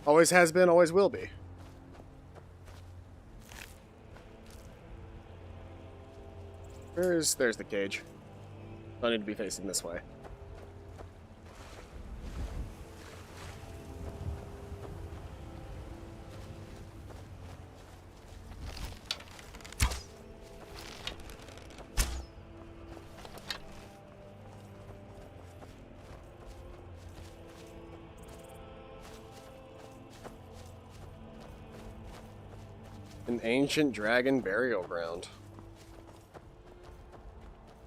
A: Always has been, always will be. There's the cage. I need to be facing this way. An ancient dragon burial ground.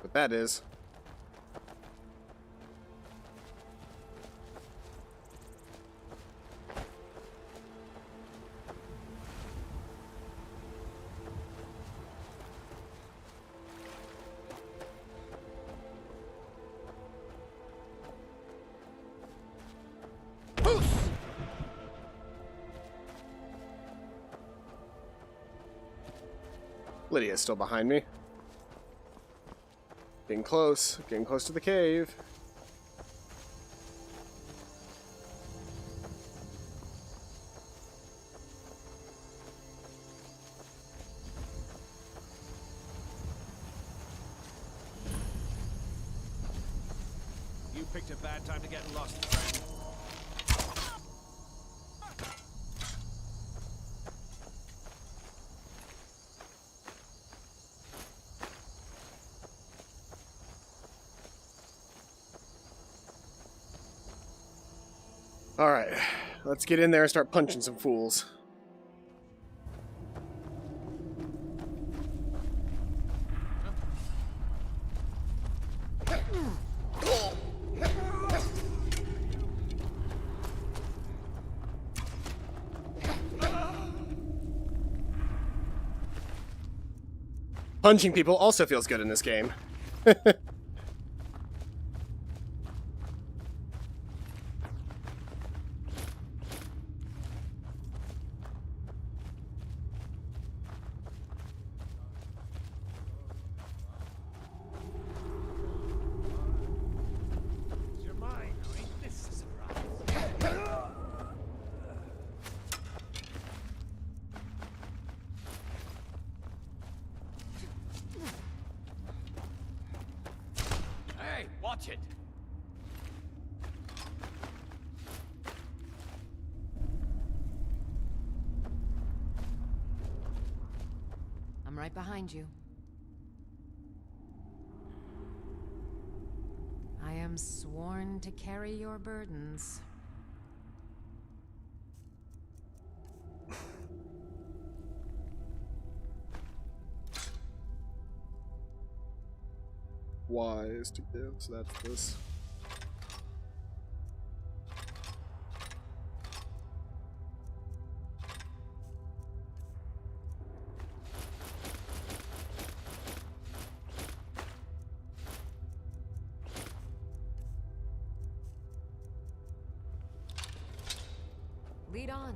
A: What that is. Lydia's still behind me. Getting close to the cave.
P: You picked a bad time to get lost, friend.
A: Alright, let's get in there and start punching some fools. Punching people also feels good in this game.
P: Hey, watch it!
H: I'm right behind you. I am sworn to carry your burdens.
A: Wise to give, so that's this.
H: Lead on.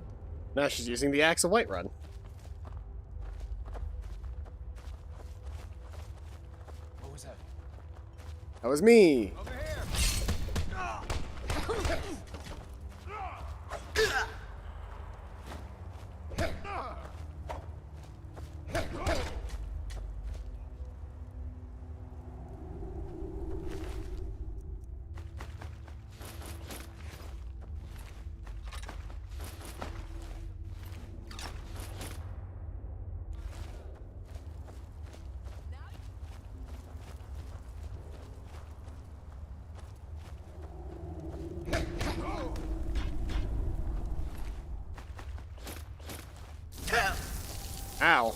A: Now she's using the axe of Whiterun.
P: What was that?
A: That was me.
P: Over here!
A: Ow.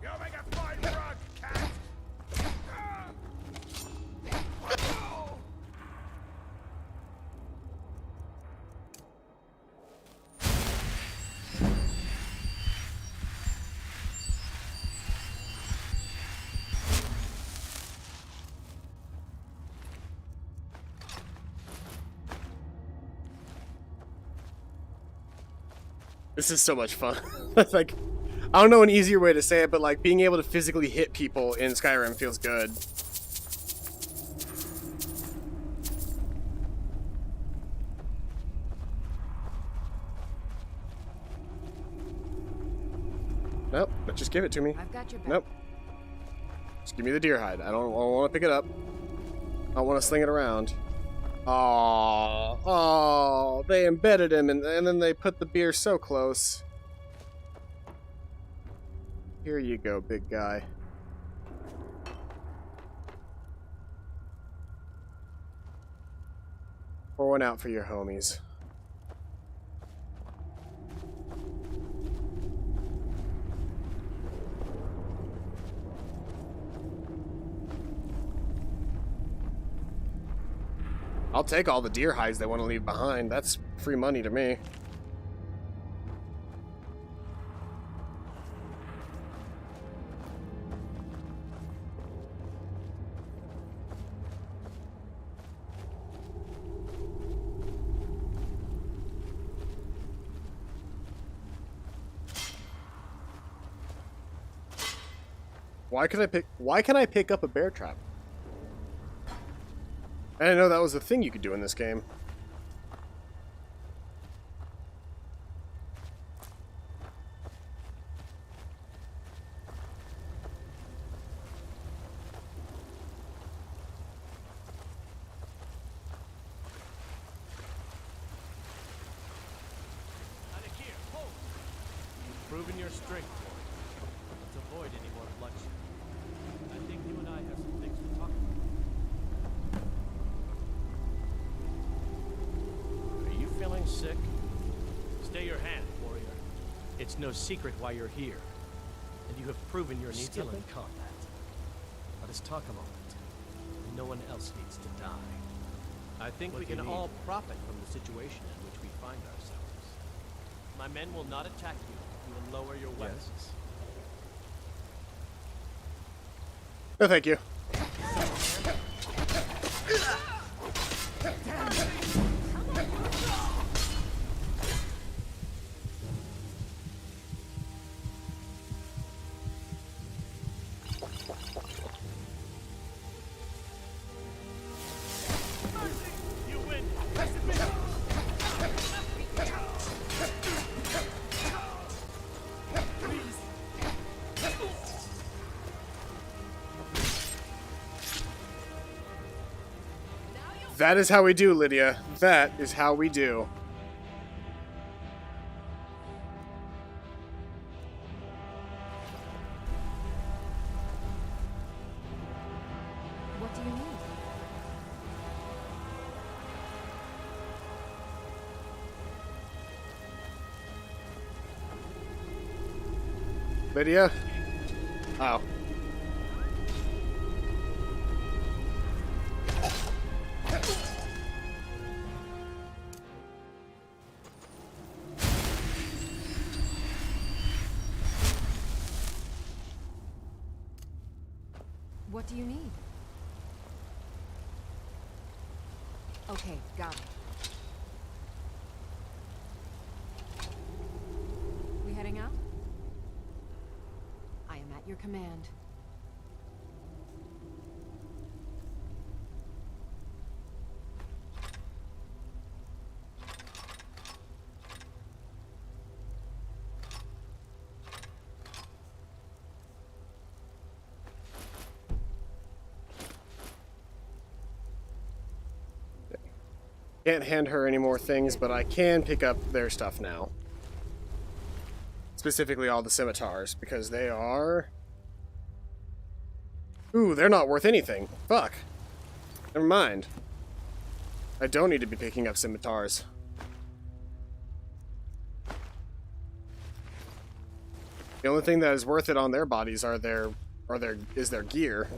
C: You'll make a fine rug, cat!
A: This is so much fun. Like, I don't know an easier way to say it, but like being able to physically hit people in Skyrim feels good. Nope, but just give it to me.
H: I've got your back.
A: Nope. Just give me the deer hide. I don't want to pick it up. I don't want to sling it around. Oh, they embedded him, and then they put the beer so close. Here you go, big guy. Pour one out for your homies. I'll take all the deer hides they want to leave behind. That's free money to me. Why can I pick up a bear trap? I didn't know that was a thing you could do in this game.
T: You've proven your strength, boy. Let's avoid any more bloodshed. I think you and I have some things to talk about. Are you feeling sick? Stay your hand, warrior. It's no secret why you're here. And you have proven your skill in combat. Let us talk a moment. No one else needs to die. I think we can all profit from the situation in which we find ourselves. My men will not attack you. You will lower your weapons.
A: No, thank you.
T: You win.
A: That is how we do, Lydia. That is how we do.
H: What do you need?
A: Lydia? Oh.
H: What do you need? Okay, got it. We heading out? I am at your command.
A: Can't hand her any more things, but I can pick up their stuff now. Specifically all the scimitars, because they are... Ooh, they're not worth anything. Fuck. Never mind. I don't need to be picking up scimitars. The only thing that is worth it on their bodies is their gear.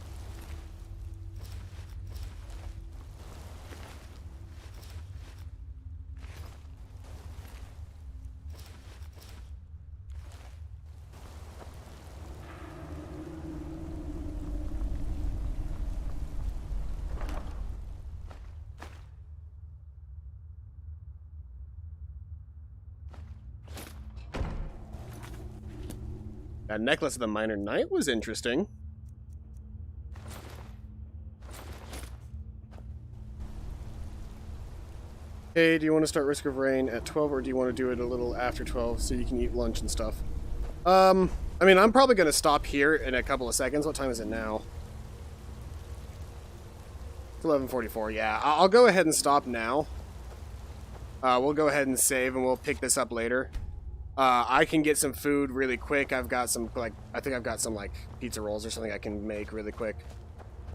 A: That necklace of the Minor Knight was interesting. Hey, do you want to start Risk of Rain at 12, or do you want to do it a little after 12 so you can eat lunch and stuff? I mean, I'm probably going to stop here in a couple of seconds. What time is it now? It's 11:44, yeah. I'll go ahead and stop now. We'll go ahead and save, and we'll pick this up later. I can get some food really quick. I've got some, I think I've got some, pizza rolls or something I can make really quick.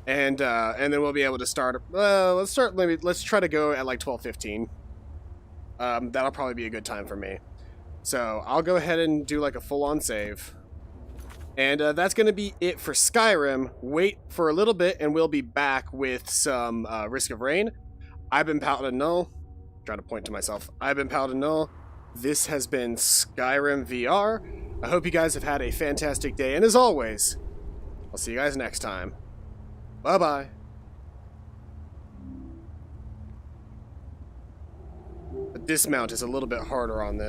A: And then we'll be able to start, let's try to go at, 12:15. That'll probably be a good time for me. So, I'll go ahead and do, a full-on save. And that's going to be it for Skyrim. Wait for a little bit, and we'll be back with some Risk of Rain. I've been Paladin No. Trying to point to myself. I've been Paladin No. This has been Skyrim VR. I hope you guys have had a fantastic day, and as always, I'll see you guys next time. Bye-bye. The dismount is a little bit harder on this.